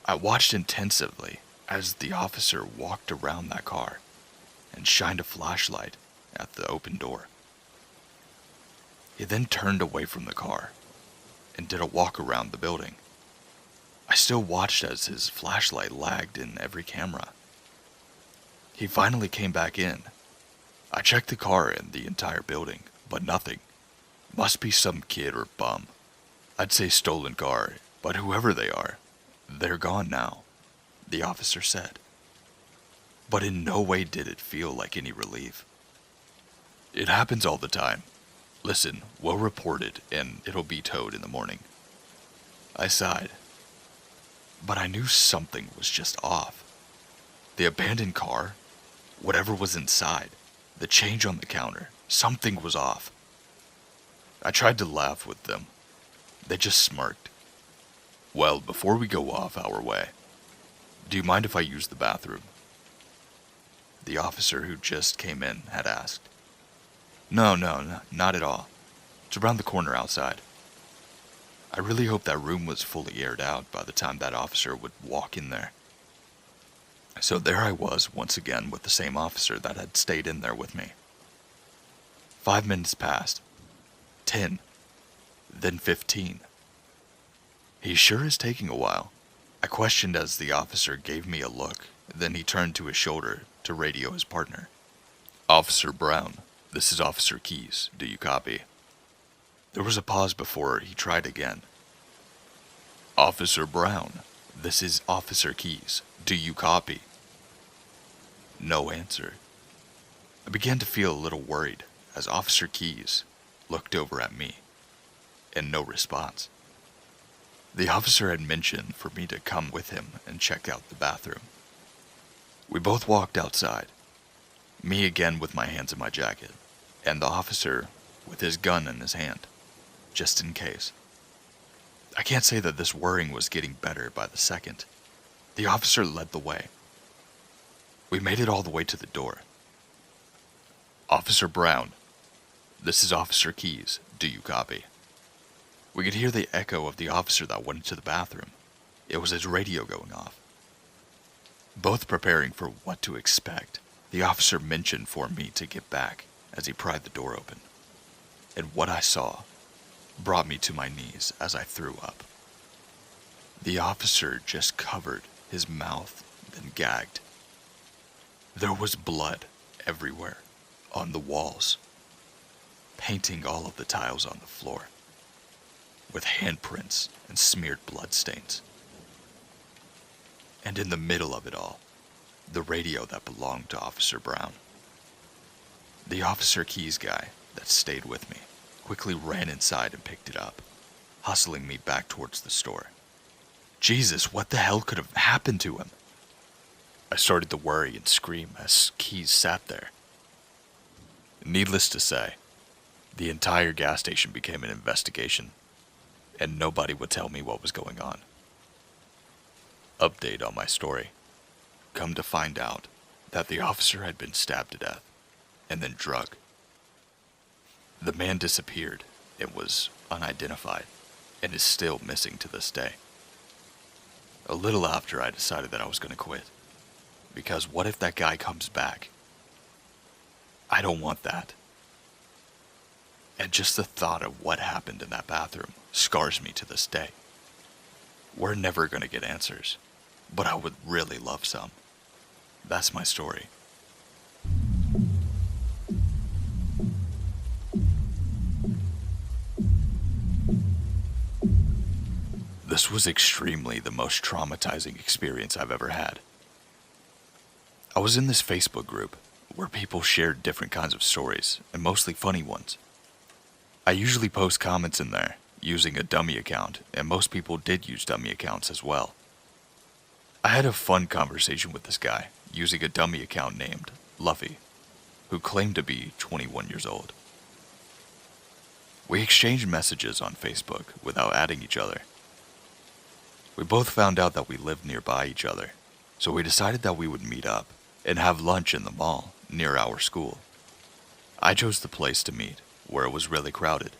Speaker 1: I watched intensively as the officer walked around that car and shined a flashlight at the open door. He then turned away from the car and did a walk around the building. I still watched as his flashlight lagged in every camera. He finally came back in. I checked the car and the entire building, but nothing. Must be some kid or bum. I'd say stolen car, but whoever they are, they're gone now, the officer said. But in no way did it feel like any relief. "It happens all the time. Listen, we'll report it and it'll be towed in the morning." I sighed. But I knew something was just off. The abandoned car, whatever was inside, the change on the counter, something was off. I tried to laugh with them. They just smirked. "Well, before we go off our way, do you mind if I use the bathroom?" the officer who just came in had asked. No, not at all. It's around the corner outside." I really hoped that room was fully aired out by the time that officer would walk in there. So there I was once again with the same officer that had stayed in there with me. 5 minutes passed, 10, then 15. "He sure is taking a while," I questioned as the officer gave me a look, then he turned to his shoulder to radio his partner. "Officer Brown, this is Officer Keys. Do you copy?" There was a pause before he tried again. "Officer Brown, this is Officer Keys. Do you copy?" No answer. I began to feel a little worried as Officer Keys looked over at me, and no response. The officer had mentioned for me to come with him and check out the bathroom. We both walked outside, me again with my hands in my jacket, and the officer with his gun in his hand, just in case. I can't say that this worrying was getting better by the second. The officer led the way. We made it all the way to the door. "Officer Brown, this is Officer Keys. Do you copy?" We could hear the echo of the officer that went into the bathroom. It was his radio going off. Both preparing for what to expect, the officer mentioned for me to get back as he pried the door open. And what I saw brought me to my knees as I threw up. The officer just covered his mouth, then gagged. There was blood everywhere, on the walls, painting all of the tiles on the floor, with handprints and smeared bloodstains. And in the middle of it all, the radio that belonged to Officer Brown. The Officer Keys guy that stayed with me quickly ran inside and picked it up, hustling me back towards the store. Jesus, what the hell could have happened to him? I started to worry and scream as Keys sat there. Needless to say, the entire gas station became an investigation, and nobody would tell me what was going on. Update on my story. Come to find out that the officer had been stabbed to death and then drugged. The man disappeared and was unidentified and is still missing to this day. A little after, I decided that I was going to quit. Because what if that guy comes back? I don't want that. And just the thought of what happened in that bathroom scars me to this day. We're never going to get answers, but I would really love some. That's my story. This was extremely the most traumatizing experience I've ever had. I was in this Facebook group where people shared different kinds of stories, and mostly funny ones. I usually post comments in there, using a dummy account, and most people did use dummy accounts as well. I had a fun conversation with this guy using a dummy account named Luffy, who claimed to be 21 years old. We exchanged messages on Facebook without adding each other. We both found out that we lived nearby each other, so we decided that we would meet up and have lunch in the mall near our school. I chose the place to meet, where it was really crowded,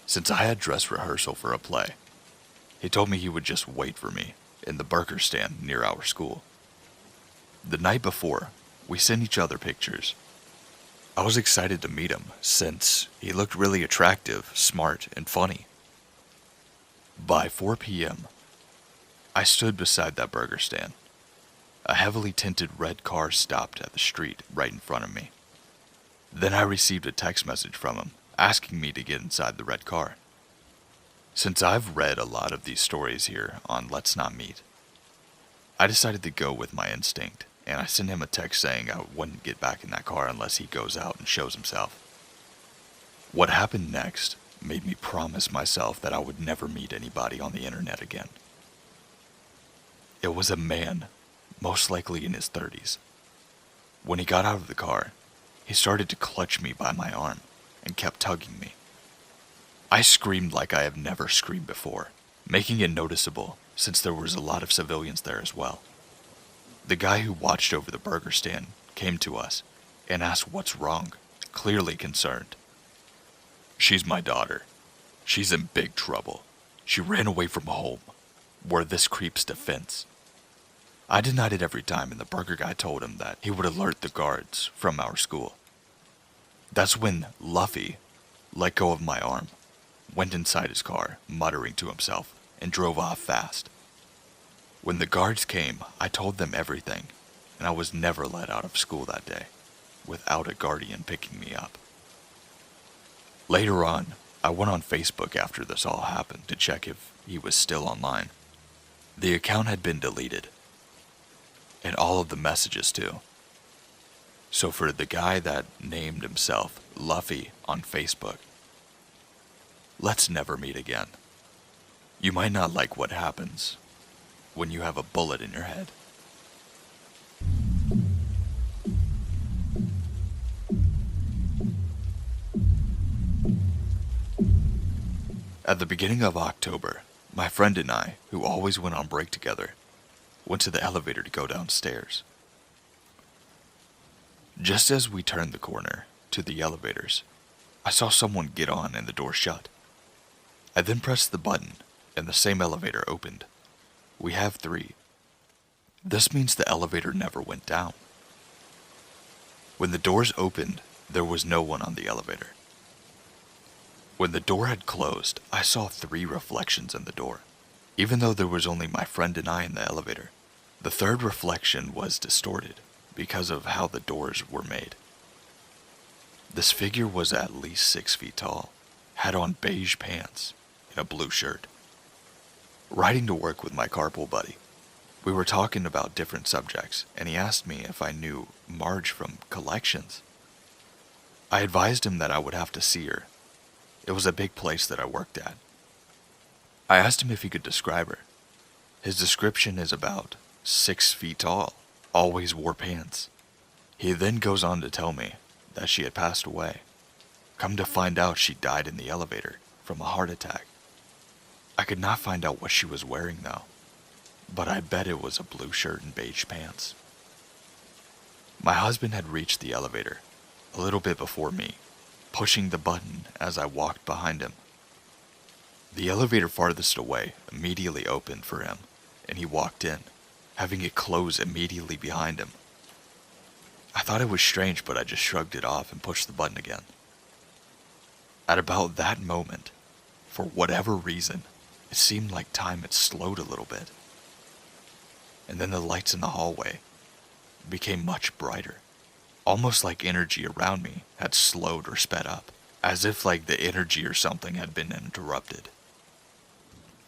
Speaker 1: since I had dress rehearsal for a play. He told me he would just wait for me in the burger stand near our school. The night before, we sent each other pictures. I was excited to meet him since he looked really attractive, smart, and funny. By 4 p.m., I stood beside that burger stand. A heavily tinted red car stopped at the street right in front of me. Then I received a text message from him asking me to get inside the red car. Since I've read a lot of these stories here on Let's Not Meet, I decided to go with my instinct, and I sent him a text saying I wouldn't get back in that car unless he goes out and shows himself. What happened next made me promise myself that I would never meet anybody on the internet again. It was a man, most likely in his 30s. When he got out of the car, he started to clutch me by my arm and kept tugging me. I screamed like I have never screamed before, making it noticeable since there was a lot of civilians there as well. The guy who watched over the burger stand came to us and asked what's wrong, clearly concerned. "She's my daughter. She's in big trouble. She ran away from home, where this creep's defense." I denied it every time, and the burger guy told him that he would alert the guards from our school. That's when Luffy let go of my arm, went inside his car, muttering to himself, and drove off fast. When the guards came, I told them everything, and I was never let out of school that day, without a guardian picking me up. Later on, I went on Facebook after this all happened to check if he was still online. The account had been deleted, and all of the messages too. So for the guy that named himself Luffy on Facebook, let's never meet again. You might not like what happens when you have a bullet in your head. At the beginning of October, my friend and I, who always went on break together, went to the elevator to go downstairs. Just as we turned the corner to the elevators, I saw someone get on and the door shut. I then pressed the button and the same elevator opened. We have 3. This means the elevator never went down. When the doors opened, there was no one on the elevator. When the door had closed, I saw 3 reflections in the door. Even though there was only my friend and I in the elevator, the third reflection was distorted because of how the doors were made. This figure was at least 6 feet tall, had on beige pants and a blue shirt. Riding to work with my carpool buddy, we were talking about different subjects, and he asked me if I knew Marge from Collections. I advised him that I would have to see her. It was a big place that I worked at. I asked him if he could describe her. His description is about 6 feet tall, always wore pants. He then goes on to tell me that she had passed away. Come to find out, she died in the elevator from a heart attack. I could not find out what she was wearing though, but I bet it was a blue shirt and beige pants. My husband had reached the elevator a little bit before me, pushing the button as I walked behind him. The elevator farthest away immediately opened for him, and he walked in, having it close immediately behind him. I thought it was strange, but I just shrugged it off and pushed the button again. At about that moment, for whatever reason, it seemed like time had slowed a little bit. And then the lights in the hallway became much brighter, almost like energy around me had slowed or sped up, as if like the energy or something had been interrupted.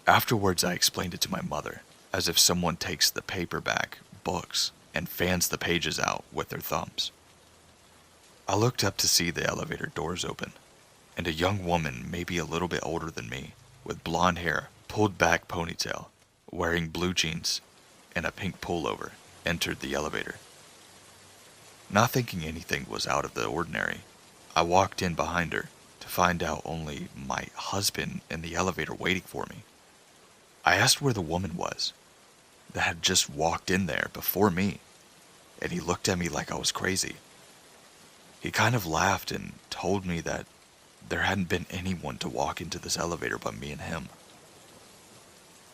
Speaker 1: Afterwards, I explained it to my mother, as if someone takes the paperback books and fans the pages out with their thumbs. I looked up to see the elevator doors open, and a young woman, maybe a little bit older than me, with blonde hair, pulled back ponytail, wearing blue jeans and a pink pullover, entered the elevator. Not thinking anything was out of the ordinary, I walked in behind her to find out only my husband in the elevator waiting for me. I asked where the woman was that had just walked in there before me, and he looked at me like I was crazy. He kind of laughed and told me that there hadn't been anyone to walk into this elevator but me and him.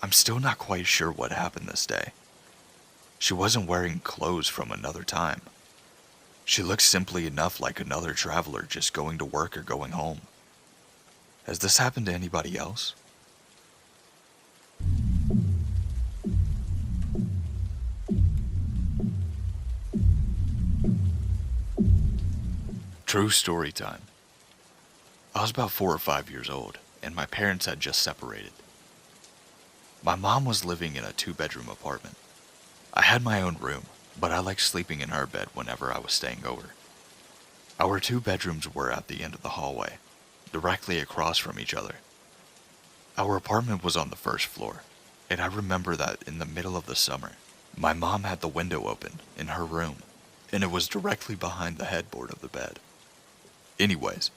Speaker 1: I'm still not quite sure what happened this day. She wasn't wearing clothes from another time. She looked simply enough like another traveler just going to work or going home. Has this happened to anybody else? True story time. I was about 4 or 5 years old, and my parents had just separated. My mom was living in a 2-bedroom apartment. I had my own room, but I liked sleeping in her bed whenever I was staying over. Our 2 bedrooms were at the end of the hallway, directly across from each other. Our apartment was on the first floor, and I remember that in the middle of the summer, my mom had the window open in her room, and it was directly behind the headboard of the bed. Anyways,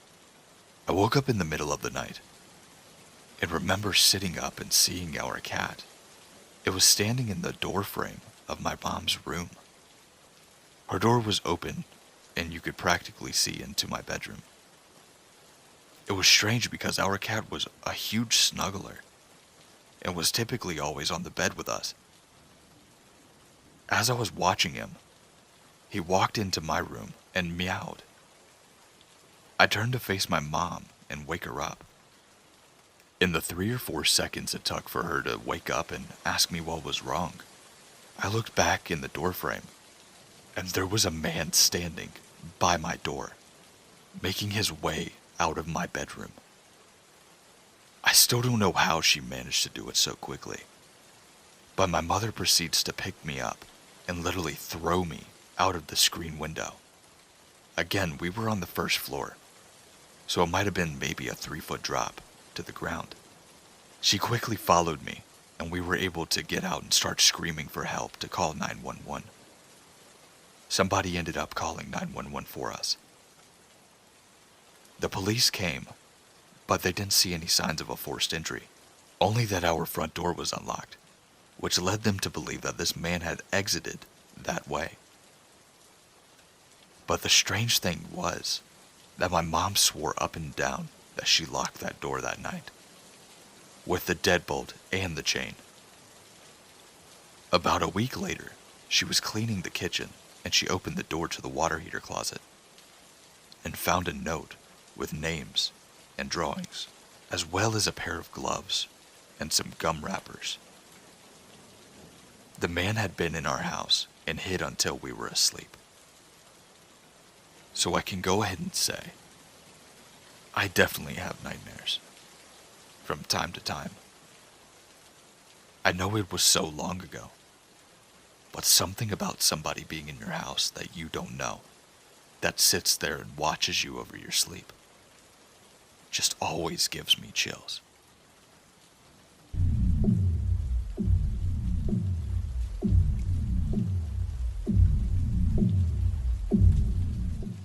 Speaker 1: I woke up in the middle of the night and remember sitting up and seeing our cat. It was standing in the door frame of my mom's room. Her door was open and you could practically see into my bedroom. It was strange because our cat was a huge snuggler and was typically always on the bed with us. As I was watching him, he walked into my room and meowed. I turned to face my mom and wake her up. In the 3 or 4 seconds it took for her to wake up and ask me what was wrong, I looked back in the doorframe, and there was a man standing by my door, making his way out of my bedroom. I still don't know how she managed to do it so quickly, but my mother proceeds to pick me up and literally throw me out of the screen window. Again, we were on the first floor, so it might have been maybe a 3-foot drop to the ground. She quickly followed me, and we were able to get out and start screaming for help to call 911. Somebody ended up calling 911 for us. The police came, but they didn't see any signs of a forced entry, only that our front door was unlocked, which led them to believe that this man had exited that way. But the strange thing was that my mom swore up and down that she locked that door that night, with the deadbolt and the chain. About a week later, she was cleaning the kitchen and she opened the door to the water heater closet and found a note with names and drawings, as well as a pair of gloves and some gum wrappers. The man had been in our house and hid until we were asleep. So I can go ahead and say, I definitely have nightmares from time to time. I know it was so long ago, but something about somebody being in your house that you don't know, that sits there and watches you over your sleep, just always gives me chills.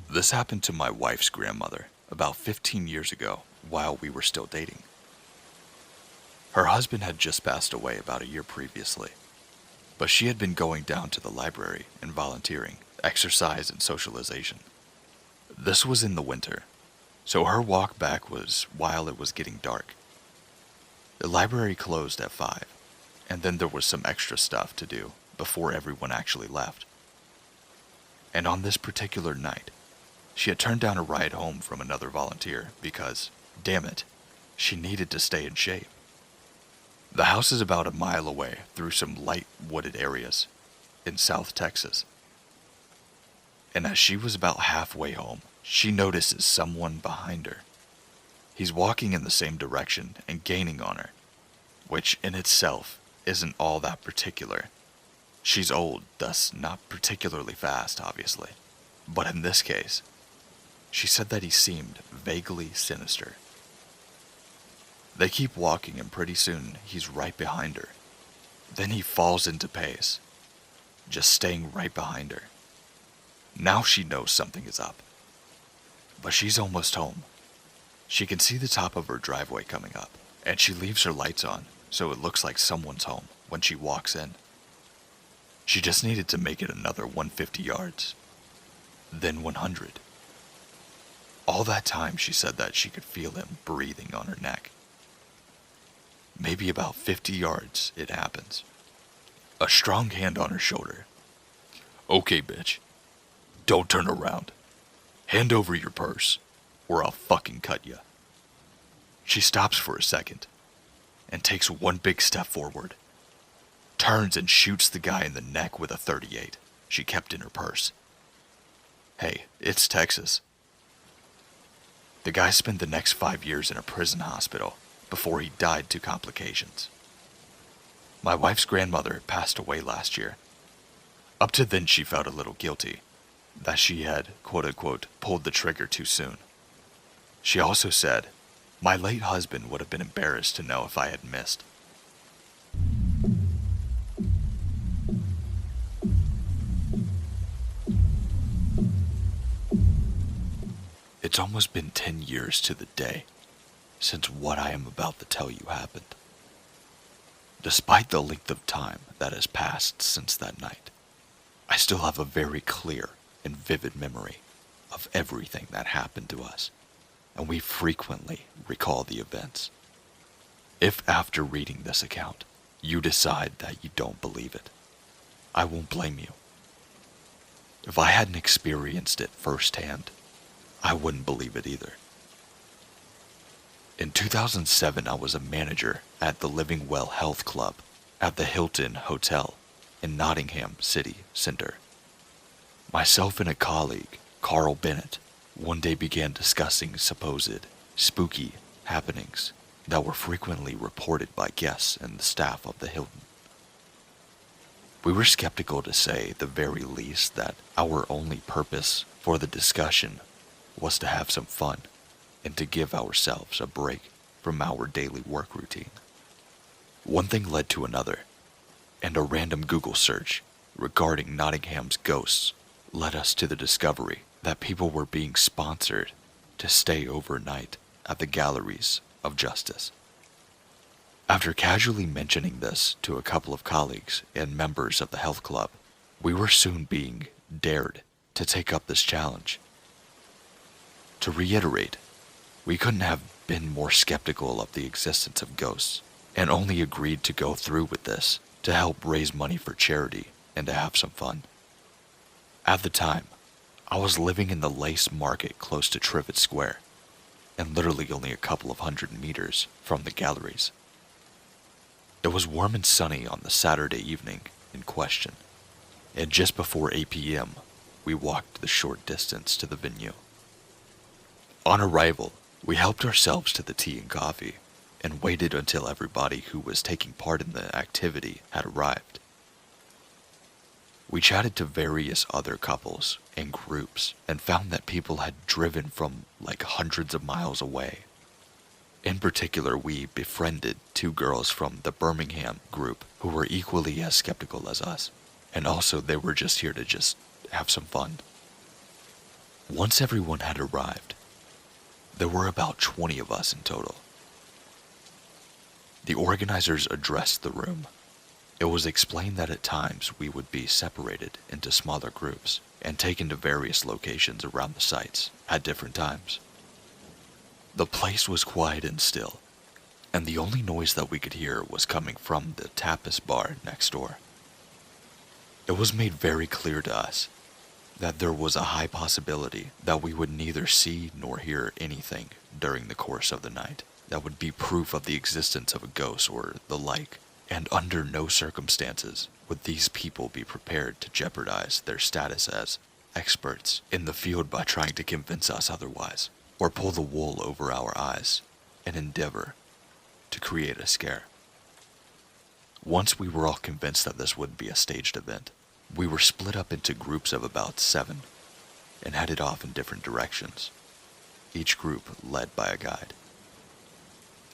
Speaker 1: This happened to my wife's grandmother about 15 years ago while we were still dating. Her husband had just passed away about a year previously, but she had been going down to the library and volunteering, exercise and socialization. This was in the winter, so her walk back was while it was getting dark. The library closed at 5, and then there was some extra stuff to do before everyone actually left. And on this particular night, she had turned down a ride home from another volunteer because, damn it, she needed to stay in shape. The house is about a mile away through some light wooded areas in South Texas. And as she was about halfway home, she notices someone behind her. He's walking in the same direction and gaining on her, which in itself isn't all that particular. She's old, thus not particularly fast, obviously. But in this case, she said that he seemed vaguely sinister. They keep walking and pretty soon he's right behind her. Then he falls into pace, just staying right behind her. Now she knows something is up. But she's almost home. She can see the top of her driveway coming up, and she leaves her lights on so it looks like someone's home when she walks in. She just needed to make it another 150 yards, then 100. All that time she said that she could feel him breathing on her neck. Maybe about 50 yards it happens. A strong hand on her shoulder. Okay, bitch. Don't turn around. Hand over your purse, or I'll fucking cut ya. She stops for a second, and takes one big step forward. Turns and shoots the guy in the neck with a .38 she kept in her purse. Hey, it's Texas. The guy spent the next 5 years in a prison hospital before he died to complications. My wife's grandmother passed away last year. Up to then she felt a little guilty that she had, quote-unquote, pulled the trigger too soon. She also said, my late husband would have been embarrassed to know if I had missed. It's almost been 10 years to the day since what I am about to tell you happened. Despite the length of time that has passed since that night, I still have a very clear and vivid memory of everything that happened to us, and we frequently recall the events. If after reading this account, you decide that you don't believe it, I won't blame you. If I hadn't experienced it firsthand, I wouldn't believe it either. In 2007, I was a manager at the Living Well Health Club at the Hilton Hotel in Nottingham City Center. Myself and a colleague, Carl Bennett, one day began discussing supposed spooky happenings that were frequently reported by guests and the staff of the Hilton. We were skeptical, to say the very least, that our only purpose for the discussion was to have some fun and to give ourselves a break from our daily work routine. One thing led to another, and a random Google search regarding Nottingham's ghosts led us to the discovery that people were being sponsored to stay overnight at the Galleries of Justice. After casually mentioning this to a couple of colleagues and members of the health club, we were soon being dared to take up this challenge. To reiterate, we couldn't have been more skeptical of the existence of ghosts, and only agreed to go through with this to help raise money for charity and to have some fun. At the time, I was living in the Lace Market close to Trivet Square, and literally only a couple of 100 meters from the galleries. It was warm and sunny on the Saturday evening in question, and just before 8 p.m., we walked the short distance to the venue. On arrival, we helped ourselves to the tea and coffee, and waited until everybody who was taking part in the activity had arrived. We chatted to various other couples and groups and found that people had driven from like hundreds of miles away. In particular, we befriended 2 girls from the Birmingham group who were equally as skeptical as us, and also they were just here to just have some fun. Once everyone had arrived, there were about 20 of us in total. The organizers addressed the room. It was explained that at times we would be separated into smaller groups and taken to various locations around the sites at different times. The place was quiet and still, and the only noise that we could hear was coming from the tapas bar next door. It was made very clear to us that there was a high possibility that we would neither see nor hear anything during the course of the night that would be proof of the existence of a ghost or the like, and under no circumstances would these people be prepared to jeopardize their status as experts in the field by trying to convince us otherwise, or pull the wool over our eyes and endeavor to create a scare. Once we were all convinced that this would be a staged event, we were split up into groups of about 7 and headed off in different directions, each group led by a guide.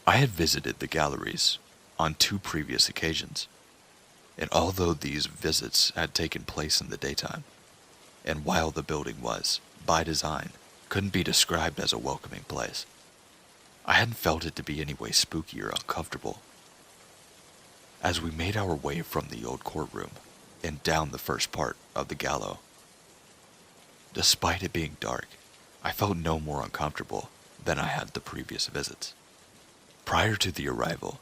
Speaker 1: I had visited the galleries on 2 previous occasions, and although these visits had taken place in the daytime, and while the building was, by design, couldn't be described as a welcoming place, I hadn't felt it to be any way spooky or uncomfortable. As we made our way from the old courtroom and down the first part of the gallows, despite it being dark, I felt no more uncomfortable than I had the previous visits. Prior to the arrival,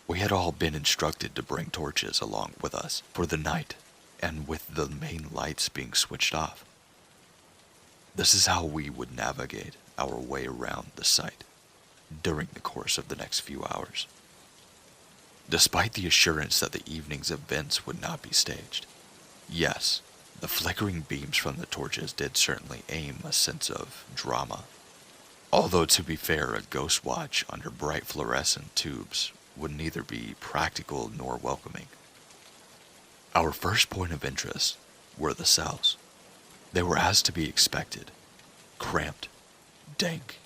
Speaker 1: we had all been instructed to bring torches along with us for the night, and with the main lights being switched off. This is how we would navigate our way around the site during the course of the next few hours. Despite the assurance that the evening's events would not be staged, yes, the flickering beams from the torches did certainly aim a sense of drama. Although, to be fair, a ghost watch under bright fluorescent tubes would neither be practical nor welcoming. Our first point of interest were the cells. They were as to be expected, cramped, dank,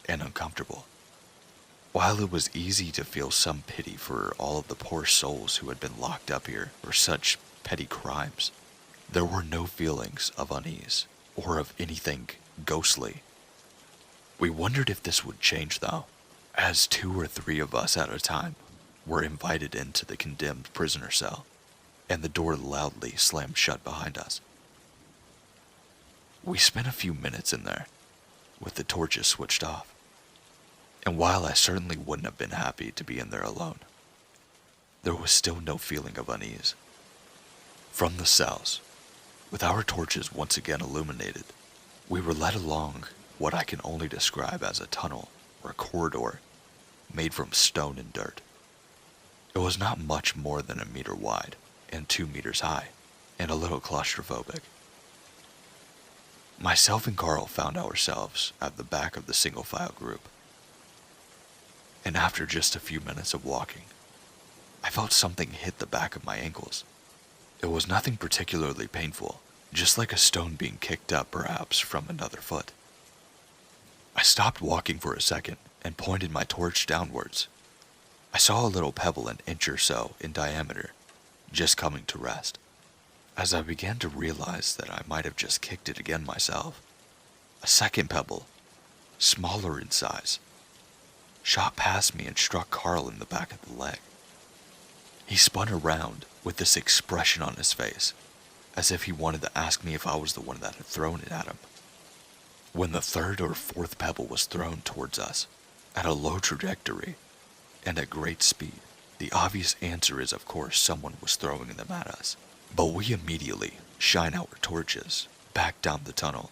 Speaker 1: and uncomfortable. While it was easy to feel some pity for all of the poor souls who had been locked up here for such petty crimes, there were no feelings of unease or of anything ghostly. We wondered if this would change, though, as 2 or 3 of us at a time were invited into the condemned prisoner cell, and the door loudly slammed shut behind us. We spent a few minutes in there, with the torches switched off, and while I certainly wouldn't have been happy to be in there alone, there was still no feeling of unease. From the cells, with our torches once again illuminated, we were led along what I can only describe as a tunnel or corridor made from stone and dirt. It was not much more than 1 meter wide and 2 meters high, and a little claustrophobic. Myself and Carl found ourselves at the back of the single-file group, and after just a few minutes of walking, I felt something hit the back of my ankles. It was nothing particularly painful, just like a stone being kicked up perhaps from another foot. I stopped walking for a second and pointed my torch downwards. I saw a little pebble 1 inch or so in diameter, just coming to rest. As I began to realize that I might have just kicked it again myself, a second pebble, smaller in size, shot past me and struck Carl in the back of the leg. He spun around with this expression on his face, as if he wanted to ask me if I was the one that had thrown it at him. When the 3rd or 4th pebble was thrown towards us, at a low trajectory, and at great speed, the obvious answer is, of course, someone was throwing them at us. But we immediately shine our torches back down the tunnel,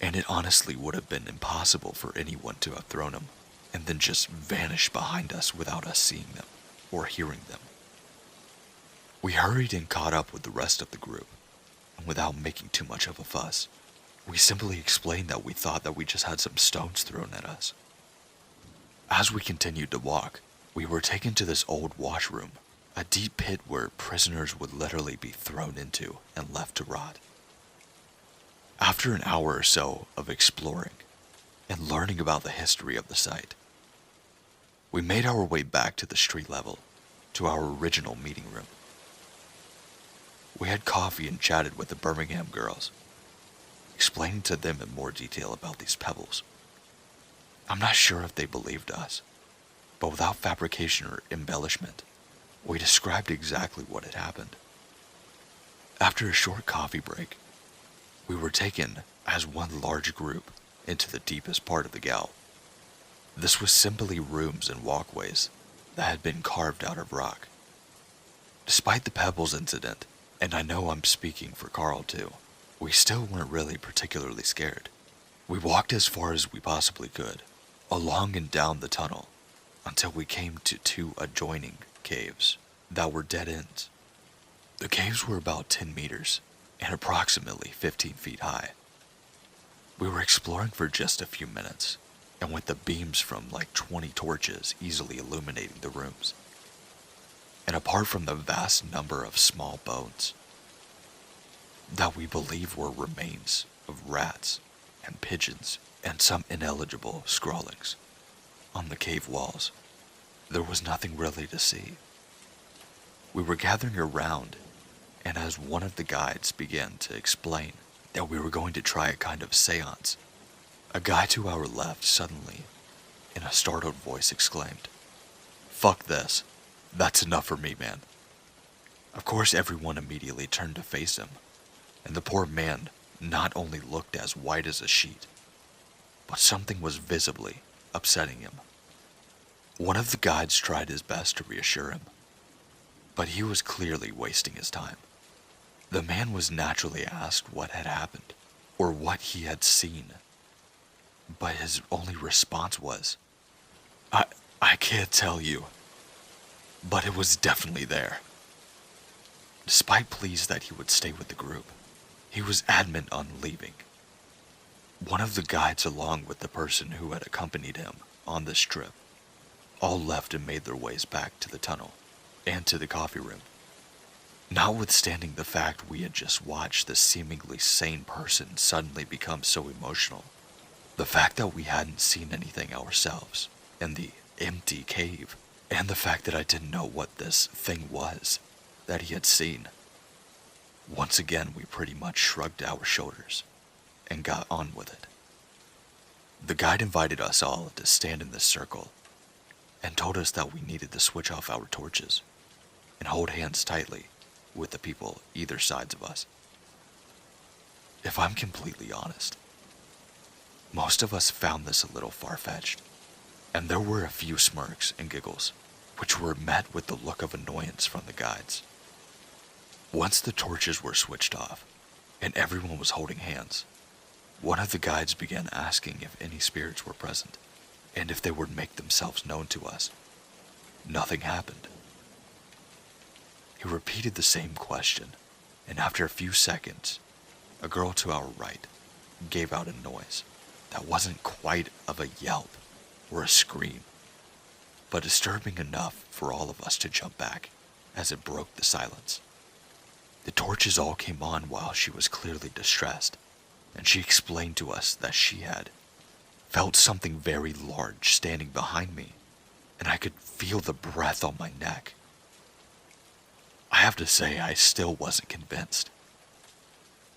Speaker 1: and it honestly would have been impossible for anyone to have thrown them, and then just vanish behind us without us seeing them or hearing them. We hurried and caught up with the rest of the group, and without making too much of a fuss, we simply explained that we thought that we just had some stones thrown at us. As we continued to walk, we were taken to this old washroom, a deep pit where prisoners would literally be thrown into and left to rot. After an hour or so of exploring and learning about the history of the site, we made our way back to the street level, to our original meeting room. We had coffee and chatted with the Birmingham girls, explaining to them in more detail about these pebbles. I'm not sure if they believed us, but without fabrication or embellishment, we described exactly what had happened. After a short coffee break, we were taken as one large group into the deepest part of the gallery. This was simply rooms and walkways that had been carved out of rock. Despite the pebbles incident, and I know I'm speaking for Carl too, we still weren't really particularly scared. We walked as far as we possibly could, along and down the tunnel, until we came to 2 adjoining caves that were dead ends. The caves were about 10 meters and approximately 15 feet high. We were exploring for just a few minutes, and with the beams from like 20 torches easily illuminating the rooms. And apart from the vast number of small bones that we believe were remains of rats and pigeons and some ineligible scrawlings on the cave walls, there was nothing really to see. We were gathering around, and as one of the guides began to explain that we were going to try a kind of seance, a guy to our left suddenly, in a startled voice, exclaimed, "Fuck this. That's enough for me, man." Of course, everyone immediately turned to face him, and the poor man not only looked as white as a sheet, but something was visibly upsetting him. One of the guides tried his best to reassure him, but he was clearly wasting his time. The man was naturally asked what had happened, or what he had seen, but his only response was, I can't tell you, but it was definitely there." Despite pleas that he would stay with the group, he was adamant on leaving. One of the guides, along with the person who had accompanied him on this trip, all left and made their ways back to the tunnel and to the coffee room. Notwithstanding the fact we had just watched this seemingly sane person suddenly become so emotional, the fact that we hadn't seen anything ourselves in the empty cave, and the fact that I didn't know what this thing was that he had seen, once again we pretty much shrugged our shoulders and got on with it. The guide invited us all to stand in this circle and told us that we needed to switch off our torches and hold hands tightly with the people either sides of us. If I'm completely honest, most of us found this a little far-fetched, and there were a few smirks and giggles, which were met with the look of annoyance from the guides. Once the torches were switched off, and everyone was holding hands, one of the guides began asking if any spirits were present, and if they would make themselves known to us. Nothing happened. He repeated the same question, and after a few seconds, a girl to our right gave out a noise that wasn't quite of a yelp or a scream, but disturbing enough for all of us to jump back as it broke the silence. The torches all came on while she was clearly distressed, and she explained to us that she had felt something very large standing behind me, and I could feel the breath on my neck. I have to say, I still wasn't convinced.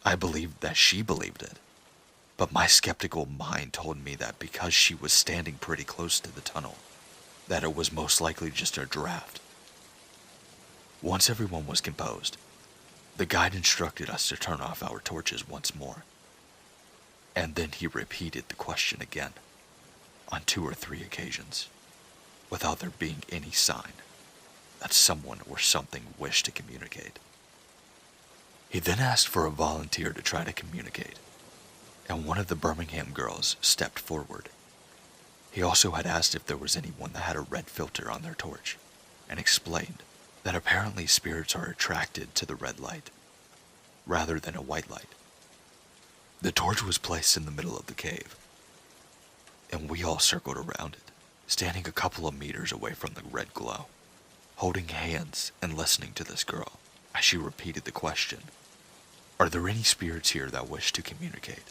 Speaker 1: I believed that she believed it, but my skeptical mind told me that because she was standing pretty close to the tunnel, that it was most likely just a draft. Once everyone was composed, the guide instructed us to turn off our torches once more, and then he repeated the question again, on 2 or 3 occasions, without there being any sign that someone or something wished to communicate. He then asked for a volunteer to try to communicate, and one of the Birmingham girls stepped forward. He also had asked if there was anyone that had a red filter on their torch, and explained that apparently spirits are attracted to the red light, rather than a white light. The torch was placed in the middle of the cave, and we all circled around it, standing a couple of meters away from the red glow, holding hands and listening to this girl as she repeated the question, "Are there any spirits here that wish to communicate?"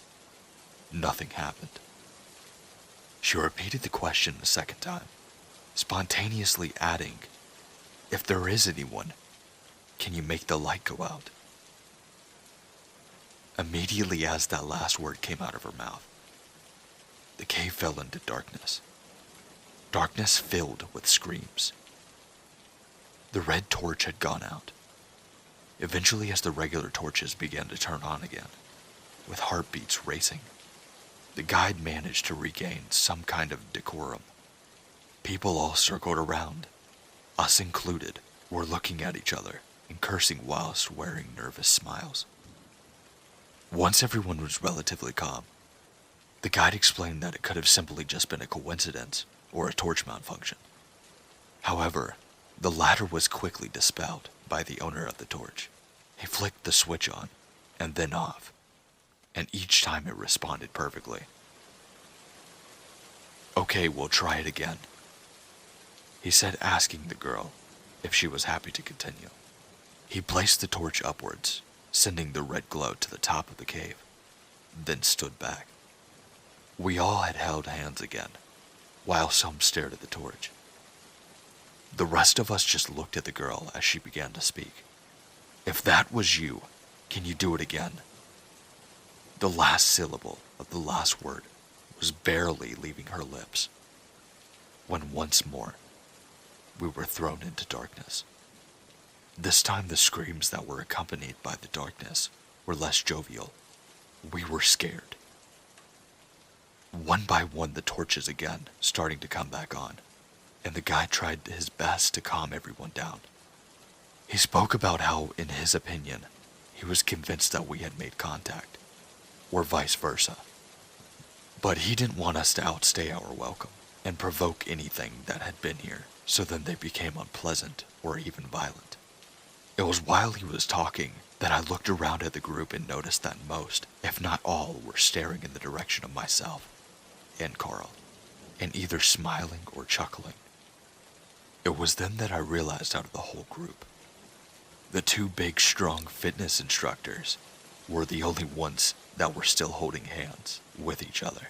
Speaker 1: Nothing happened. She repeated the question a second time, spontaneously adding, "If there is anyone, can you make the light go out?" Immediately as that last word came out of her mouth, the cave fell into darkness. Darkness filled with screams. The red torch had gone out. Eventually, as the regular torches began to turn on again, with heartbeats racing, the guide managed to regain some kind of decorum. People all circled around, us included, were looking at each other and cursing whilst wearing nervous smiles. Once everyone was relatively calm, the guide explained that it could have simply just been a coincidence or a torch malfunction. However, the latter was quickly dispelled by the owner of the torch. He flicked the switch on and then off, and each time it responded perfectly. "Okay, we'll try it again," he said, asking the girl if she was happy to continue. He placed the torch upwards, sending the red glow to the top of the cave, then stood back. We all had held hands again, while some stared at the torch. The rest of us just looked at the girl as she began to speak. "If that was you, can you do it again?" The last syllable of the last word was barely leaving her lips when once more we were thrown into darkness. This time the screams that were accompanied by the darkness were less jovial. We were scared. One by one the torches again starting to come back on, and the guy tried his best to calm everyone down. He spoke about how, in his opinion, he was convinced that we had made contact, or vice versa. But he didn't want us to outstay our welcome and provoke anything that had been here, so then they became unpleasant or even violent. It was while he was talking that I looked around at the group and noticed that most, if not all, were staring in the direction of myself and Carl, and either smiling or chuckling. It was then that I realized out of the whole group, the two big, strong fitness instructors were the only ones that were still holding hands with each other.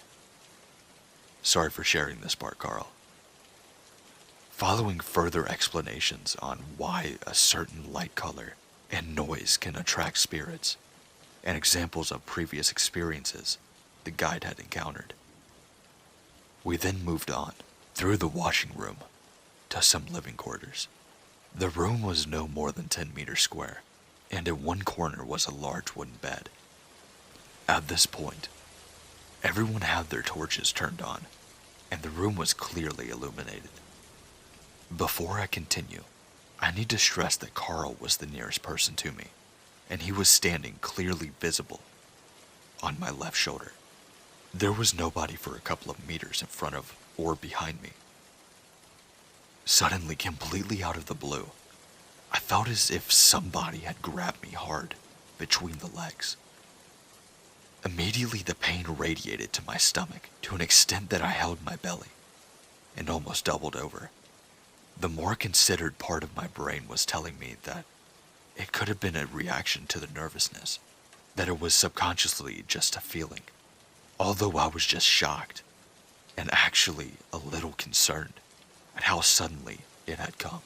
Speaker 1: Sorry for sharing this part, Carl. Following further explanations on why a certain light color and noise can attract spirits, and examples of previous experiences the guide had encountered, we then moved on through the washing room to some living quarters. The room was no more than 10 meters square, and in one corner was a large wooden bed. At this point, everyone had their torches turned on, and the room was clearly illuminated. Before I continue, I need to stress that Carl was the nearest person to me, and he was standing clearly visible on my left shoulder. There was nobody for a couple of meters in front of or behind me. Suddenly, completely out of the blue, I felt as if somebody had grabbed me hard between the legs. Immediately, the pain radiated to my stomach to an extent that I held my belly and almost doubled over. The more considered part of my brain was telling me that it could have been a reaction to the nervousness, that it was subconsciously just a feeling, although I was just shocked and actually a little concerned at how suddenly it had come.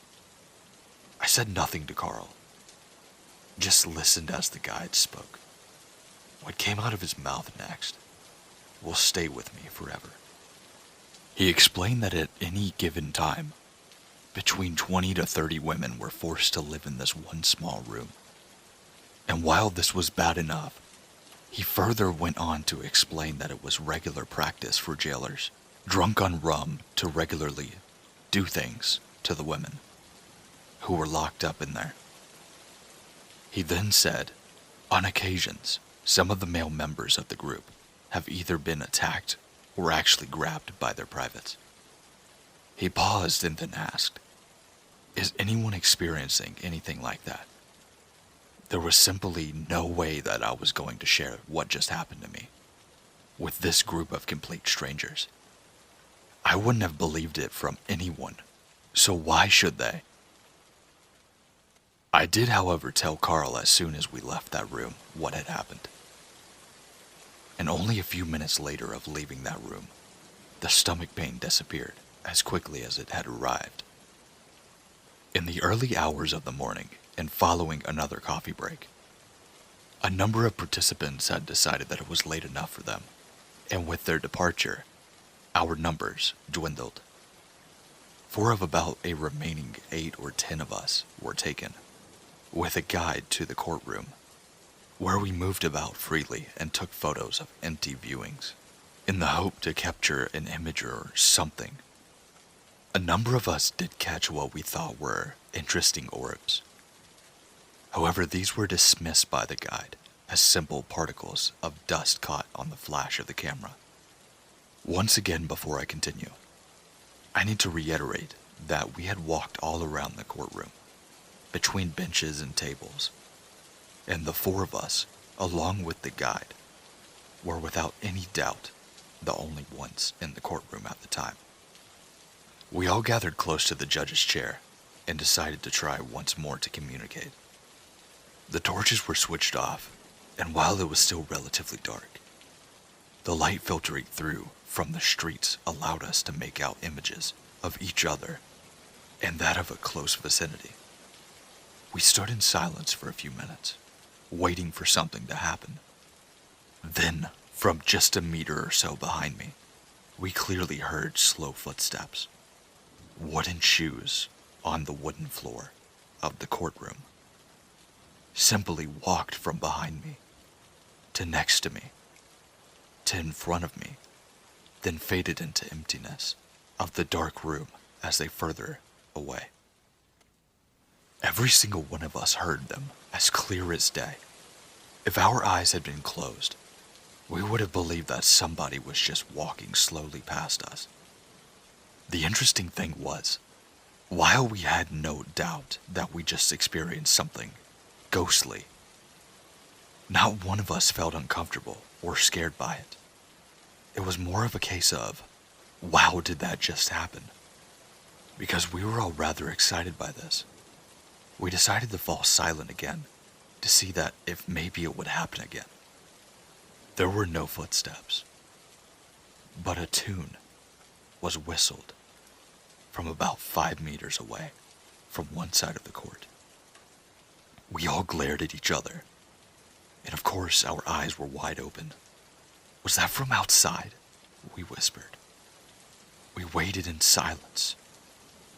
Speaker 1: I said nothing to Carl, just listened as the guide spoke. What came out of his mouth next will stay with me forever. He explained that at any given time, between 20 to 30 women were forced to live in this one small room. And while this was bad enough, he further went on to explain that it was regular practice for jailers, drunk on rum, to regularly do things to the women who were locked up in there. He then said, on occasions, some of the male members of the group have either been attacked or actually grabbed by their privates. He paused and then asked, "Is anyone experiencing anything like that?" There was simply no way that I was going to share what just happened to me with this group of complete strangers. I wouldn't have believed it from anyone, so why should they? I did, however, tell Carl as soon as we left that room what had happened. And only a few minutes later of leaving that room, the stomach pain disappeared as quickly as it had arrived. In the early hours of the morning, and following another coffee break, a number of participants had decided that it was late enough for them, and with their departure, our numbers dwindled. 4 of about a remaining 8 or 10 of us were taken, with a guide to the courtroom, where we moved about freely and took photos of empty viewings, in the hope to capture an image or something. A number of us did catch what we thought were interesting orbs. However, these were dismissed by the guide as simple particles of dust caught on the flash of the camera. Once again, before I continue, I need to reiterate that we had walked all around the courtroom, between benches and tables, and the 4 of us, along with the guide, were without any doubt the only ones in the courtroom at the time. We all gathered close to the judge's chair and decided to try once more to communicate. The torches were switched off, and while it was still relatively dark, the light filtering through from the streets allowed us to make out images of each other and that of a close vicinity. We stood in silence for a few minutes, waiting for something to happen. Then, from just a meter or so behind me, we clearly heard slow footsteps, wooden shoes on the wooden floor of the courtroom, simply walked from behind me, to next to me, to in front of me, then faded into emptiness of the dark room as they further away. Every single one of us heard them as clear as day. If our eyes had been closed, we would have believed that somebody was just walking slowly past us. The interesting thing was, while we had no doubt that we just experienced something ghostly, not one of us felt uncomfortable or scared by it. It was more of a case of, wow, did that just happen? Because we were all rather excited by this. We decided to fall silent again to see that if maybe it would happen again. There were no footsteps, but a tune was whistled from about 5 meters away from one side of the court. We all glared at each other, and of course our eyes were wide open. Was that from outside? We whispered. We waited in silence,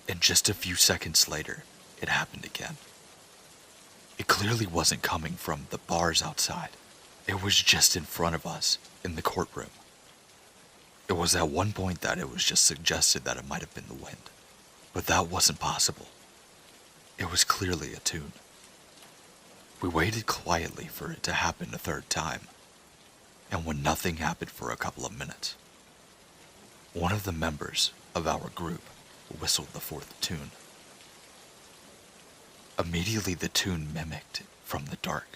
Speaker 1: and just a few seconds later, it happened again. It clearly wasn't coming from the bars outside. It was just in front of us in the courtroom. It was at one point that it was just suggested that it might have been the wind, but that wasn't possible. It was clearly a tune. We waited quietly for it to happen a third time, and when nothing happened for a couple of minutes, one of the members of our group whistled the fourth tune. Immediately the tune mimicked from the dark,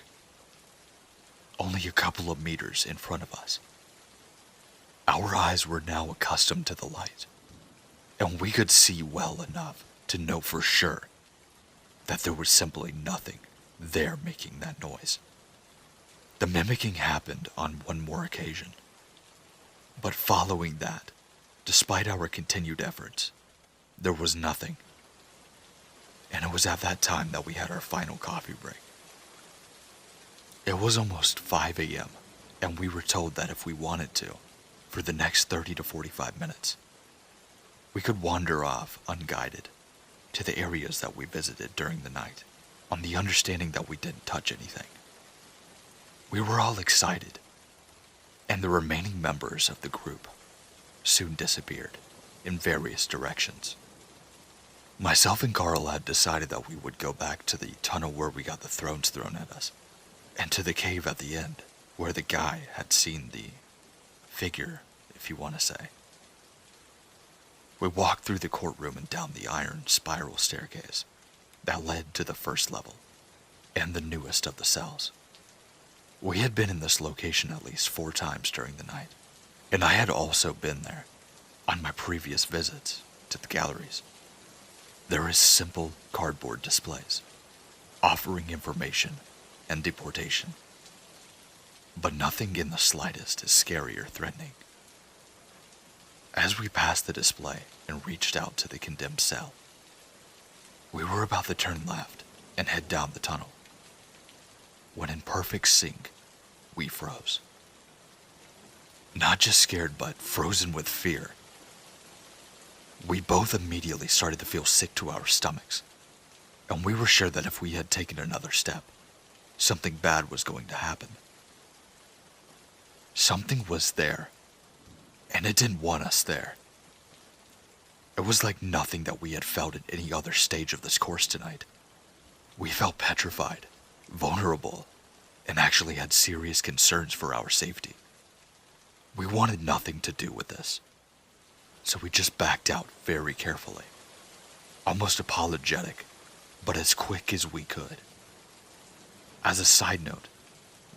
Speaker 1: only a couple of meters in front of us. Our eyes were now accustomed to the light, and we could see well enough to know for sure that there was simply nothing there making that noise. The mimicking happened on one more occasion, but following that, despite our continued efforts, there was nothing. And it was at that time that we had our final coffee break. It was almost 5 a.m., and we were told that if we wanted to, for the next 30 to 45 minutes, we could wander off unguided to the areas that we visited during the night, on the understanding that we didn't touch anything. We were all excited, and the remaining members of the group soon disappeared in various directions. Myself and Carl had decided that we would go back to the tunnel where we got the thrones thrown at us, and to the cave at the end, where the guy had seen the figure, if you want to say. We walked through the courtroom and down the iron spiral staircase that led to the first level, and the newest of the cells. We had been in this location at least 4 times during the night, and I had also been there on my previous visits to the galleries. There is simple cardboard displays offering information and deportation, but nothing in the slightest is scary or threatening. As we passed the display and reached out to the condemned cell, we were about to turn left and head down the tunnel, when in perfect sync, we froze. Not just scared, but frozen with fear. We both immediately started to feel sick to our stomachs, and we were sure that if we had taken another step, something bad was going to happen. Something was there, and it didn't want us there. It was like nothing that we had felt at any other stage of this course tonight. We felt petrified, vulnerable, and actually had serious concerns for our safety. We wanted nothing to do with this, so we just backed out very carefully, almost apologetic, but as quick as we could. As a side note,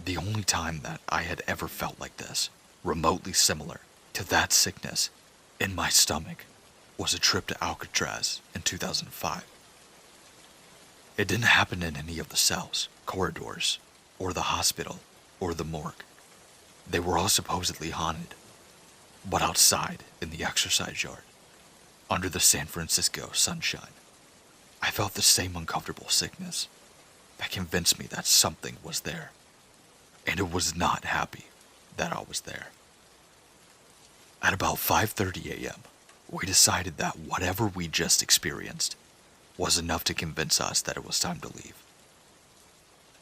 Speaker 1: the only time that I had ever felt like this, remotely similar to that sickness in my stomach, was a trip to Alcatraz in 2005. It didn't happen in any of the cells, corridors, or the hospital, or the morgue. They were all supposedly haunted, but outside in the exercise yard, under the San Francisco sunshine. I felt the same uncomfortable sickness that convinced me that something was there, and it was not happy that I was there. At about 5:30 a.m., we decided that whatever we just experienced was enough to convince us that it was time to leave.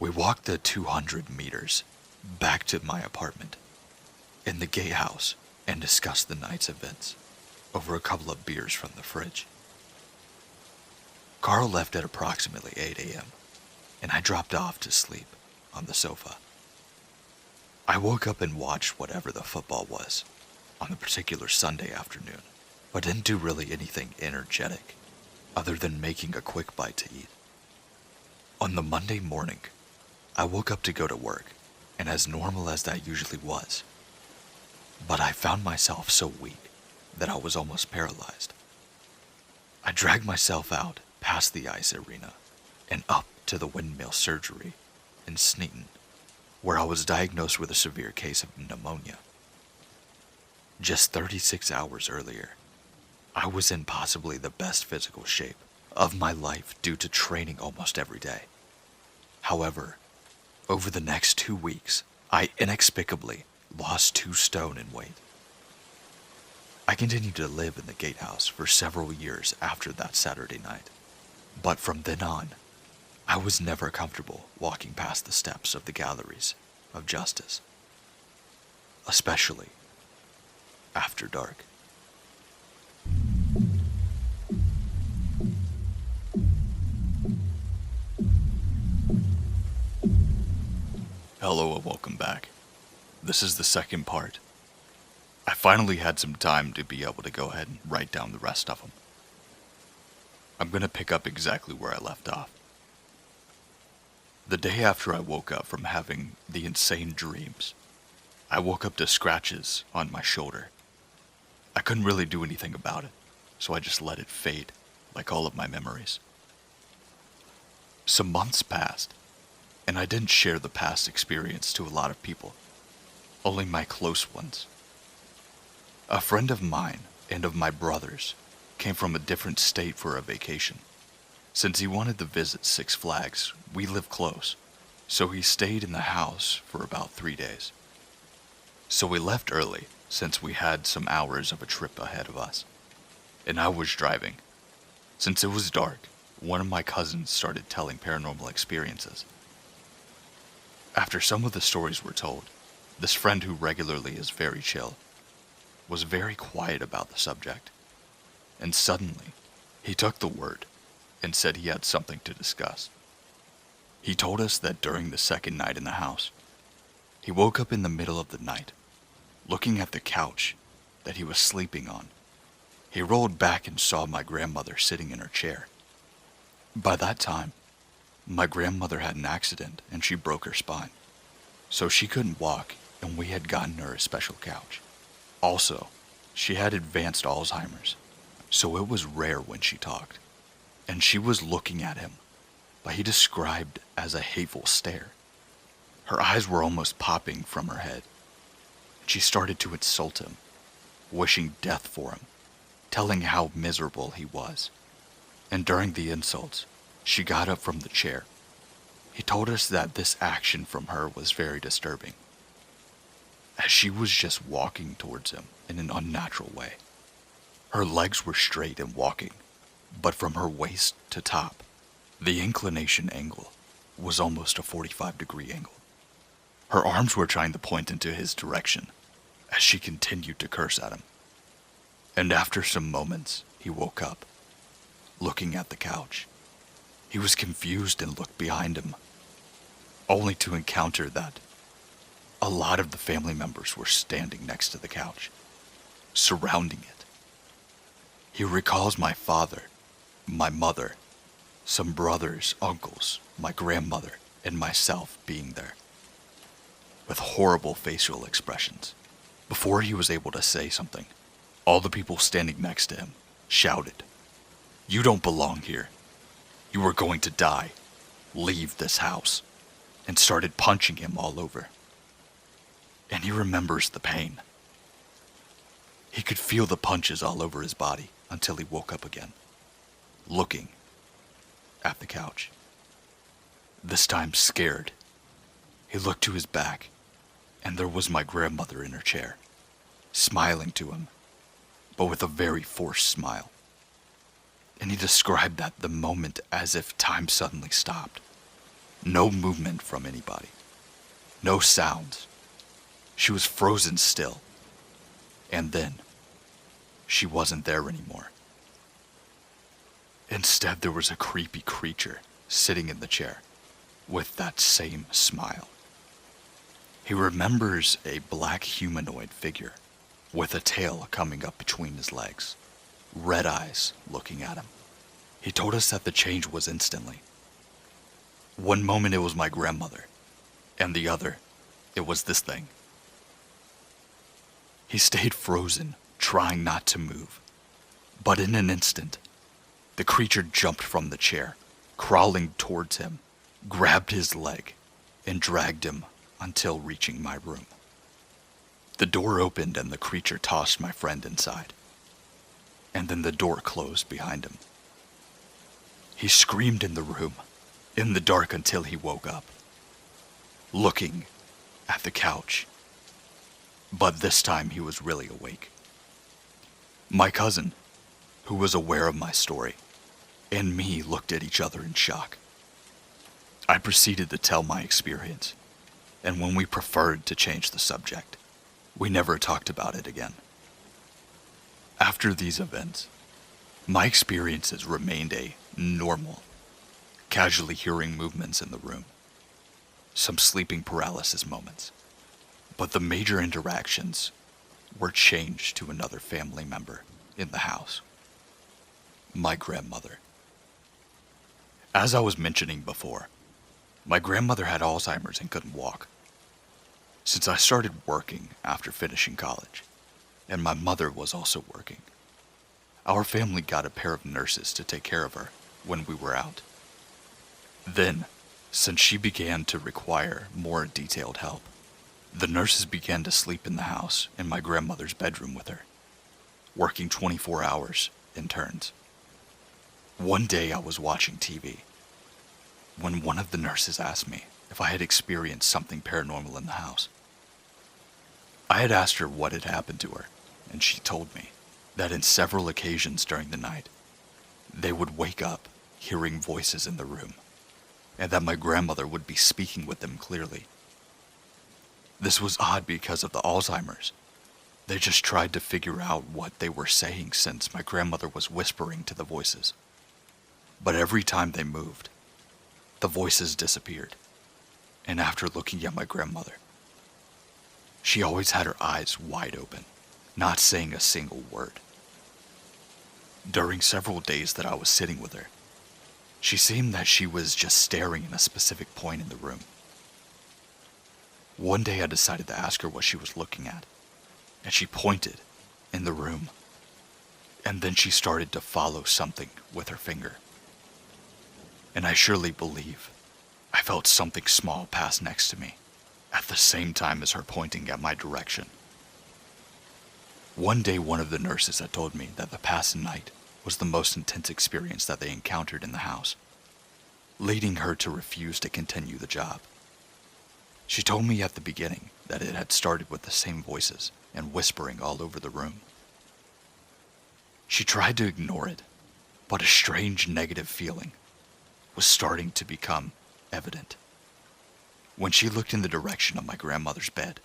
Speaker 1: We walked the 200 meters back to my apartment in the gatehouse and discussed the night's events over a couple of beers from the fridge. Carl left at approximately 8 a.m., and I dropped off to sleep on the sofa. I woke up and watched whatever the football was on the particular Sunday afternoon, but didn't do really anything energetic other than making a quick bite to eat. On the Monday morning, I woke up to go to work, and as normal as that usually was, but I found myself so weak that I was almost paralyzed. I dragged myself out past the ice arena and up to the windmill surgery in Sneaton, where I was diagnosed with a severe case of pneumonia. Just 36 hours earlier, I was in possibly the best physical shape of my life due to training almost every day. However, over the next 2 weeks, I inexplicably lost 2 stone in weight. I continued to live in the gatehouse for several years after that Saturday night, but from then on, I was never comfortable walking past the steps of the galleries of justice, especially after dark. Hello and welcome back. This is the second part. I finally had some time to be able to go ahead and write down the rest of them. I'm going to pick up exactly where I left off. The day after I woke up from having the insane dreams, I woke up to scratches on my shoulder. I couldn't really do anything about it, so I just let it fade, like all of my memories. Some months passed, and I didn't share the past experience to a lot of people, only my close ones. A friend of mine and of my brother's came from a different state for a vacation. Since he wanted to visit Six Flags, we live close, so he stayed in the house for about 3 days. So we left early, since we had some hours of a trip ahead of us, and I was driving. Since it was dark, one of my cousins started telling paranormal experiences. After some of the stories were told, this friend, who regularly is very chill, was very quiet about the subject, and suddenly he took the word and said he had something to discuss. He told us that during the second night in the house, he woke up in the middle of the night, looking at the couch that he was sleeping on. He rolled back and saw my grandmother sitting in her chair. By that time, my grandmother had an accident and she broke her spine, so she couldn't walk, and we had gotten her a special couch. Also, she had advanced Alzheimer's, so it was rare when she talked, and she was looking at him, but he described as a hateful stare. Her eyes were almost popping from her head. She started to insult him, wishing death for him, telling how miserable he was. And during the insults, she got up from the chair. He told us that this action from her was very disturbing, as she was just walking towards him in an unnatural way. Her legs were straight and walking, but from her waist to top, the inclination angle was almost a 45-degree angle. Her arms were trying to point into his direction as she continued to curse at him. And after some moments, he woke up, looking at the couch. He was confused and looked behind him, only to encounter that a lot of the family members were standing next to the couch, surrounding it. He recalls my father, my mother, some brothers, uncles, my grandmother, and myself being there, with horrible facial expressions. Before he was able to say something, all the people standing next to him shouted, "You don't belong here. You are going to die. Leave this house," and started punching him all over. And he remembers the pain. He could feel the punches all over his body until he woke up again, looking at the couch. This time scared, he looked to his back, and there was my grandmother in her chair, smiling to him, but with a very forced smile. And he described the moment as if time suddenly stopped. No movement from anybody. No sounds. She was frozen still. And then, she wasn't there anymore. Instead, there was a creepy creature sitting in the chair with that same smile. He remembers a black humanoid figure with a tail coming up between his legs, red eyes looking at him. He told us that the change was instantly. One moment it was my grandmother, and the other, it was this thing. He stayed frozen, trying not to move. But in an instant, the creature jumped from the chair, crawling towards him, grabbed his leg, and dragged him until reaching my room. The door opened and the creature tossed my friend inside. And then the door closed behind him. He screamed in the room, in the dark until he woke up, looking at the couch. But this time he was really awake. My cousin, who was aware of my story, and me looked at each other in shock. I proceeded to tell my experience, and when we preferred to change the subject, we never talked about it again. After these events, my experiences remained a normal, casually hearing movements in the room, some sleeping paralysis moments, but the major interactions were changed to another family member in the house, my grandmother. As I was mentioning before, my grandmother had Alzheimer's and couldn't walk. Since I started working after finishing college, and my mother was also working, our family got a pair of nurses to take care of her when we were out. Then, since she began to require more detailed help, the nurses began to sleep in the house in my grandmother's bedroom with her, working 24 hours in turns. One day I was watching TV when one of the nurses asked me if I had experienced something paranormal in the house. I had asked her what had happened to her, and she told me that in several occasions during the night, they would wake up hearing voices in the room, and that my grandmother would be speaking with them clearly. This was odd because of the Alzheimer's. They just tried to figure out what they were saying since my grandmother was whispering to the voices. But every time they moved, the voices disappeared. And after looking at my grandmother, she always had her eyes wide open, not saying a single word. During several days that I was sitting with her, she seemed that she was just staring in a specific point in the room. One day I decided to ask her what she was looking at, and she pointed in the room, and then she started to follow something with her finger. And I surely believe I felt something small pass next to me, at the same time as her pointing at my direction. One day one of the nurses had told me that the past night was the most intense experience that they encountered in the house, leading her to refuse to continue the job. She told me at the beginning that it had started with the same voices and whispering all over the room. She tried to ignore it, but a strange negative feeling was starting to become evident. When she looked in the direction of my grandmother's bed,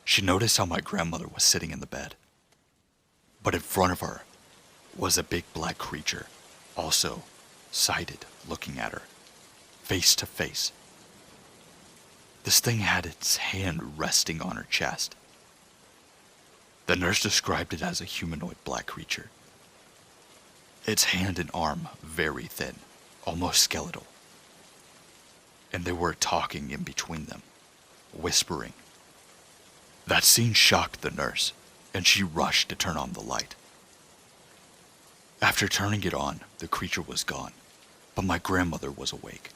Speaker 1: she noticed how my grandmother was sitting in the bed. But in front of her was a big black creature, also sighted, looking at her, face to face. This thing had its hand resting on her chest. The nurse described it as a humanoid black creature. Its hand and arm very thin, almost skeletal. And they were talking in between them, whispering. That scene shocked the nurse, and she rushed to turn on the light. After turning it on, the creature was gone, but my grandmother was awake.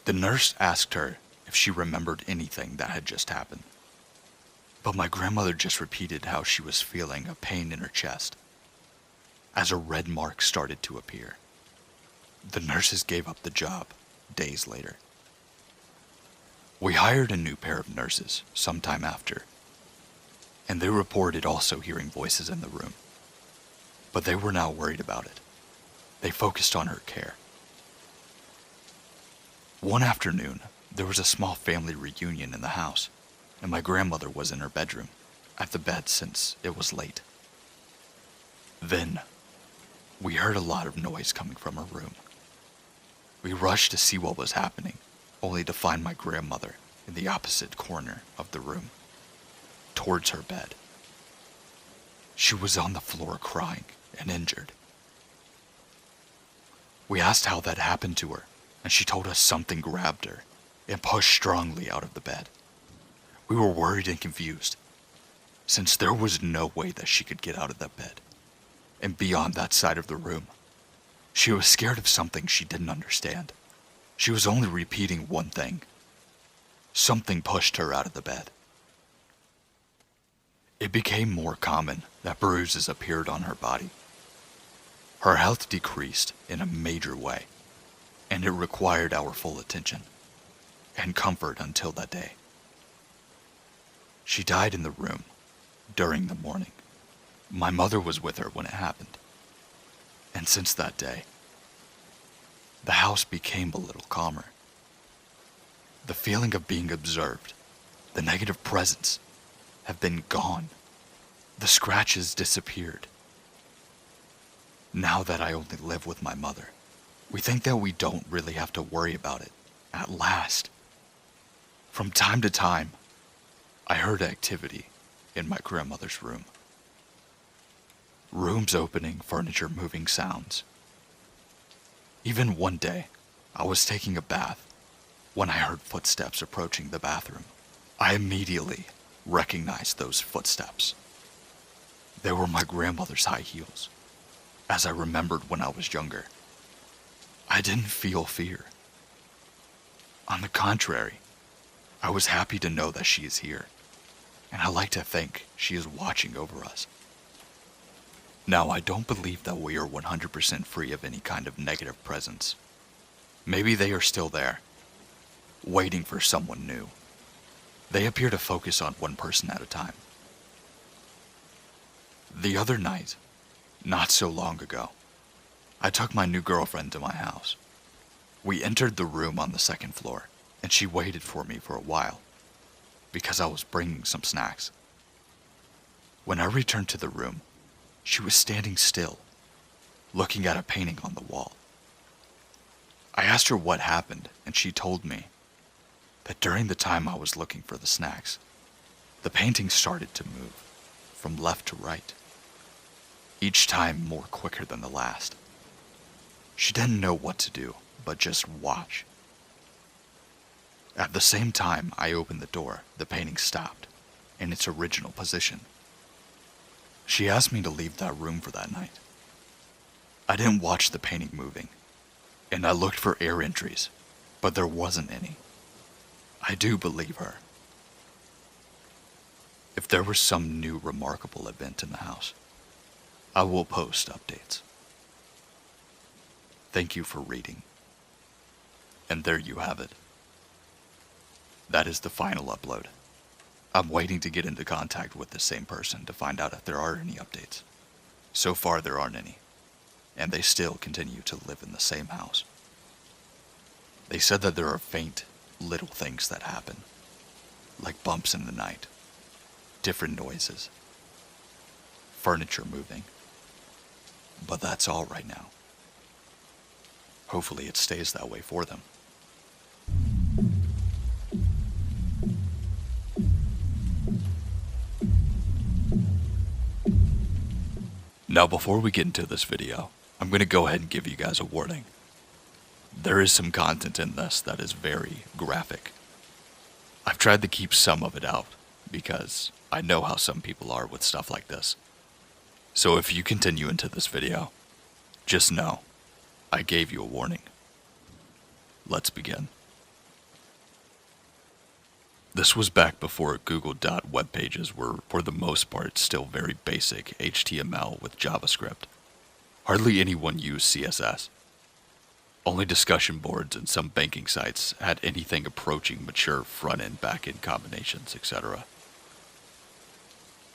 Speaker 1: The nurse asked her if she remembered anything that had just happened, but my grandmother just repeated how she was feeling a pain in her chest as a red mark started to appear. The nurses gave up the job days later. We hired a new pair of nurses sometime after, and they reported also hearing voices in the room. But they were not worried about it. They focused on her care. One afternoon, there was a small family reunion in the house, and my grandmother was in her bedroom, at the bed since it was late. Then, we heard a lot of noise coming from her room. We rushed to see what was happening, only to find my grandmother in the opposite corner of the room, towards her bed. She was on the floor crying and injured. We asked how that happened to her, and she told us something grabbed her and pushed strongly out of the bed. We were worried and confused, since there was no way that she could get out of that bed and be on that side of the room. She was scared of something she didn't understand. She was only repeating one thing. Something pushed her out of the bed. It became more common that bruises appeared on her body. Her health decreased in a major way, and it required our full attention and comfort until that day. She died in the room during the morning. My mother was with her when it happened, and since that day, the house became a little calmer. The feeling of being observed, the negative presence, have been gone. The scratches disappeared. Now that I only live with my mother, we think that we don't really have to worry about it, at last. From time to time, I heard activity in my grandmother's room. Rooms opening, furniture moving sounds. Even one day, I was taking a bath when I heard footsteps approaching the bathroom. I immediately recognized those footsteps. They were my grandmother's high heels, as I remembered when I was younger. I didn't feel fear. On the contrary, I was happy to know that she is here, and I like to think she is watching over us. Now, I don't believe that we are 100% free of any kind of negative presence. Maybe they are still there, waiting for someone new. They appear to focus on one person at a time. The other night, not so long ago, I took my new girlfriend to my house. We entered the room on the second floor, and she waited for me for a while, because I was bringing some snacks. When I returned to the room, she was standing still, looking at a painting on the wall. I asked her what happened, and she told me that during the time I was looking for the snacks, the painting started to move from left to right, each time more quicker than the last. She didn't know what to do, but just watch. At the same time I opened the door, the painting stopped in its original position. She asked me to leave that room for that night. I didn't watch the painting moving, and I looked for air entries, but there wasn't any. I do believe her. If there was some new remarkable event in the house, I will post updates. Thank you for reading. And there you have it. That is the final upload. I'm waiting to get into contact with the same person to find out if there are any updates. So far there aren't any, and they still continue to live in the same house. They said that there are faint little things that happen, like bumps in the night, different noises, furniture moving, but that's all right now. Hopefully it stays that way for them. Now before we get into this video, I'm going to go ahead and give you guys a warning. There is some content in this that is very graphic. I've tried to keep some of it out, because I know how some people are with stuff like this. So if you continue into this video, just know I gave you a warning. Let's begin. This was back before Google web pages were, for the most part, still very basic HTML with JavaScript. Hardly anyone used CSS. Only discussion boards and some banking sites had anything approaching mature front-end, back-end combinations, etc.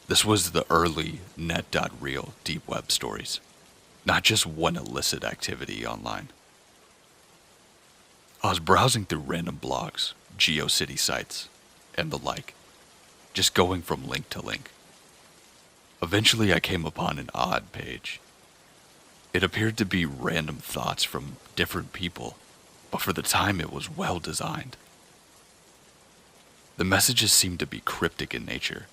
Speaker 1: This was the early net.real deep web stories, not just one illicit activity online. I was browsing through random blogs, GeoCity sites, and the like, just going from link to link. Eventually I came upon an odd page. It appeared to be random thoughts from different people, but for the time it was well designed. The messages seemed to be cryptic in nature,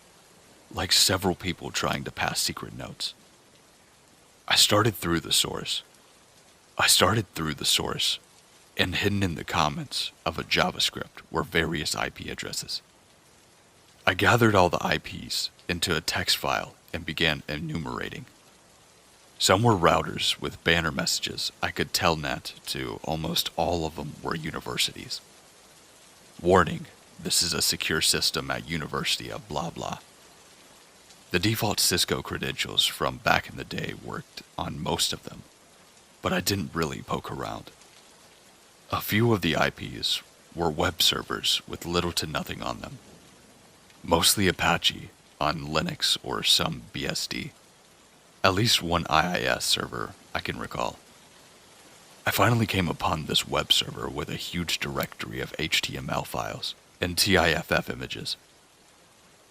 Speaker 1: like several people trying to pass secret notes. I started through the source, and hidden in the comments of a JavaScript were various IP addresses. I gathered all the IPs into a text file and began enumerating. Some were routers with banner messages I could telnet to. Almost all of them were universities. Warning, this is a secure system at University of blah blah. The default Cisco credentials from back in the day worked on most of them, but I didn't really poke around. A few of the IPs were web servers with little to nothing on them, mostly Apache on Linux or some BSD. At least one IIS server I can recall. I finally came upon this web server with a huge directory of HTML files and TIFF images,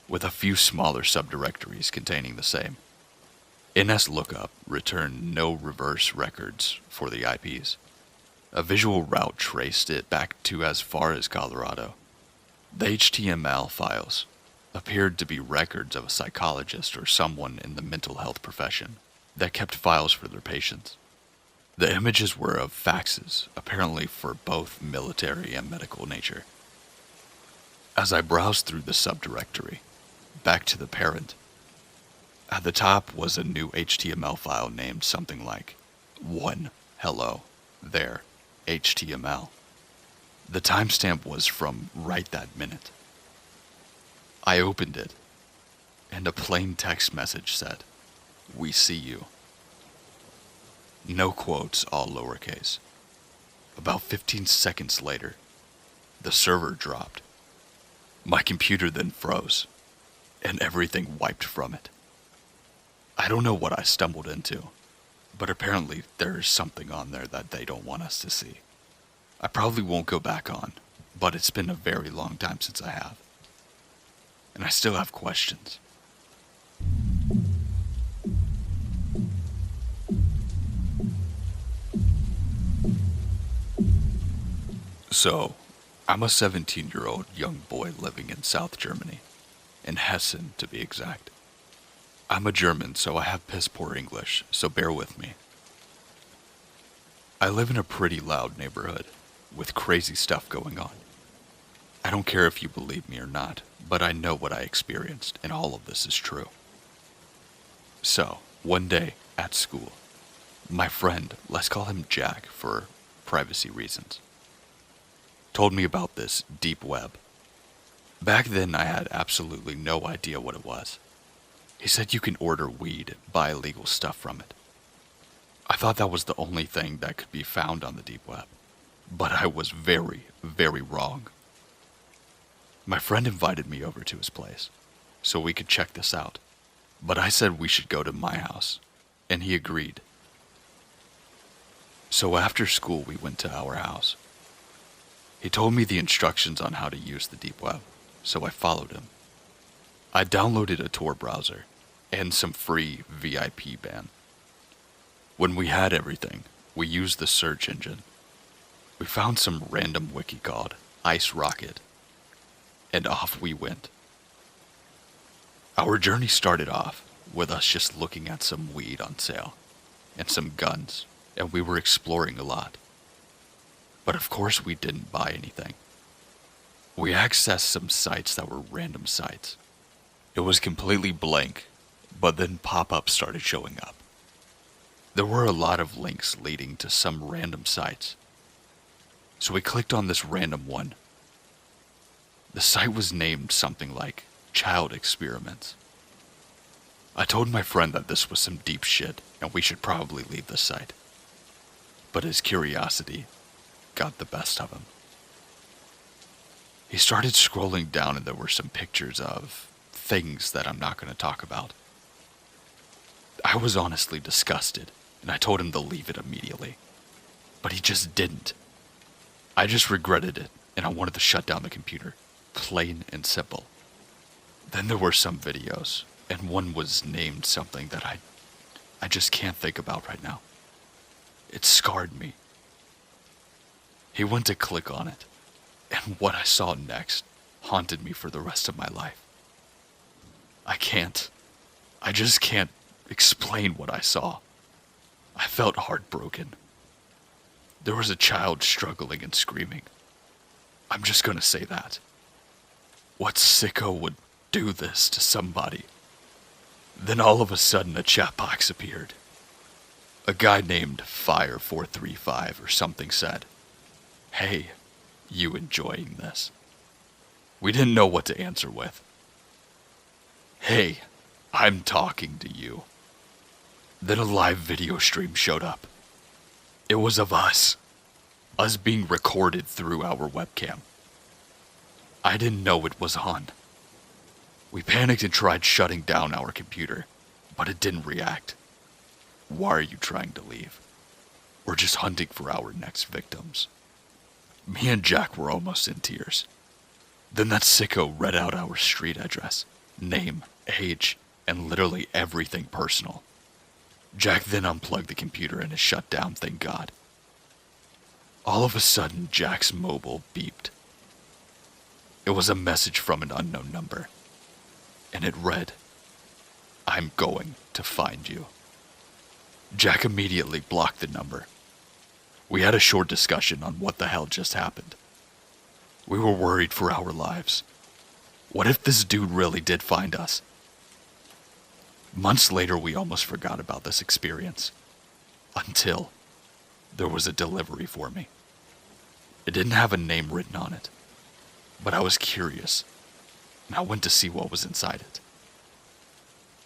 Speaker 1: with a few smaller subdirectories containing the same. NSLOOKUP returned no reverse records for the IPs. A visual route traced it back to as far as Colorado. The HTML files appeared to be records of a psychologist or someone in the mental health profession that kept files for their patients. The images were of faxes, apparently for both military and medical nature. As I browsed through the subdirectory, back to the parent, at the top was a new HTML file named something like 1 hello there HTML. The timestamp was from right that minute. I opened it, and a plain text message said, "We see you." No quotes, all lowercase. About 15 seconds later, the server dropped. My computer then froze, and everything wiped from it. I don't know what I stumbled into, but apparently there is something on there that they don't want us to see. I probably won't go back on, but it's been a very long time since I have. And I still have questions. So, I'm a 17-year-old young boy living in South Germany, in Hessen to be exact. I'm a German, so I have piss poor English, so bear with me. I live in a pretty loud neighborhood, with crazy stuff going on. I don't care if you believe me or not, but I know what I experienced, and all of this is true. So, one day, at school, my friend, let's call him Jack for privacy reasons, told me about this deep web. Back then, I had absolutely no idea what it was. He said you can order weed, buy illegal stuff from it. I thought that was the only thing that could be found on the deep web, but I was very, very wrong. My friend invited me over to his place, so we could check this out, but I said we should go to my house, and he agreed. So after school, we went to our house. He told me the instructions on how to use the deep web, so I followed him. I downloaded a Tor browser and some free VIP ban. When we had everything, we used the search engine. We found some random wiki called Ice Rocket, and off we went. Our journey started off with us just looking at some weed on sale and some guns, and we were exploring a lot. But of course we didn't buy anything. We accessed some sites that were random sites. It was completely blank, but then pop-ups started showing up. There were a lot of links leading to some random sites. So we clicked on this random one. The site was named something like Child Experiments. I told my friend that this was some deep shit and we should probably leave the site. But his curiosity got the best of him. He started scrolling down and there were some pictures of things that I'm not going to talk about. I was honestly disgusted, and I told him to leave it immediately. But he just didn't. I just regretted it, and I wanted to shut down the computer. Plain and simple. Then there were some videos, and one was named something that I just can't think about right now. It scarred me. He went to click on it, and what I saw next haunted me for the rest of my life. I just can't explain what I saw. I felt heartbroken. There was a child struggling and screaming. I'm just gonna say that. What sicko would do this to somebody? Then all of a sudden a chat box appeared. A guy named Fire435 or something said, "Hey, you enjoying this?" We didn't know what to answer with. "Hey, I'm talking to you." Then a live video stream showed up. It was of us being recorded through our webcam. I didn't know it was on. We panicked and tried shutting down our computer, but it didn't react. Why are you trying to leave? We're just hunting for our next victims. Me and Jack were almost in tears. Then that sicko read out our street address, name, age, and literally everything personal. Jack then unplugged the computer and it shut down, thank God. All of a sudden, Jack's mobile beeped. It was a message from an unknown number, and it read, "I'm going to find you." Jack immediately blocked the number. We had a short discussion on what the hell just happened. We were worried for our lives. What if this dude really did find us? Months later, we almost forgot about this experience. Until there was a delivery for me. It didn't have a name written on it, but I was curious, and I went to see what was inside it.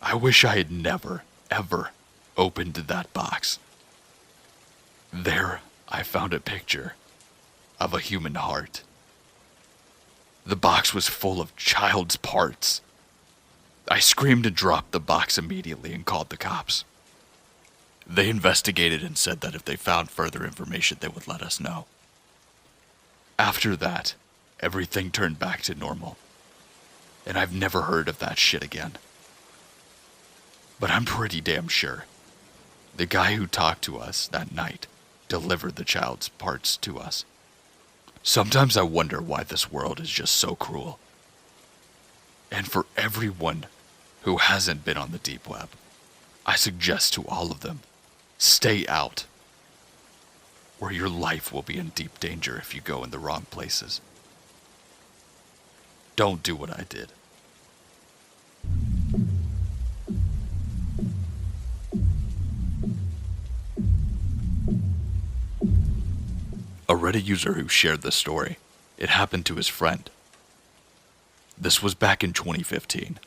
Speaker 1: I wish I had never, ever opened that box. There, I found a picture of a human heart. The box was full of child's parts. I screamed and dropped the box immediately and called the cops. They investigated and said that if they found further information, they would let us know. After that, everything turned back to normal, and I've never heard of that shit again. But I'm pretty damn sure the guy who talked to us that night delivered the child's parts to us. Sometimes I wonder why this world is just so cruel. And for everyone who hasn't been on the deep web, I suggest to all of them, stay out, or your life will be in deep danger if you go in the wrong places. Don't do what I did. A Reddit user who shared this story, it happened to his friend. This was back in 2015.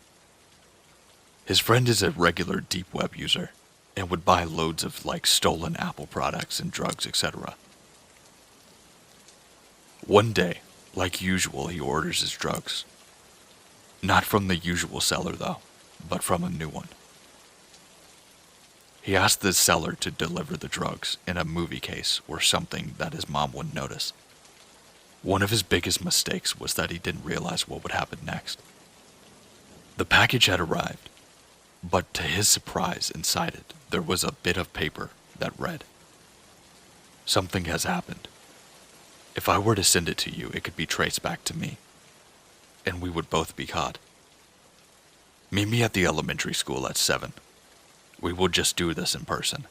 Speaker 1: His friend is a regular deep web user and would buy loads of stolen Apple products and drugs, etc. One day, like usual, he orders his drugs. Not from the usual seller though, but from a new one. He asked the seller to deliver the drugs in a movie case or something that his mom wouldn't notice. One of his biggest mistakes was that he didn't realize what would happen next. The package had arrived, but to his surprise, inside it, there was a bit of paper that read, "Something has happened. If I were to send it to you, it could be traced back to me, and we would both be caught. Meet me at the elementary school at 7. We will just do this in person."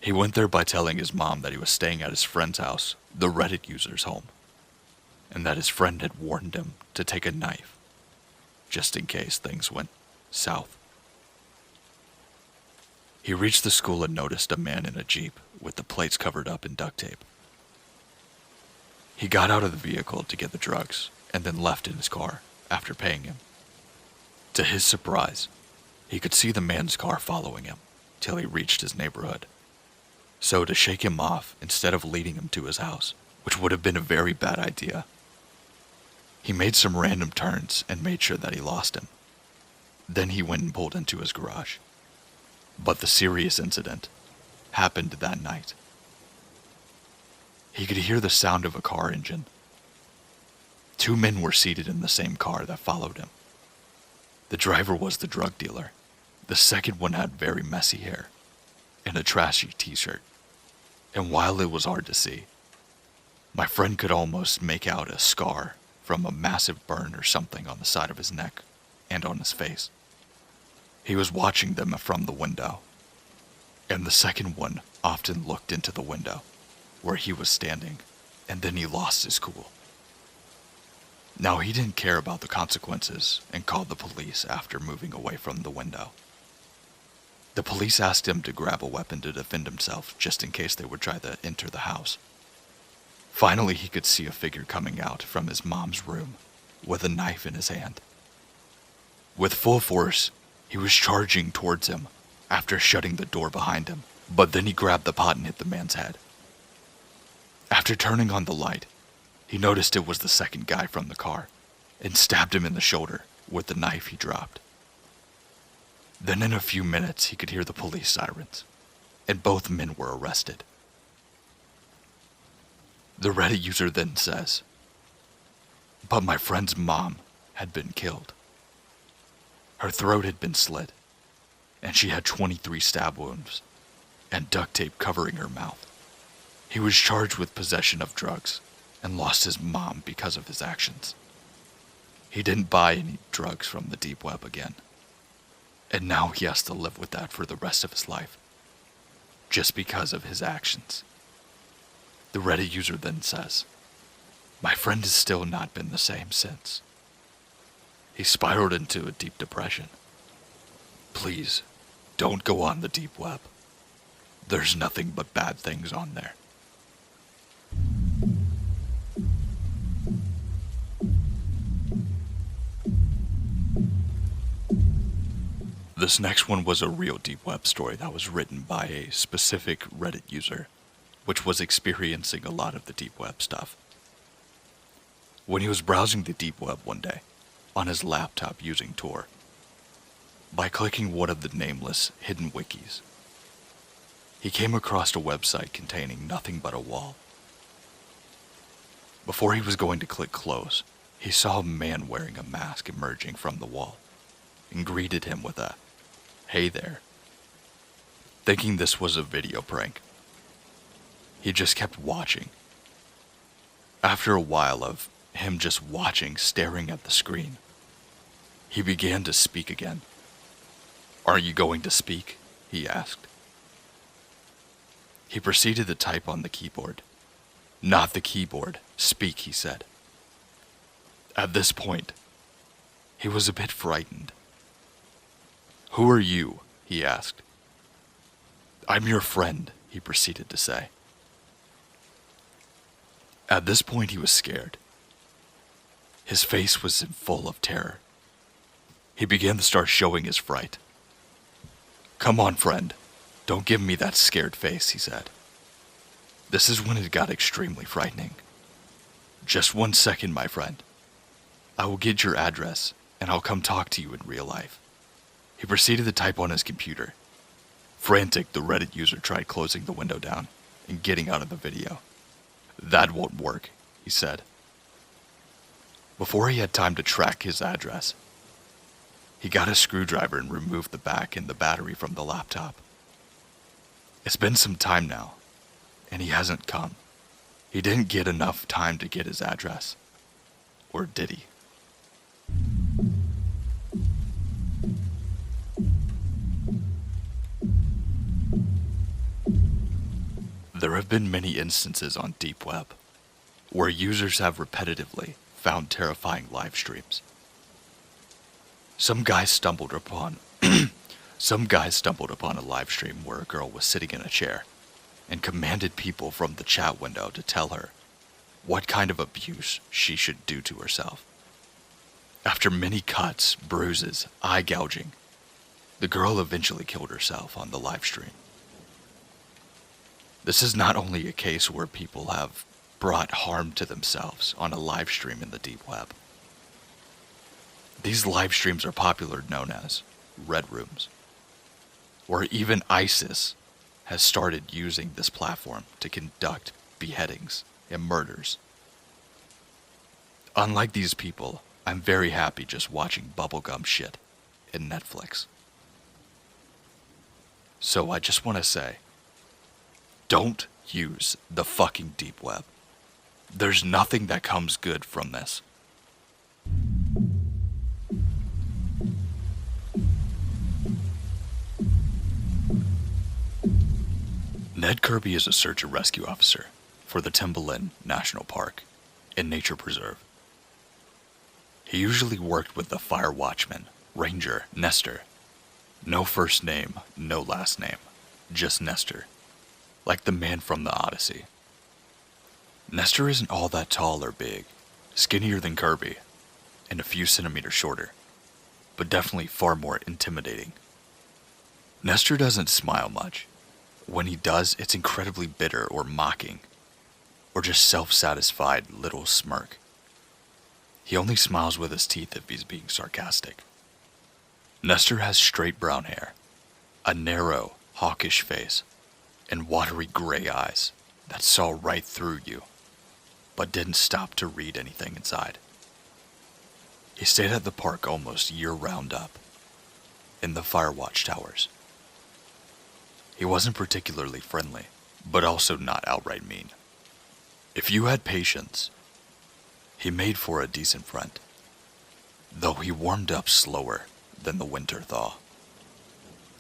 Speaker 1: He went there by telling his mom that he was staying at his friend's house, the Reddit user's home, and that his friend had warned him to take a knife, just in case things went south. He reached the school and noticed a man in a Jeep with the plates covered up in duct tape. He got out of the vehicle to get the drugs and then left in his car after paying him. To his surprise, he could see the man's car following him till he reached his neighborhood. So to shake him off, instead of leading him to his house, which would have been a very bad idea, he made some random turns and made sure that he lost him. Then he went and pulled into his garage. But the serious incident happened that night. He could hear the sound of a car engine. 2 men were seated in the same car that followed him. The driver was the drug dealer. The second one had very messy hair and a trashy t-shirt. And while it was hard to see, my friend could almost make out a scar from a massive burn or something on the side of his neck and on his face. He was watching them from the window, and the second one often looked into the window where he was standing, and then he lost his cool. Now he didn't care about the consequences and called the police after moving away from the window. The police asked him to grab a weapon to defend himself just in case they would try to enter the house. Finally, he could see a figure coming out from his mom's room with a knife in his hand. With full force, he was charging towards him after shutting the door behind him, but then he grabbed the pot and hit the man's head. After turning on the light, he noticed it was the second guy from the car and stabbed him in the shoulder with the knife he dropped. Then in a few minutes, he could hear the police sirens, and both men were arrested. The Reddit user then says, "But my friend's mom had been killed. Her throat had been slit, and she had 23 stab wounds and duct tape covering her mouth. He was charged with possession of drugs and lost his mom because of his actions. He didn't buy any drugs from the deep web again, and now he has to live with that for the rest of his life, just because of his actions." The Reddit user then says, "My friend has still not been the same since. He spiraled into a deep depression. Please, don't go on the deep web. There's nothing but bad things on there." This next one was a real deep web story that was written by a specific Reddit user, which was experiencing a lot of the deep web stuff. When he was browsing the deep web one day, on his laptop using Tor, by clicking one of the nameless hidden wikis, he came across a website containing nothing but a wall. Before he was going to click close, he saw a man wearing a mask emerging from the wall and greeted him with a "Hey there." Thinking this was a video prank, he just kept watching. After a while of him just watching, staring at the screen, he began to speak again. "Are you going to speak?" he asked. He proceeded to type on the keyboard. "Not the keyboard. Speak," he said. At this point, he was a bit frightened. "Who are you?" he asked. "I'm your friend," he proceeded to say. At this point, he was scared. His face was full of terror. He began to start showing his fright. "Come on, friend. Don't give me that scared face," he said. This is when it got extremely frightening. "Just 1 second, my friend. I will get your address, and I'll come talk to you in real life." He proceeded to type on his computer. Frantic, the Reddit user tried closing the window down and getting out of the video. "That won't work," he said. Before he had time to track his address, he got a screwdriver and removed the back and the battery from the laptop. It's been some time now, and he hasn't come. He didn't get enough time to get his address. Or did he? There have been many instances on Deep Web where users have repetitively found terrifying live streams. Some guy stumbled upon a live stream where a girl was sitting in a chair and commanded people from the chat window to tell her what kind of abuse she should do to herself. After many cuts, bruises, eye gouging, the girl eventually killed herself on the live stream. This is not only a case where people have brought harm to themselves on a live stream in the deep web. These live streams are popularly known as red rooms, where even ISIS has started using this platform to conduct beheadings and murders. Unlike these people, I'm very happy just watching bubblegum shit in Netflix. So I just want to say, don't use the fucking deep web. There's nothing that comes good from this. Ned Kirby is a search and rescue officer for the Timberland National Park and Nature Preserve. He usually worked with the fire watchman, Ranger Nestor. No first name, no last name, just Nestor, like the man from the Odyssey. Nestor isn't all that tall or big, skinnier than Kirby, and a few centimeters shorter, but definitely far more intimidating. Nestor doesn't smile much. When he does, it's incredibly bitter or mocking, or just self-satisfied little smirk. He only smiles with his teeth if he's being sarcastic. Nestor has straight brown hair, a narrow, hawkish face, and watery gray eyes that saw right through you, but didn't stop to read anything inside. He stayed at the park almost year-round up, in the fire watch towers. He wasn't particularly friendly, but also not outright mean. If you had patience, he made for a decent friend, though he warmed up slower than the winter thaw.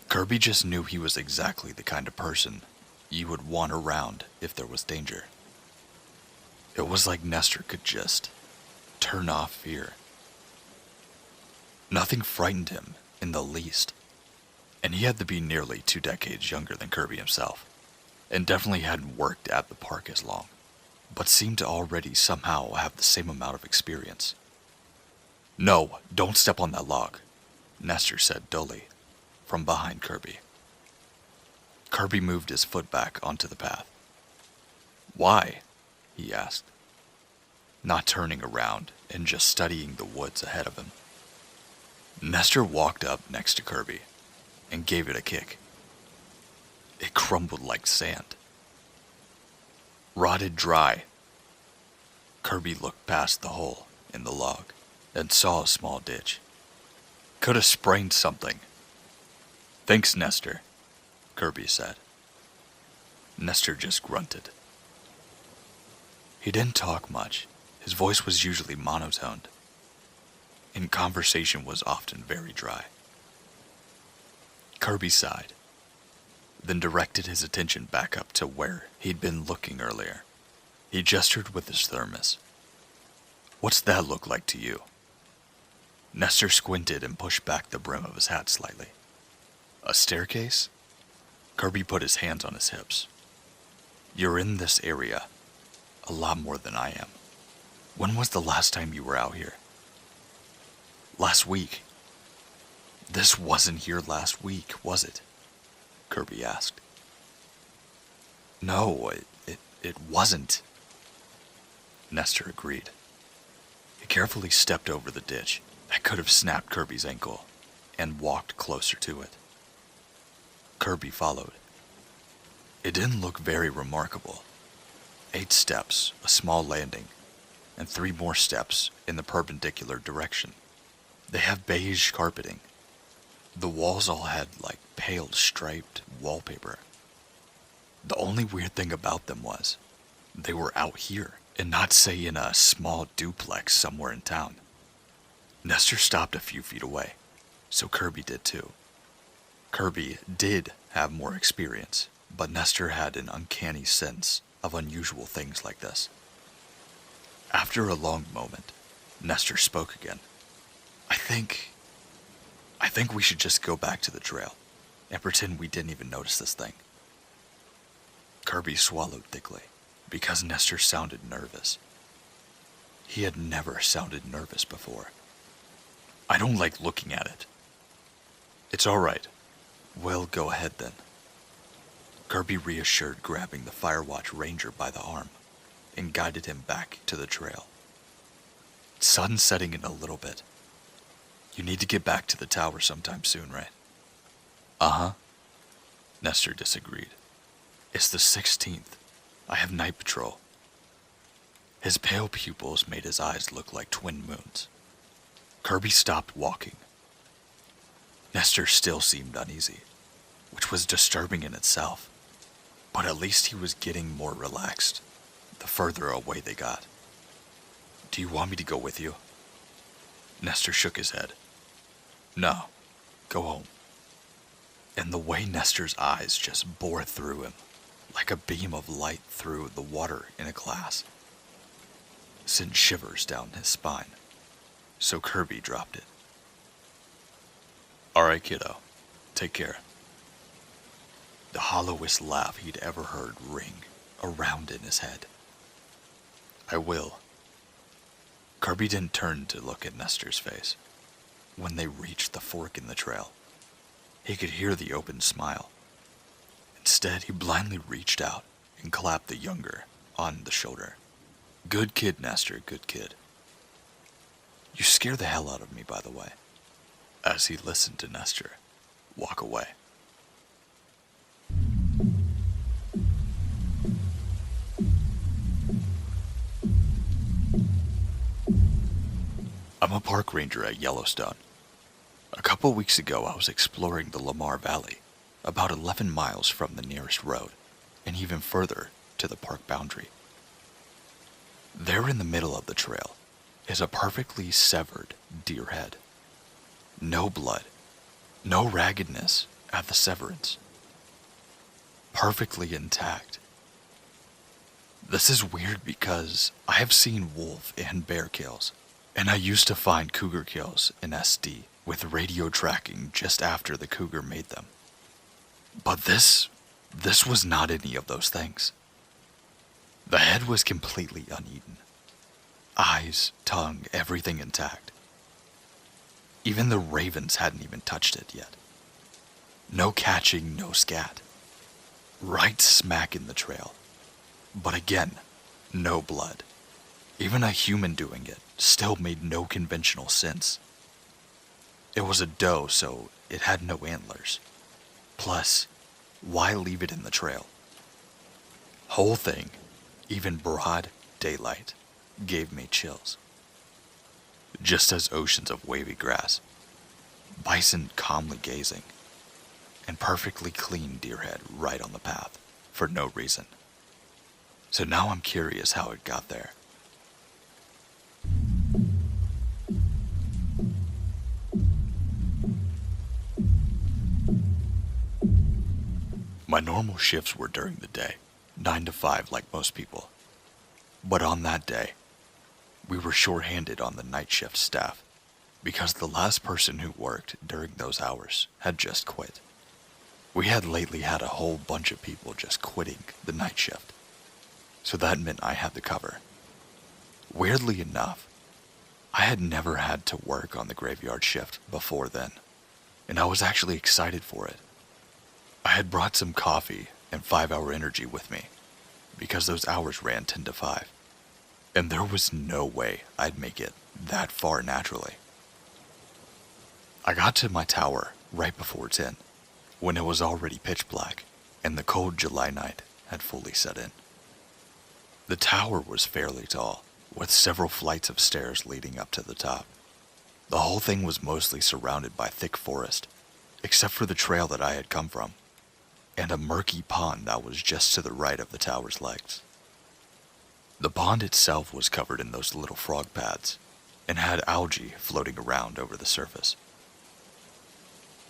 Speaker 1: Kirby just knew he was exactly the kind of person you would want around if there was danger. It was like Nestor could just turn off fear. Nothing frightened him in the least. And he had to be nearly 2 decades younger than Kirby himself, and definitely hadn't worked at the park as long, but seemed to already somehow have the same amount of experience. "No, don't step on that log," Nestor said dully, from behind Kirby. Kirby moved his foot back onto the path. "Why?" he asked, not turning around and just studying the woods ahead of him. Nestor walked up next to Kirby and gave it a kick. It crumbled like sand. Rotted dry. Kirby looked past the hole in the log and saw a small ditch. Could have sprained something. "Thanks, Nestor," Kirby said. Nestor just grunted. He didn't talk much. His voice was usually monotoned, and conversation was often very dry. Kirby sighed, then directed his attention back up to where he'd been looking earlier. He gestured with his thermos. "What's that look like to you?" Nestor squinted and pushed back the brim of his hat slightly. "A staircase?" Kirby put his hands on his hips. "You're in this area a lot more than I am. When was the last time you were out here?" "Last week." "This wasn't here last week, was it?" Kirby asked. "No, it wasn't," Nestor agreed. He carefully stepped over the ditch that could have snapped Kirby's ankle and walked closer to it. Kirby followed. It didn't look very remarkable. 8 steps, a small landing, and 3 more steps in the perpendicular direction. They have beige carpeting. The walls all had like pale striped wallpaper. The only weird thing about them was they were out here and not, say, in a small duplex somewhere in town. Nestor stopped a few feet away, so Kirby did too. Kirby did have more experience, but Nestor had an uncanny sense of unusual things like this. After a long moment, Nestor spoke again. I think we should just go back to the trail and pretend we didn't even notice this thing." Kirby swallowed thickly because Nestor sounded nervous. He had never sounded nervous before. "I don't like looking at it." "It's all right. We'll go ahead then." Kirby reassured, grabbing the Firewatch Ranger by the arm and guided him back to the trail. Sun's setting in a little bit. You need to get back to the tower sometime soon, right? Uh-huh. Nestor disagreed. It's the 16th. I have night patrol. His pale pupils made his eyes look like twin moons. Kirby stopped walking. Nestor still seemed uneasy, which was disturbing in itself, but at least he was getting more relaxed the further away they got. Do you want me to go with you? Nestor shook his head. No, go home. And the way Nestor's eyes just bore through him, like a beam of light through the water in a glass, sent shivers down his spine, so Kirby dropped it. All right, kiddo, take care. The hollowest laugh he'd ever heard ring around in his head. I will. Kirby didn't turn to look at Nestor's face. When they reached the fork in the trail, he could hear the open smile. Instead, he blindly reached out and clapped the younger on the shoulder. Good kid, Nestor, good kid. You scare the hell out of me, by the way, as he listened to Nestor walk away. I'm a park ranger at Yellowstone. A couple weeks ago, I was exploring the Lamar Valley, about 11 miles from the nearest road, and even further to the park boundary. There in the middle of the trail is a perfectly severed deer head. No blood, no raggedness at the severance. Perfectly intact. This is weird because I have seen wolf and bear kills, and I used to find cougar kills in SD with radio tracking just after the cougar made them. But this was not any of those things. The head was completely uneaten. Eyes, tongue, everything intact. Even the ravens hadn't even touched it yet. No catching, no scat. Right smack in the trail. But again, no blood. Even a human doing it still made no conventional sense. It was a doe, so it had no antlers. Plus, why leave it in the trail? Whole thing, even broad daylight, gave me chills. Just as oceans of wavy grass, bison calmly gazing, and perfectly clean deer head right on the path for no reason. So now I'm curious how it got there. My normal shifts were during the day, 9 to 5 like most people. But on that day, we were short-handed on the night shift staff because the last person who worked during those hours had just quit. We had lately had a whole bunch of people just quitting the night shift, so that meant I had the cover. Weirdly enough, I had never had to work on the graveyard shift before then, and I was actually excited for it. I had brought some coffee and 5-hour energy with me because those hours ran 10 to 5, and there was no way I'd make it that far naturally. I got to my tower right before 10, when it was already pitch black and the cold July night had fully set in. The tower was fairly tall, with several flights of stairs leading up to the top. The whole thing was mostly surrounded by thick forest, except for the trail that I had come from, and a murky pond that was just to the right of the tower's legs. The pond itself was covered in those little frog pads, and had algae floating around over the surface.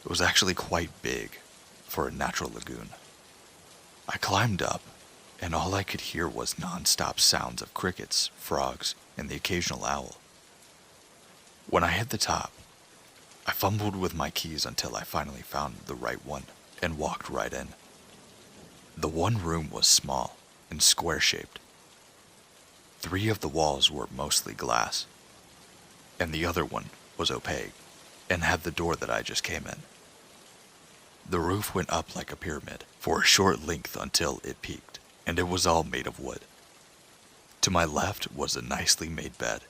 Speaker 1: It was actually quite big for a natural lagoon. I climbed up, and all I could hear was non-stop sounds of crickets, frogs, and the occasional owl. When I hit the top, I fumbled with my keys until I finally found the right one and walked right in. The one room was small and square-shaped. 3 of the walls were mostly glass, and the other one was opaque and had the door that I just came in. The roof went up like a pyramid for a short length until it peaked, and it was all made of wood. To my left was a nicely made bed,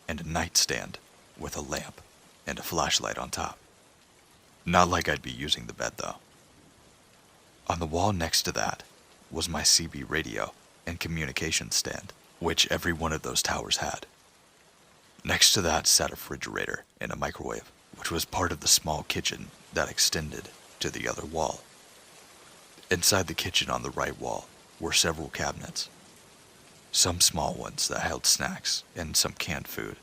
Speaker 1: and a nightstand with a lamp and a flashlight on top. Not like I'd be using the bed though. On the wall next to that was my CB radio and communication stand, which every one of those towers had. Next to that sat a refrigerator and a microwave, which was part of the small kitchen that extended to the other wall. Inside the kitchen on the right wall were several cabinets. Some small ones that held snacks and some canned food,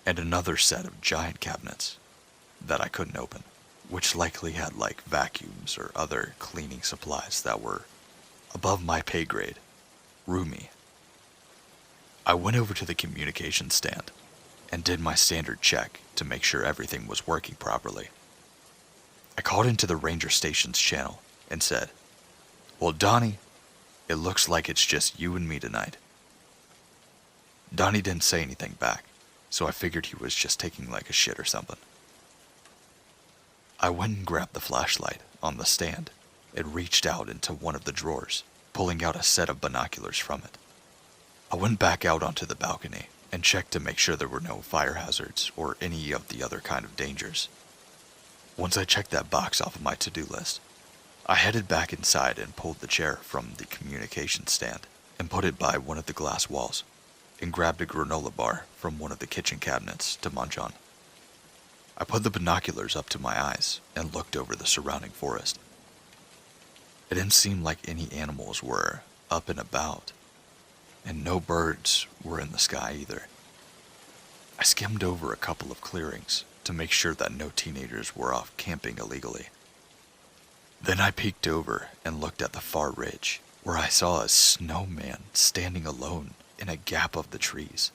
Speaker 1: and another set of giant cabinets that I couldn't open, which likely had like vacuums or other cleaning supplies that were above my pay grade, roomy. I went over to the communication stand and did my standard check to make sure everything was working properly. I called into the ranger station's channel and said, "Well, Donnie, it looks like it's just you and me tonight." Donnie didn't say anything back, so I figured he was just taking like a shit or something. I went and grabbed the flashlight on the stand and reached out into one of the drawers, pulling out a set of binoculars from it. I went back out onto the balcony and checked to make sure there were no fire hazards or any of the other kind of dangers. Once I checked that box off of my to-do list, I headed back inside and pulled the chair from the communication stand and put it by one of the glass walls and grabbed a granola bar from one of the kitchen cabinets to munch on. I put the binoculars up to my eyes and looked over the surrounding forest. It didn't seem like any animals were up and about, and no birds were in the sky either. I skimmed over a couple of clearings to make sure that no teenagers were off camping illegally. Then I peeked over and looked at the far ridge, where I saw a snowman standing alone in a gap of the trees.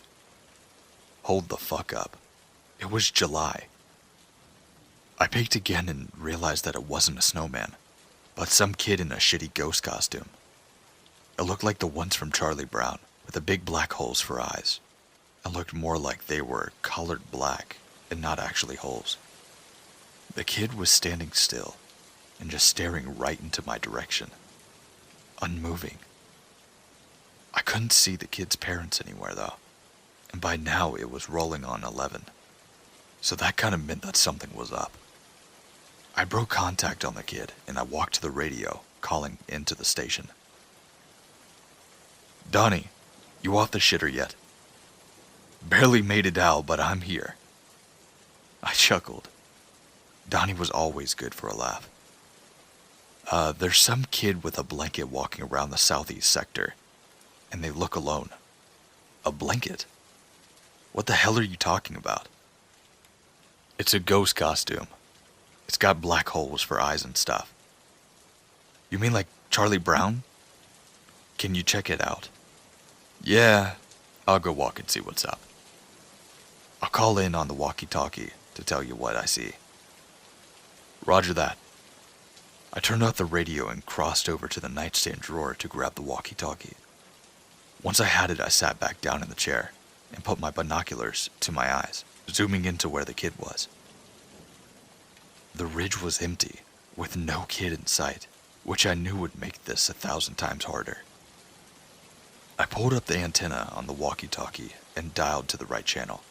Speaker 1: Hold the fuck up. It was July. I peeked again and realized that it wasn't a snowman, but some kid in a shitty ghost costume. It looked like the ones from Charlie Brown, with the big black holes for eyes. It looked more like they were colored black and not actually holes. The kid was standing still and just staring right into my direction, unmoving. I couldn't see the kid's parents anywhere though, and by now it was rolling on 11, so that kind of meant that something was up. I broke contact on the kid and I walked to the radio, calling into the station. "Donnie, you off the shitter yet?" "Barely made it out, but I'm here." I chuckled. Donnie was always good for a laugh. There's some kid with a blanket walking around the southeast sector, and they look alone." "A blanket? What the hell are you talking about?" "It's a ghost costume. It's got black holes for eyes and stuff." "You mean like Charlie Brown? Can you check it out?" "Yeah, I'll go walk and see what's up. I'll call in on the walkie-talkie to tell you what I see." "Roger that." I turned off the radio and crossed over to the nightstand drawer to grab the walkie-talkie. Once I had it, I sat back down in the chair and put my binoculars to my eyes, zooming into where the kid was. The ridge was empty, with no kid in sight, which I knew would make this 1,000 times harder. I pulled up the antenna on the walkie-talkie and dialed to the right channel.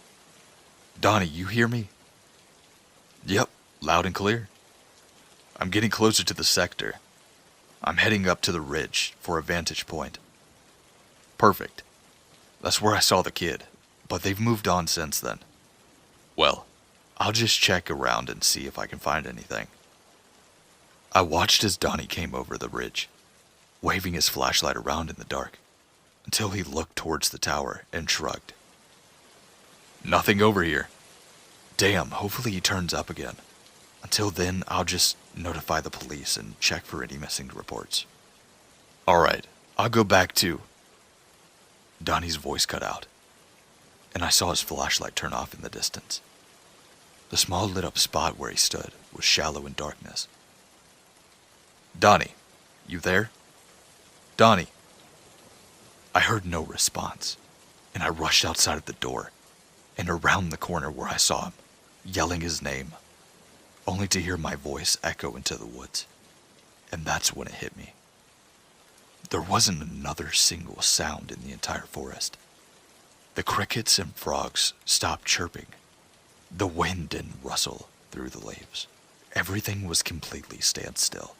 Speaker 1: "Donnie, you hear me?" "Yep, loud and clear. I'm getting closer to the sector. I'm heading up to the ridge for a vantage point." "Perfect. That's where I saw the kid, but they've moved on since then." "Well, I'll just check around and see if I can find anything." I watched as Donnie came over the ridge, waving his flashlight around in the dark, until he looked towards the tower and shrugged. "Nothing over here." "Damn, hopefully he turns up again. Until then, I'll just notify the police and check for any missing reports." "Alright, I'll go back too." Donnie's voice cut out, and I saw his flashlight turn off in the distance. The small lit up spot where he stood was shallow in darkness. "Donnie, you there? Donnie." I heard no response, and I rushed outside of the door and around the corner where I saw him, yelling his name. only to hear my voice echo into the woods. And that's when it hit me. There wasn't another single sound in the entire forest. The crickets and frogs stopped chirping. The wind didn't rustle through the leaves. Everything was completely standstill.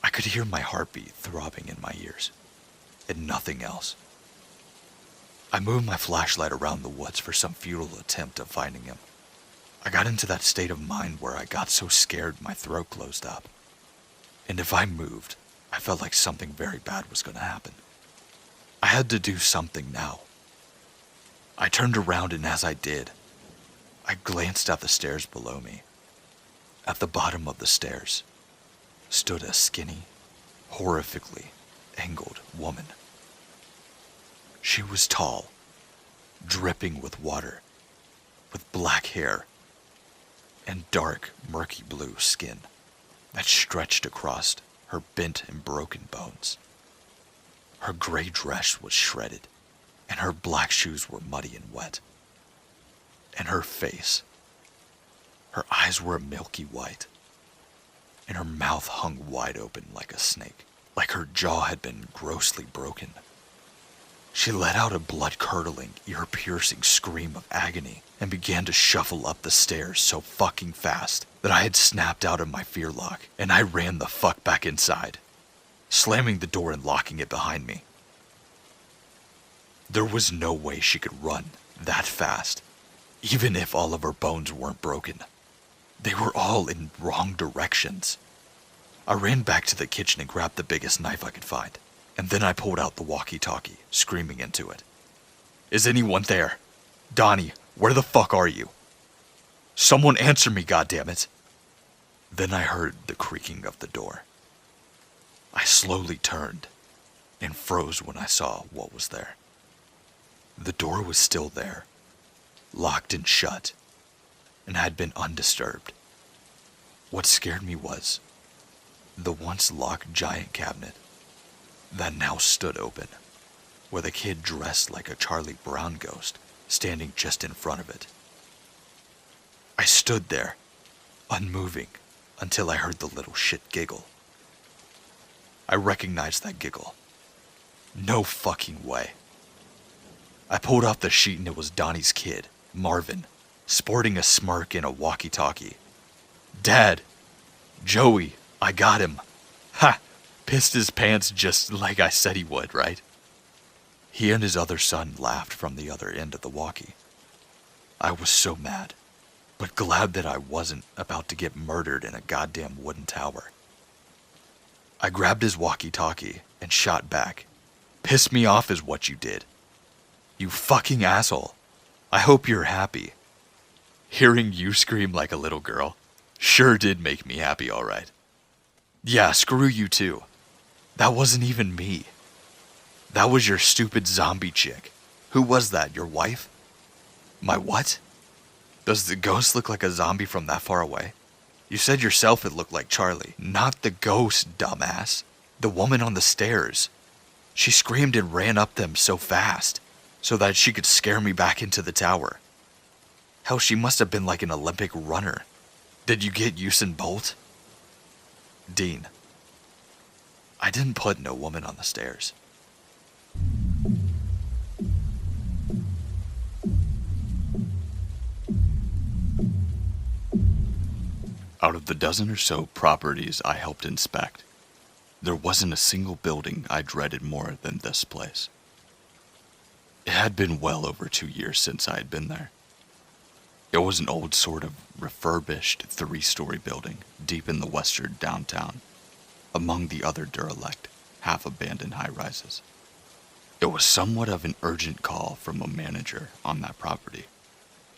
Speaker 1: I could hear my heartbeat throbbing in my ears, and nothing else. I moved my flashlight around the woods for some futile attempt of finding him. I got into that state of mind where I got so scared my throat closed up. And if I moved, I felt like something very bad was going to happen. I had to do something now. I turned around, and as I did, I glanced at the stairs below me. At the bottom of the stairs stood a skinny, horrifically angled woman. She was tall, dripping with water, with black hair and dark, murky blue skin that stretched across her bent and broken bones. Her gray dress was shredded, and her black shoes were muddy and wet. And her face, her eyes were a milky white, and her mouth hung wide open like a snake, like her jaw had been grossly broken. She let out a blood-curdling, ear-piercing scream of agony and began to shuffle up the stairs so fucking fast that I had snapped out of my fear lock, and I ran the fuck back inside, slamming the door and locking it behind me. There was no way she could run that fast, even if all of her bones weren't broken. They were all in wrong directions. I ran back to the kitchen and grabbed the biggest knife I could find, and then I pulled out the walkie-talkie, screaming into it. "Is anyone there? Donnie, where the fuck are you? Someone answer me, goddammit!" Then I heard the creaking of the door. I slowly turned and froze when I saw what was there. The door was still there, locked and shut, and had been undisturbed. What scared me was the once locked giant cabinet that now stood open, with a kid dressed like a Charlie Brown ghost standing just in front of it. I stood there, unmoving, until I heard the little shit giggle. I recognized that giggle. No fucking way. I pulled off the sheet and it was Donnie's kid, Marvin, sporting a smirk and a walkie-talkie. "Dad! Joey, I got him. Ha! Pissed his pants just like I said he would, right?" He and his other son laughed from the other end of the walkie. I was so mad, but glad that I wasn't about to get murdered in a goddamn wooden tower. I grabbed his walkie-talkie and shot back. "Piss me off is what you did. You fucking asshole. I hope you're happy. Hearing you scream like a little girl sure did make me happy, all right. Yeah, screw you too. That wasn't even me. That was your stupid zombie chick. Who was that, your wife?" "My what? Does the ghost look like a zombie from that far away? You said yourself it looked like Charlie." "Not the ghost, dumbass. The woman on the stairs. She screamed and ran up them so fast, so that she could scare me back into the tower. Hell, she must have been like an Olympic runner. Did you get Usain Bolt?" "Dean, I didn't put no woman on the stairs." Out of the dozen or so properties I helped inspect, there wasn't a single building I dreaded more than this place. It had been well over 2 years since I had been there. It was an old sort of refurbished 3-story building deep in the western downtown, among the other derelict, half-abandoned high-rises. It was somewhat of an urgent call from a manager on that property.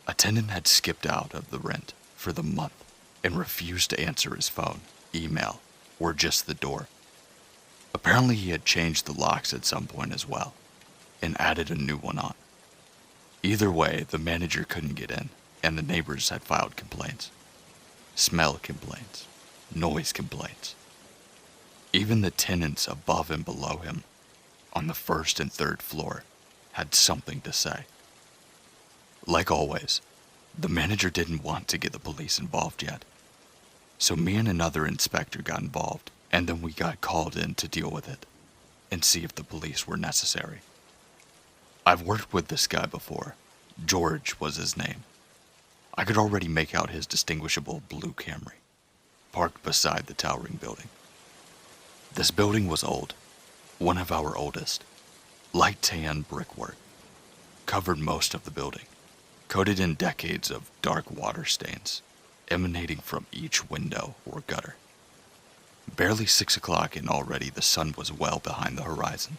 Speaker 1: A tenant had skipped out of the rent for the month and refused to answer his phone, email, or just the door. Apparently he had changed the locks at some point as well, and added a new one on. Either way, the manager couldn't get in, and the neighbors had filed complaints. Smell complaints, noise complaints. Even the tenants above and below him, on the first and third floor, had something to say. Like always, The manager didn't want to get the police involved yet, so me and another inspector got involved, and then we got called in to deal with it and see if the police were necessary. I've worked with this guy before. George was his name. I could already make out his distinguishable blue Camry, parked beside the towering building. This building was old, one of our oldest. Light tan brickwork covered most of the building, coated in decades of dark water stains emanating from each window or gutter. Barely 6 o'clock and already the sun was well behind the horizon.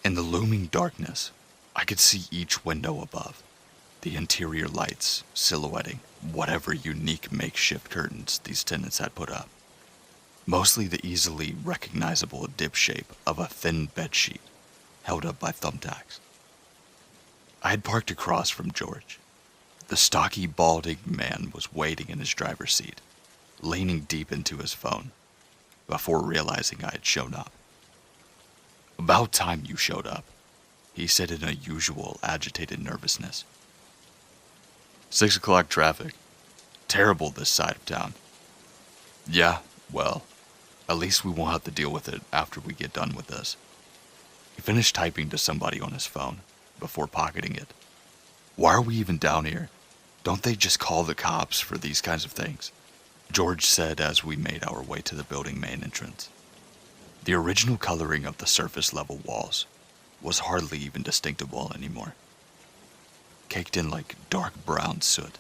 Speaker 1: In the looming darkness, I could see each window above, the interior lights silhouetting whatever unique makeshift curtains these tenants had put up. Mostly the easily recognizable dip shape of a thin bedsheet held up by thumbtacks. I had parked across from George. The stocky, balding man was waiting in his driver's seat, leaning deep into his phone, before realizing I had shown up. "About time you showed up," he said in a usual agitated nervousness. 6 o'clock traffic. Terrible this side of town. Yeah, well, at least we won't have to deal with it after we get done with this. He finished typing to somebody on his phone before pocketing it. Why are we even down here? Don't they just call the cops for these kinds of things? George said as we made our way to the building main entrance. The original coloring of the surface level walls was hardly even distinguishable anymore, caked in like dark brown soot.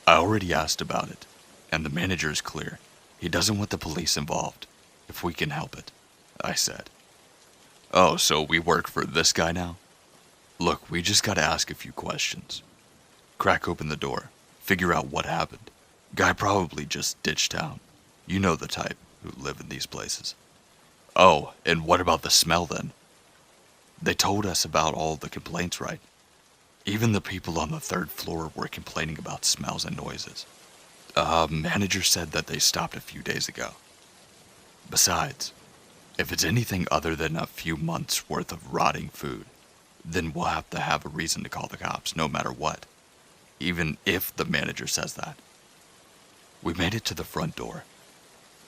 Speaker 1: I already asked about it, and the manager is clear. He doesn't want the police involved, if we can help it, I said. Oh, so we work for this guy now? Look, we just gotta ask a few questions. Crack open the door, figure out what happened. Guy probably just ditched town. You know the type who live in these places. Oh, and what about the smell then? They told us about all the complaints, right? Even the people on the 3rd floor were complaining about smells and noises. Manager said that they stopped a few days ago. Besides, if it's anything other than a few months' worth of rotting food, then we'll have to have a reason to call the cops, no matter what. Even if the manager says that. We made it to the front door.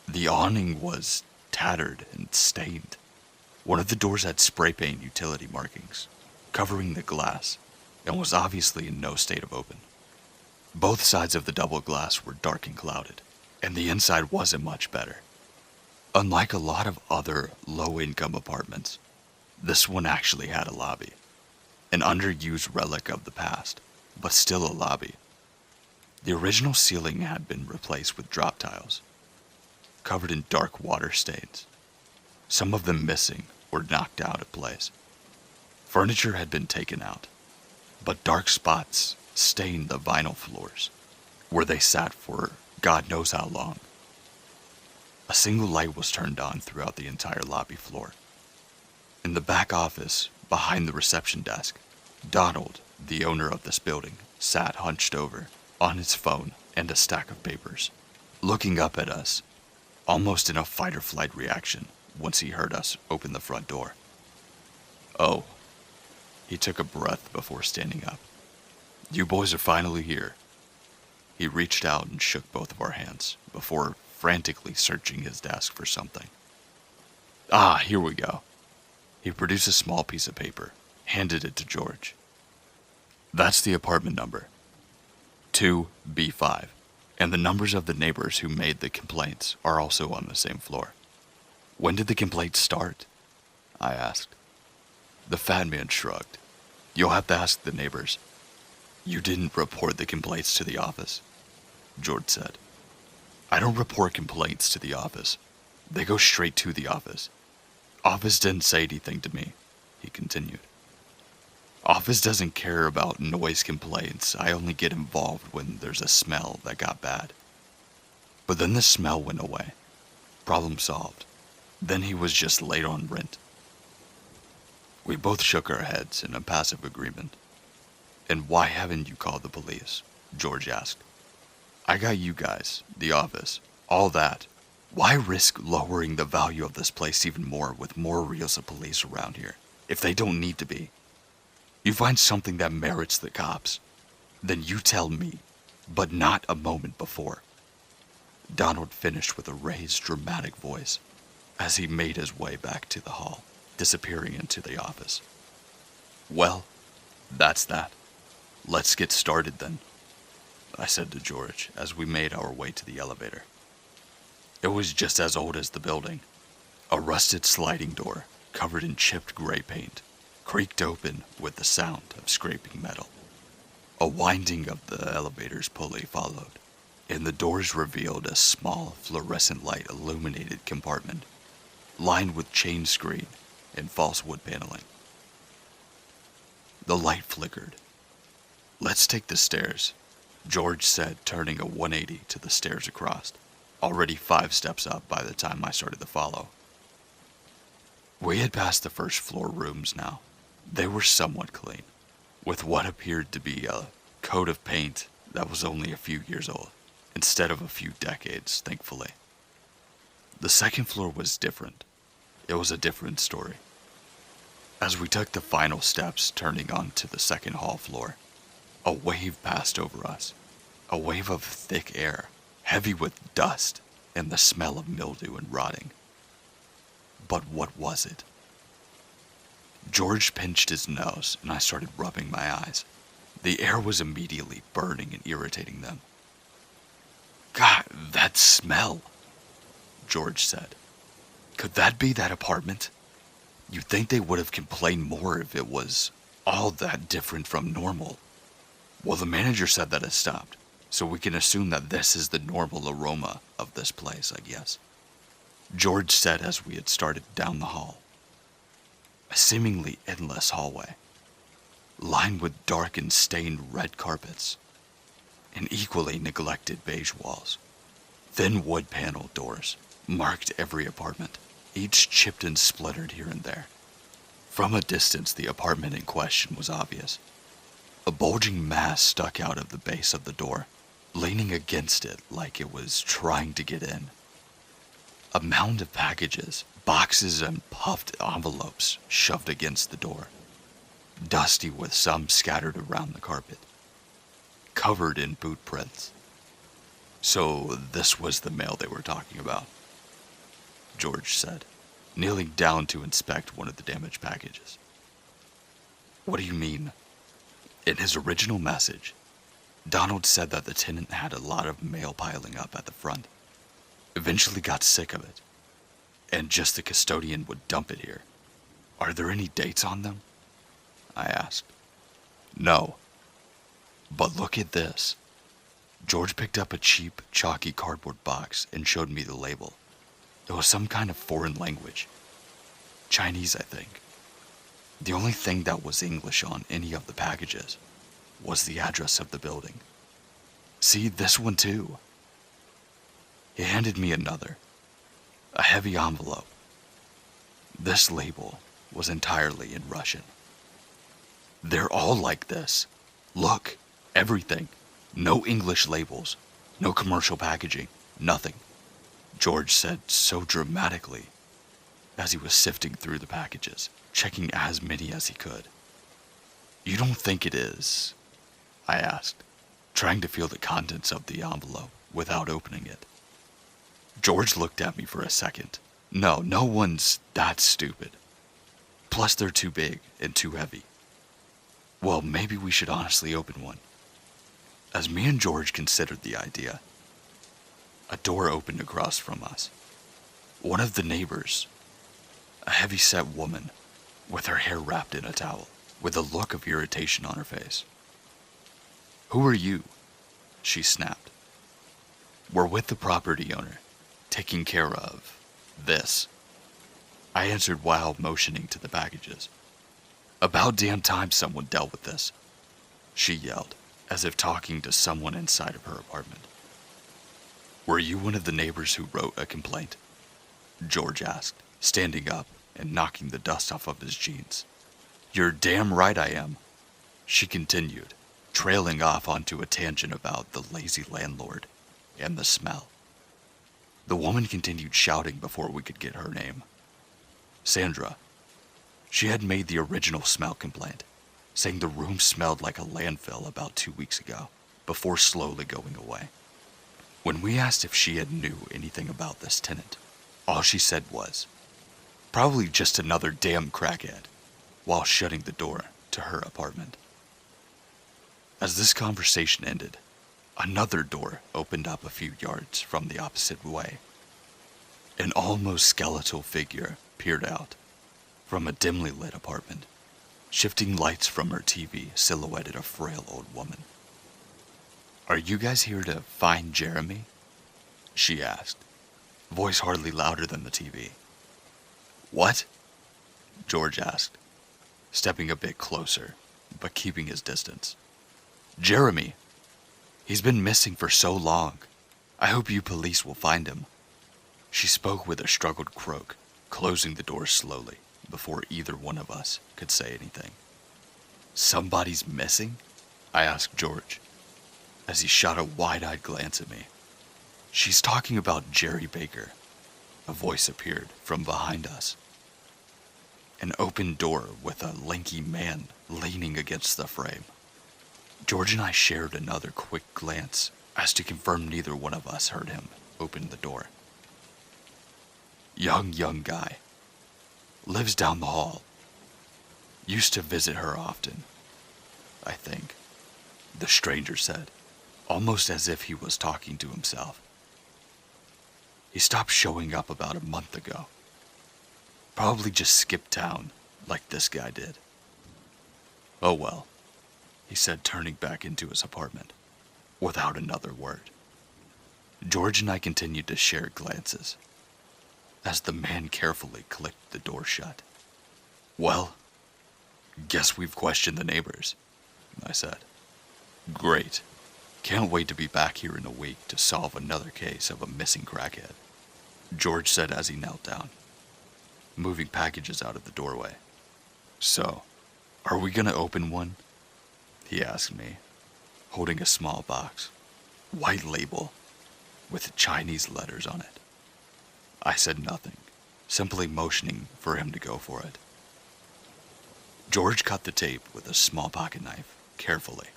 Speaker 1: The awning was tattered and stained. One of the doors had spray paint utility markings, covering the glass, and was obviously in no state of open. Both sides of the double glass were dark and clouded, and the inside wasn't much better. Unlike a lot of other low-income apartments, this one actually had a lobby, an underused relic of the past, but still a lobby. The original ceiling had been replaced with drop tiles, covered in dark water stains, some of them missing or knocked out of place. Furniture had been taken out, but dark spots stained the vinyl floors, where they sat for God knows how long. A single light was turned on throughout the entire lobby floor. In the back office, behind the reception desk, Donald, the owner of this building, sat hunched over, on his phone and a stack of papers, looking up at us, almost in a fight-or-flight reaction once he heard us open the front door. Oh, he took a breath before standing up. You boys are finally here. He reached out and shook both of our hands before frantically searching his desk for something. Ah, here we go. He produced a small piece of paper, handed it to George. That's the apartment number, 2B5, and the numbers of the neighbors who made the complaints are also on the same floor. When did the complaints start? I asked. The fat man shrugged. You'll have to ask the neighbors. You didn't report the complaints to the office, George said. I don't report complaints to the office. They go straight to the office. Office didn't say anything to me, he continued. Office doesn't care about noise complaints. I only get involved when there's a smell that got bad. But then the smell went away. Problem solved. Then he was just late on rent. We both shook our heads in a passive agreement. And why haven't you called the police? George asked. I got you guys, the office, all that. Why risk lowering the value of this place even more with more reels of police around here, if they don't need to be? You find something that merits the cops. Then you tell me, but not a moment before. Donald finished with a raised, dramatic voice as he made his way back to the hall, disappearing into the office. Well, that's that. Let's get started then, I said to George as we made our way to the elevator. It was just as old as the building. A rusted sliding door, covered in chipped gray paint, creaked open with the sound of scraping metal. A winding of the elevator's pulley followed, and the doors revealed a small fluorescent light illuminated compartment, lined with chain screen and false wood paneling. The light flickered. Let's take the stairs, George said, turning a 180 to the stairs across, already 5 steps up by the time I started to follow. We had passed the first floor rooms now. They were somewhat clean, with what appeared to be a coat of paint that was only a few years old, instead of a few decades, thankfully. The second floor was different. It was a different story. As we took the final steps turning onto the second hall floor, a wave passed over us. A wave of thick air, heavy with dust and the smell of mildew and rotting. But what was it? George pinched his nose and I started rubbing my eyes. The air was immediately burning and irritating them. God, that smell, George said. Could that be that apartment? You'd think they would have complained more if it was all that different from normal. Well, the manager said that it stopped, so we can assume that this is the normal aroma of this place, I guess. George said as we had started down the hall. A seemingly endless hallway, lined with dark and stained red carpets, and equally neglected beige walls. Thin wood paneled doors marked every apartment, each chipped and splintered here and there. From a distance, the apartment in question was obvious. A bulging mass stuck out of the base of the door, leaning against it like it was trying to get in. A mound of packages, boxes, and puffed envelopes shoved against the door, dusty with some scattered around the carpet, covered in boot prints. So this was the mail they were talking about, George said, kneeling down to inspect one of the damaged packages. What do you mean? In his original message, Donald said that the tenant had a lot of mail piling up at the front, eventually got sick of it, and just the custodian would dump it here. Are there any dates on them? I asked. No. But look at this. George picked up a cheap, chalky cardboard box and showed me the label. It was some kind of foreign language. Chinese, I think. The only thing that was English on any of the packages was the address of the building. See, this one too. He handed me another, a heavy envelope. This label was entirely in Russian. They're all like this. Look, everything. No English labels, no commercial packaging, nothing, George said so dramatically as he was sifting through the packages, checking as many as he could. You don't think it is? I asked, trying to feel the contents of the envelope without opening it. George looked at me for a second. No one's that stupid. Plus they're too big and too heavy. Well, maybe we should honestly open one. As me and George considered the idea, a door opened across from us. One of the neighbors, a heavy-set woman with her hair wrapped in a towel, with a look of irritation on her face. Who are you? She snapped. We're with the property owner, taking care of this. I answered while motioning to the packages. About damn time someone dealt with this, she yelled, as if talking to someone inside of her apartment. Were you one of the neighbors who wrote a complaint? George asked, standing up and knocking the dust off of his jeans. You're damn right I am, she continued, trailing off onto a tangent about the lazy landlord and the smell. The woman continued shouting before we could get her name. Sandra. She had made the original smell complaint, saying the room smelled like a landfill about 2 weeks ago, before slowly going away. When we asked if she had knew anything about this tenant, all she said was, "Probably just another damn crackhead," while shutting the door to her apartment. As this conversation ended, another door opened up a few yards from the opposite way. An almost skeletal figure peered out from a dimly lit apartment. Shifting lights from her TV silhouetted a frail old woman. "Are you guys here to find Jeremy?" she asked, voice hardly louder than the TV. "What?" George asked, stepping a bit closer, but keeping his distance. "Jeremy. He's been missing for so long. I hope you police will find him." She spoke with a struggled croak, closing the door slowly before either one of us could say anything. "Somebody's missing?" I asked George, as he shot a wide-eyed glance at me. "She's talking about Jerry Baker." A voice appeared from behind us. An open door with a lanky man leaning against the frame. George and I shared another quick glance as to confirm neither one of us heard him open the door. Young guy. Lives down the hall. Used to visit her often, I think," the stranger said, almost as if he was talking to himself. "He stopped showing up about a month ago. Probably just skipped town, like this guy did." "Oh well," he said, turning back into his apartment, without another word. George and I continued to share glances, as the man carefully clicked the door shut. "Well, guess we've questioned the neighbors," I said. "Great. Can't wait to be back here in a week to solve another case of a missing crackhead," George said as he knelt down, moving packages out of the doorway. "So, are we gonna open one?" he asked me, holding a small box, white label, with Chinese letters on it. I said nothing, simply motioning for him to go for it. George cut the tape with a small pocket knife, carefully,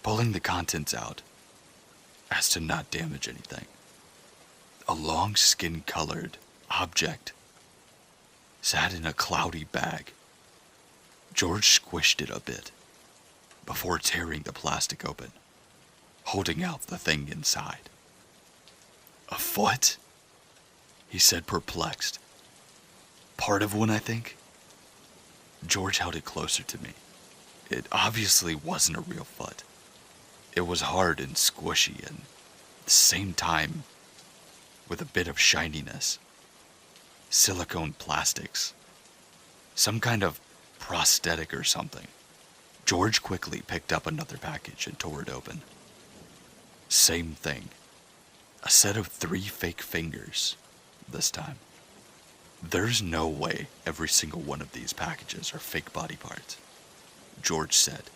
Speaker 1: pulling the contents out as to not damage anything. A long skin-colored object sat in a cloudy bag. George squished it a bit before tearing the plastic open, holding out the thing inside. "A foot?" he said, perplexed. "Part of one, I think." George held it closer to me. It obviously wasn't a real foot. It was hard and squishy and at the same time with a bit of shininess. Silicone plastics. Some kind of prosthetic or something. George quickly picked up another package and tore it open. Same thing. A set of 3 fake fingers. This time. "There's no way every single one of these packages are fake body parts," George said.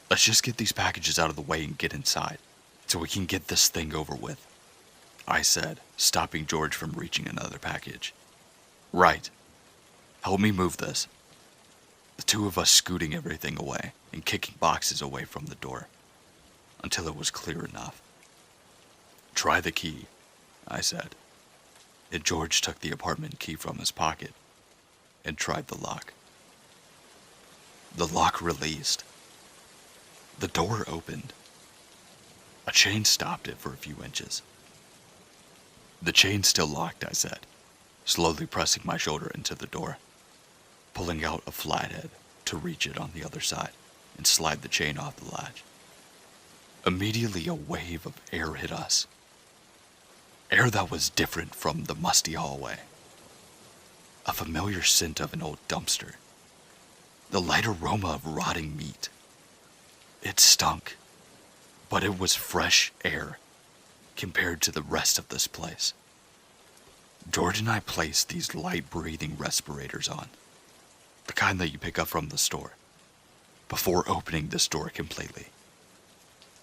Speaker 1: "Let's just get these packages out of the way and get inside, so we can get this thing over with," I said, stopping George from reaching another package. "Right. Help me move this." The two of us scooting everything away and kicking boxes away from the door, until it was clear enough. "Try the key," I said. And George took the apartment key from his pocket and tried the lock. The lock released. The door opened. A chain stopped it for a few inches. "The chain's still locked," I said, slowly pressing my shoulder into the door, pulling out a flathead to reach it on the other side and slide the chain off the latch. Immediately a wave of air hit us. Air that was different from the musty hallway. A familiar scent of an old dumpster. The light aroma of rotting meat. It stunk, but it was fresh air compared to the rest of this place. George and I placed these light-breathing respirators on, the kind that you pick up from the store, before opening this door completely.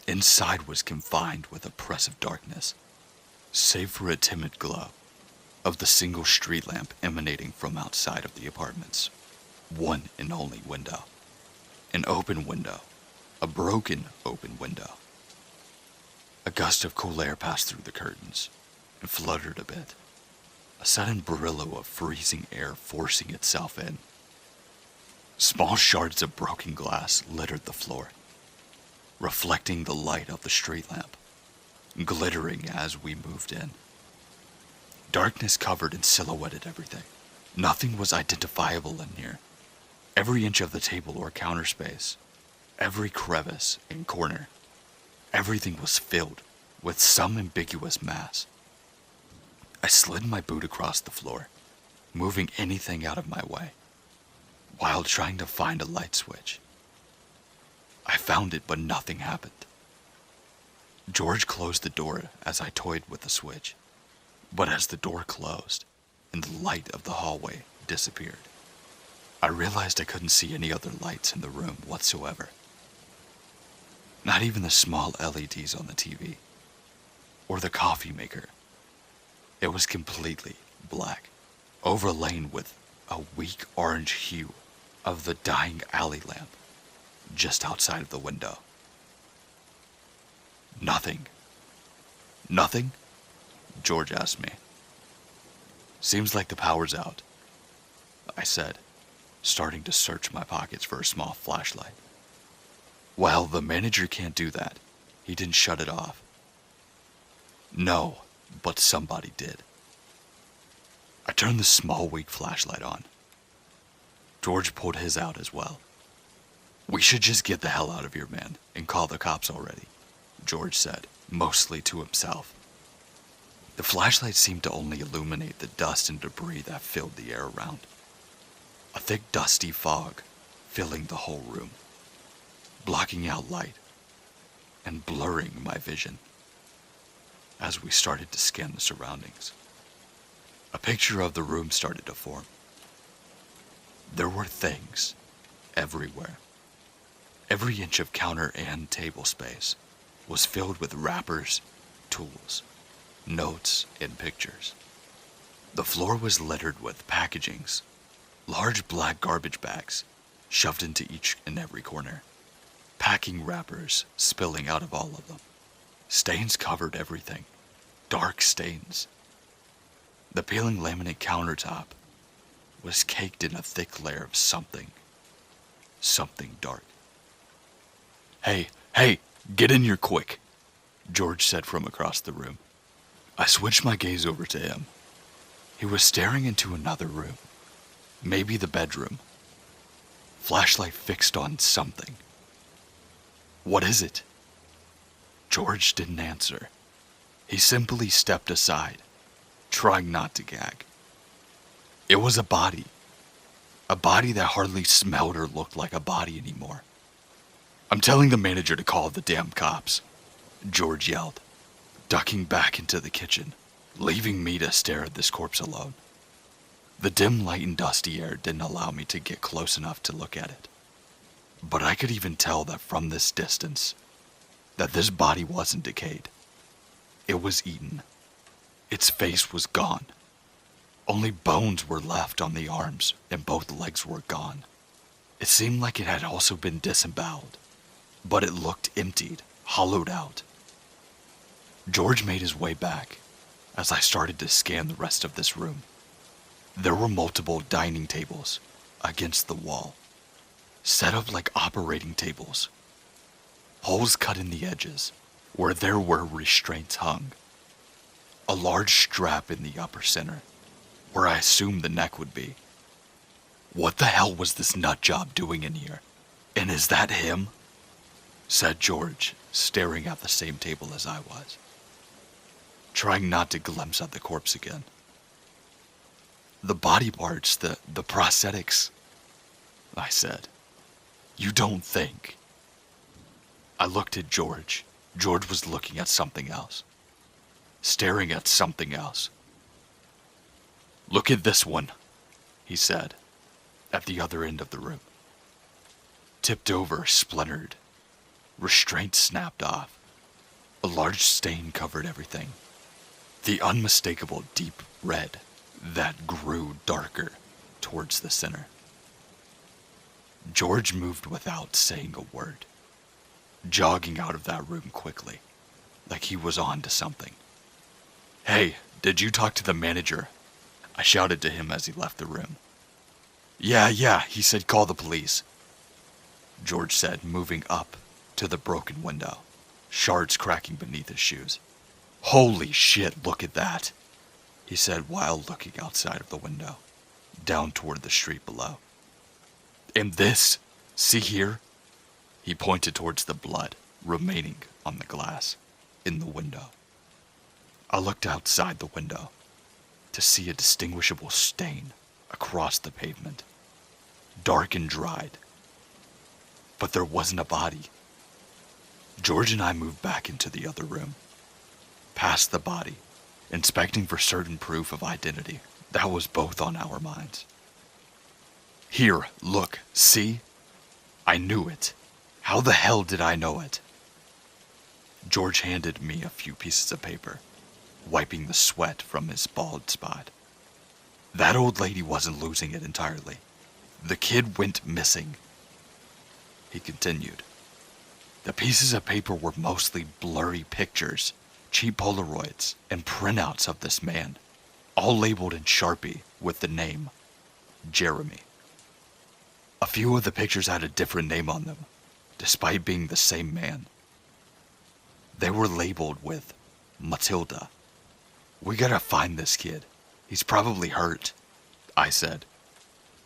Speaker 1: Inside was confined with oppressive darkness, save for a timid glow of the single street lamp emanating from outside of the apartment's one and only window. An open window. A broken open window. A gust of cool air passed through the curtains and fluttered a bit. A sudden brillo of freezing air forcing itself in. Small shards of broken glass littered the floor, reflecting the light of the street lamp, glittering as we moved in. Darkness covered and silhouetted everything. Nothing was identifiable in here. Every inch of the table or counter space, every crevice and corner, everything was filled with some ambiguous mass. I slid my boot across the floor, moving anything out of my way, while trying to find a light switch. I found it, but nothing happened. George closed the door as I toyed with the switch, but as the door closed and the light of the hallway disappeared, I realized I couldn't see any other lights in the room whatsoever. Not even the small LEDs on the TV, or the coffee maker. It was completely black, overlain with a weak orange hue of the dying alley lamp just outside of the window. Nothing. Nothing? George asked me. Seems like the power's out, I said, starting to search my pockets for a small flashlight. Well, the manager can't do that. He didn't shut it off. No, but somebody did. I turned the small weak flashlight on. George pulled his out as well. We should just get the hell out of here, man, and call the cops already, George said, mostly to himself. The flashlight seemed to only illuminate the dust and debris that filled the air around. A thick dusty fog filling the whole room, blocking out light and blurring my vision as we started to scan the surroundings. A picture of the room started to form. There were things everywhere. Every inch of counter and table space was filled with wrappers, tools, notes, and pictures. The floor was littered with packagings, large black garbage bags shoved into each and every corner, packing wrappers spilling out of all of them. Stains covered everything, dark stains. The peeling laminate countertop was caked in a thick layer of something dark. Hey, get in here quick, George said from across the room. I switched my gaze over to him. He was staring into another room, maybe the bedroom. Flashlight fixed on something. What is it? George didn't answer. He simply stepped aside, trying not to gag. It was a body that hardly smelled or looked like a body anymore. I'm telling the manager to call the damn cops, George yelled, ducking back into the kitchen, leaving me to stare at this corpse alone. The dim light and dusty air didn't allow me to get close enough to look at it, but I could even tell that from this distance, that this body wasn't decayed. It was eaten. Its face was gone. Only bones were left on the arms, and both legs were gone. It seemed like it had also been disemboweled, but it looked emptied, hollowed out. George made his way back as I started to scan the rest of this room. There were multiple dining tables against the wall, set up like operating tables. Holes cut in the edges where there were restraints hung. A large strap in the upper center, where I assumed the neck would be. What the hell was this nut job doing in here? And is that him? Said George, staring at the same table as I was, trying not to glimpse at the corpse again. The body parts, the prosthetics, I said. You don't think? I looked at George. George was looking at something else, staring at something else. Look at this one, he said, at the other end of the room. Tipped over, splintered. Restraint snapped off. A large stain covered everything. The unmistakable deep red that grew darker towards the center. George moved without saying a word, jogging out of that room quickly, like he was on to something. "Hey, did you talk to the manager?" I shouted to him as he left the room. Yeah, he said call the police," George said, moving up to the broken window, shards cracking beneath his shoes. "Holy shit, look at that," he said while looking outside of the window, down toward the street below. "And this, see here?" He pointed towards the blood remaining on the glass in the window. I looked outside the window to see a distinguishable stain across the pavement, dark and dried. But there wasn't a body. George and I moved back into the other room, past the body, inspecting for certain proof of identity. That was both on our minds. "Here, look, see? I knew it. How the hell did I know it?" George handed me a few pieces of paper, wiping the sweat from his bald spot. "That old lady wasn't losing it entirely. The kid went missing," he continued. "The pieces of paper were mostly blurry pictures, cheap Polaroids, and printouts of this man, all labeled in Sharpie with the name Jeremy. A few of the pictures had a different name on them, despite being the same man. They were labeled with Matilda. "We gotta find this kid. He's probably hurt," I said,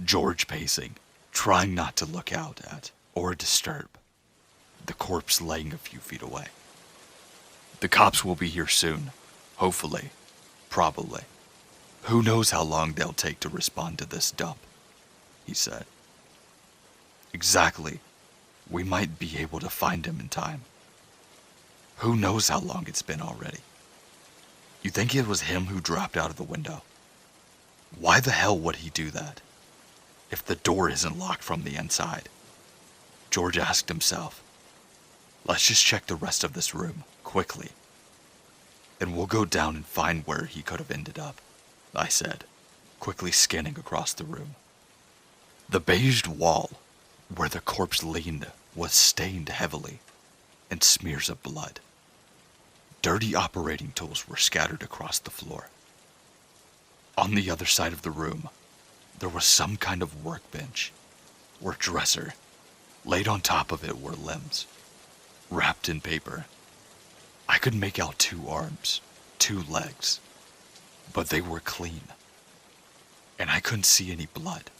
Speaker 1: George pacing, trying not to look out at or disturb the corpse laying a few feet away. "The cops will be here soon, hopefully, probably. Who knows how long they'll take to respond to this dump," he said. "Exactly. We might be able to find him in time. Who knows how long it's been already. You think it was him who dropped out of the window? Why the hell would he do that, if the door isn't locked from the inside?" George asked himself. "Let's just check the rest of this room, quickly. And we'll go down and find where he could have ended up," I said, quickly scanning across the room. The beiged wall where the corpse leaned was stained heavily in smears of blood. Dirty operating tools were scattered across the floor. On the other side of the room, there was some kind of workbench or dresser. Laid on top of it were limbs, wrapped in paper. I could make out 2 arms, 2 legs, but they were clean, and I couldn't see any blood.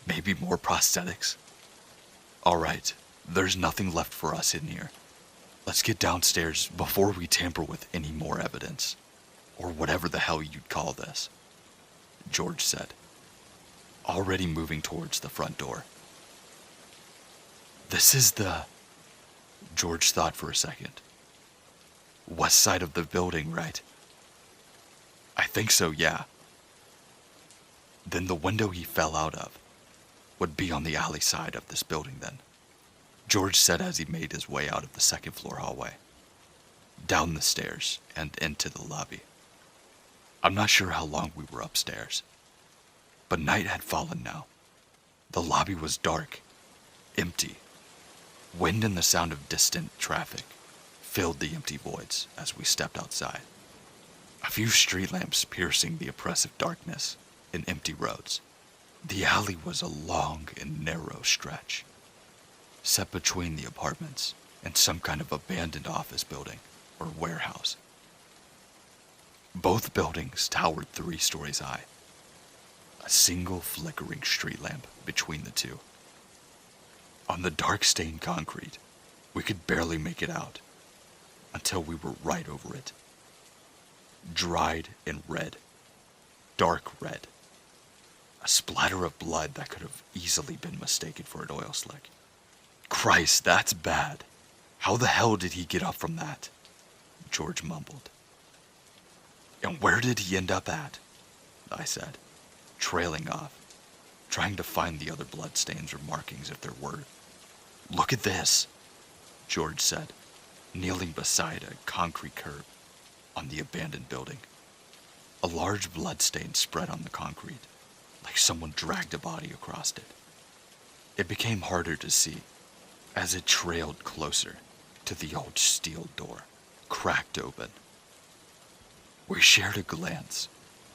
Speaker 1: Maybe more prosthetics? All right, there's nothing left for us in here. Let's get downstairs before we tamper with any more evidence, or whatever the hell you'd call this," George said, already moving towards the front door. "This is the..." George thought for a second. "West side of the building, right?" "I think so, yeah." "Then the window he fell out of would be on the alley side of this building then," George said as he made his way out of the second floor hallway, down the stairs and into the lobby. I'm not sure how long we were upstairs, but night had fallen now. The lobby was dark, empty. Wind and the sound of distant traffic filled the empty voids as we stepped outside. A few street lamps piercing the oppressive darkness in empty roads. The alley was a long and narrow stretch, set between the apartments and some kind of abandoned office building or warehouse. Both buildings towered 3 stories high, a single flickering street lamp between the two. On the dark stained concrete, we could barely make it out until we were right over it. Dried and red, dark red. A splatter of blood that could have easily been mistaken for an oil slick. "Christ, that's bad. How the hell did he get up from that?" George mumbled. "And where did he end up at?" I said, trailing off, trying to find the other bloodstains or markings if there were. "Look at this," George said, kneeling beside a concrete curb on the abandoned building. A large bloodstain spread on the concrete, like someone dragged a body across it. It became harder to see as it trailed closer to the old steel door, cracked open. We shared a glance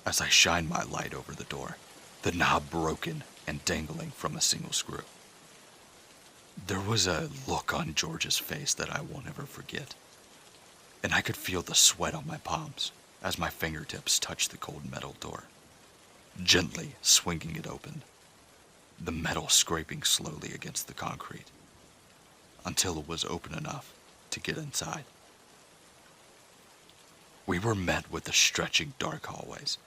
Speaker 1: as I shined my light over the door, the knob broken and dangling from a single screw. There was a look on George's face that I won't ever forget, and I could feel the sweat on my palms as my fingertips touched the cold metal door, gently swinging it open, the metal scraping slowly against the concrete until it was open enough to get inside. We were met with the stretching dark hallways,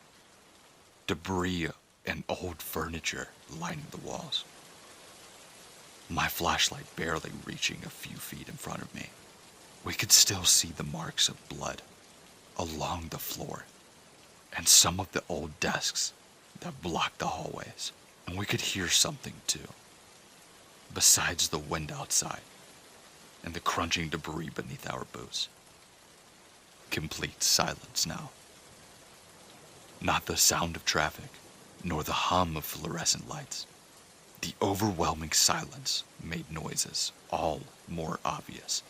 Speaker 1: debris and old furniture lining the walls, my flashlight barely reaching a few feet in front of me. We could still see the marks of blood along the floor and some of the old desks that blocked the hallways, and we could hear something too, besides the wind outside and the crunching debris beneath our boots. Complete silence now. Not the sound of traffic, nor the hum of fluorescent lights. The overwhelming silence made noises all more obvious,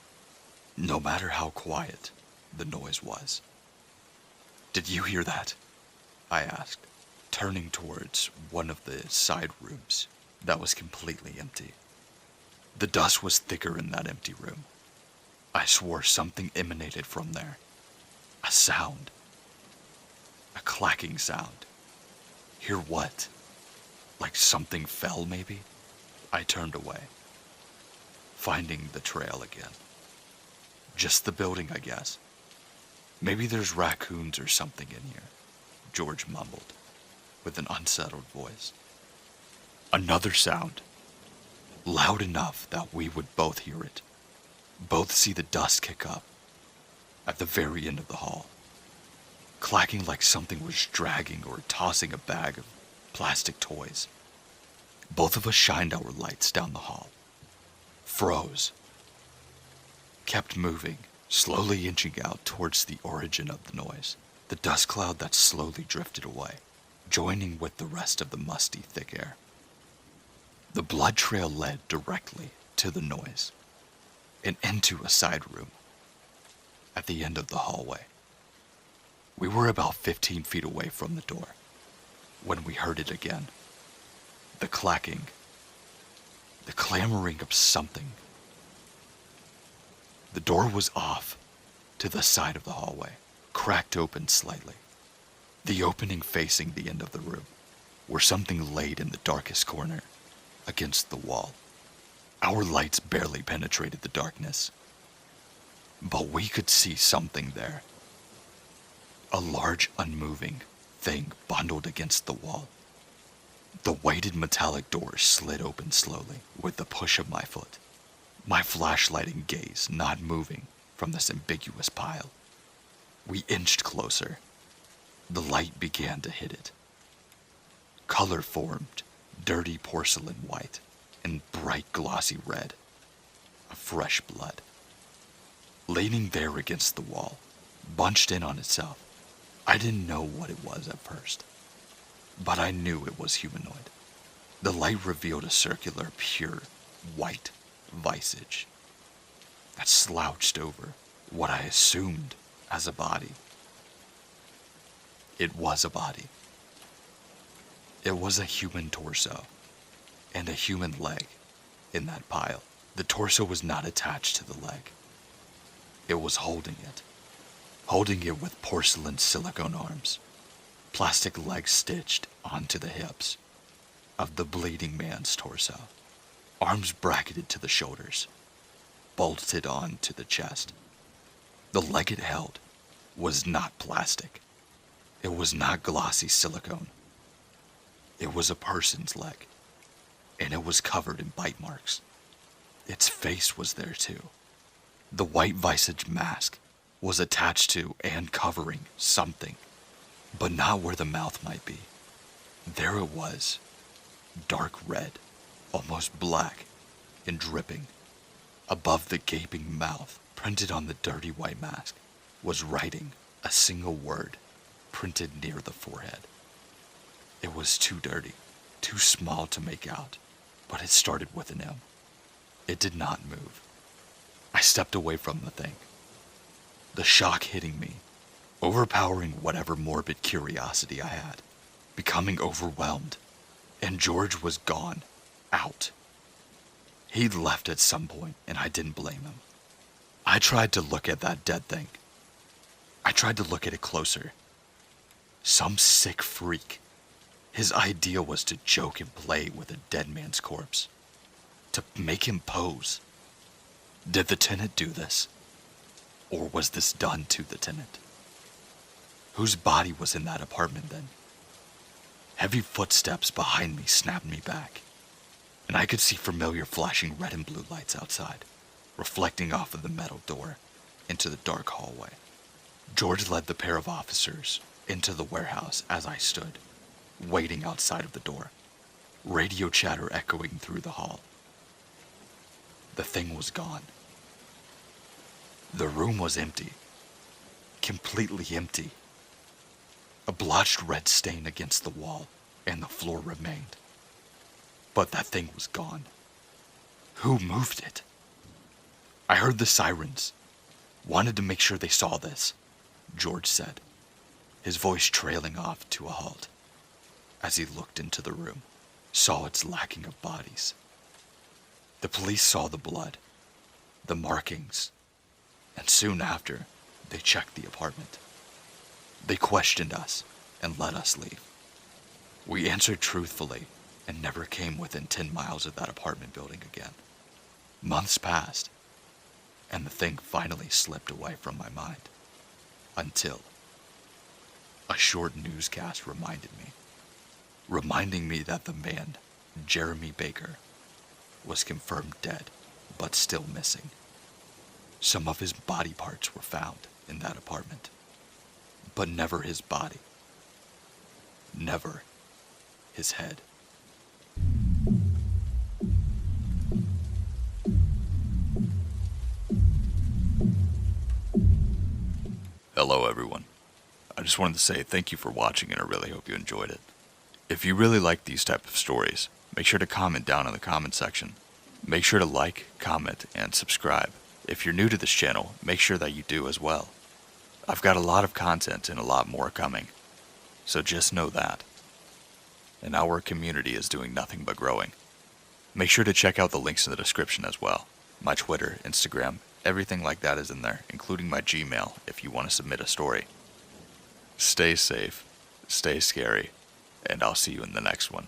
Speaker 1: no matter how quiet the noise was. "Did you hear that?" I asked, turning towards one of the side rooms that was completely empty. The dust was thicker in that empty room. I swore something emanated from there. A sound. A clacking sound. Hear what? Like something fell, maybe? I turned away, finding the trail again. Just the building, I guess. Maybe there's raccoons or something in here, George mumbled, with an unsettled voice. Another sound, loud enough that we would both hear it, both see the dust kick up at the very end of the hall, clacking like something was dragging or tossing a bag of plastic toys. Both of us shined our lights down the hall, froze, kept moving, slowly inching out towards the origin of the noise, the dust cloud that slowly drifted away, joining with the rest of the musty, thick air. The blood trail led directly to the noise and into a side room at the end of the hallway. We were about 15 feet away from the door when we heard it again. The clacking, the clamoring of something. The door was off to the side of the hallway, cracked open slightly, the opening facing the end of the room, where something laid in the darkest corner against the wall. Our lights barely penetrated the darkness, but we could see something there. A large, unmoving thing bundled against the wall. The weighted metallic door slid open slowly with the push of my foot, my flashlight and gaze not moving from this ambiguous pile. We inched closer. The light began to hit it. Color formed, dirty porcelain white and bright glossy red of fresh blood. Leaning there against the wall, bunched in on itself. I didn't know what it was at first, but I knew it was humanoid. The light revealed a circular, pure, white visage that slouched over what I assumed as a body. It was a body. It was a human torso and a human leg in that pile. The torso was not attached to the leg. It was holding it with porcelain silicone arms, plastic legs stitched onto the hips of the bleeding man's torso, arms bracketed to the shoulders, bolted onto the chest. The leg it held was not plastic. It was not glossy silicone. It was a person's leg, and it was covered in bite marks. Its face was there too. The white visage mask was attached to and covering something, but not where the mouth might be. There it was, dark red, almost black, and dripping. Above the gaping mouth, printed on the dirty white mask, was writing a single word printed near the forehead. It was too dirty, too small to make out, but it started with an M. It did not move. I stepped away from the thing, the shock hitting me, overpowering whatever morbid curiosity I had, becoming overwhelmed, and George was gone, out. He'd left at some point, and I didn't blame him. I tried to look at that dead thing. I tried to look at it closer. Some sick freak. His idea was to joke and play with a dead man's corpse, to make him pose. Did the tenant do this? Or was this done to the tenant? Whose body was in that apartment then? Heavy footsteps behind me snapped me back, and I could see familiar flashing red and blue lights outside, reflecting off of the metal door into the dark hallway. George led the pair of officers into the warehouse as I stood, waiting outside of the door, radio chatter echoing through the hall. The thing was gone. The room was empty, completely empty. A blotched red stain against the wall and the floor remained. But that thing was gone. Who moved it? I heard the sirens. Wanted to make sure they saw this, George said, his voice trailing off to a halt as he looked into the room, saw its lacking of bodies. The police saw the blood, the markings, and soon after, they checked the apartment. They questioned us and let us leave. We answered truthfully and never came within 10 miles of that apartment building again. Months passed, and the thing finally slipped away from my mind. Until a short newscast reminding me that the man, Jeremy Baker, was confirmed dead, but still missing. Some of his body parts were found in that apartment, but never his body. Never his head. Hello everyone. I just wanted to say thank you for watching, and I really hope you enjoyed it. If you really like these type of stories, make sure to comment down in the comment section. Make sure to like, comment, and subscribe. If you're new to this channel, make sure that you do as well. I've got a lot of content and a lot more coming, so just know that. And our community is doing nothing but growing. Make sure to check out the links in the description as well. My Twitter, Instagram, everything like that is in there, including my Gmail if you want to submit a story. Stay safe, stay scary, and I'll see you in the next one.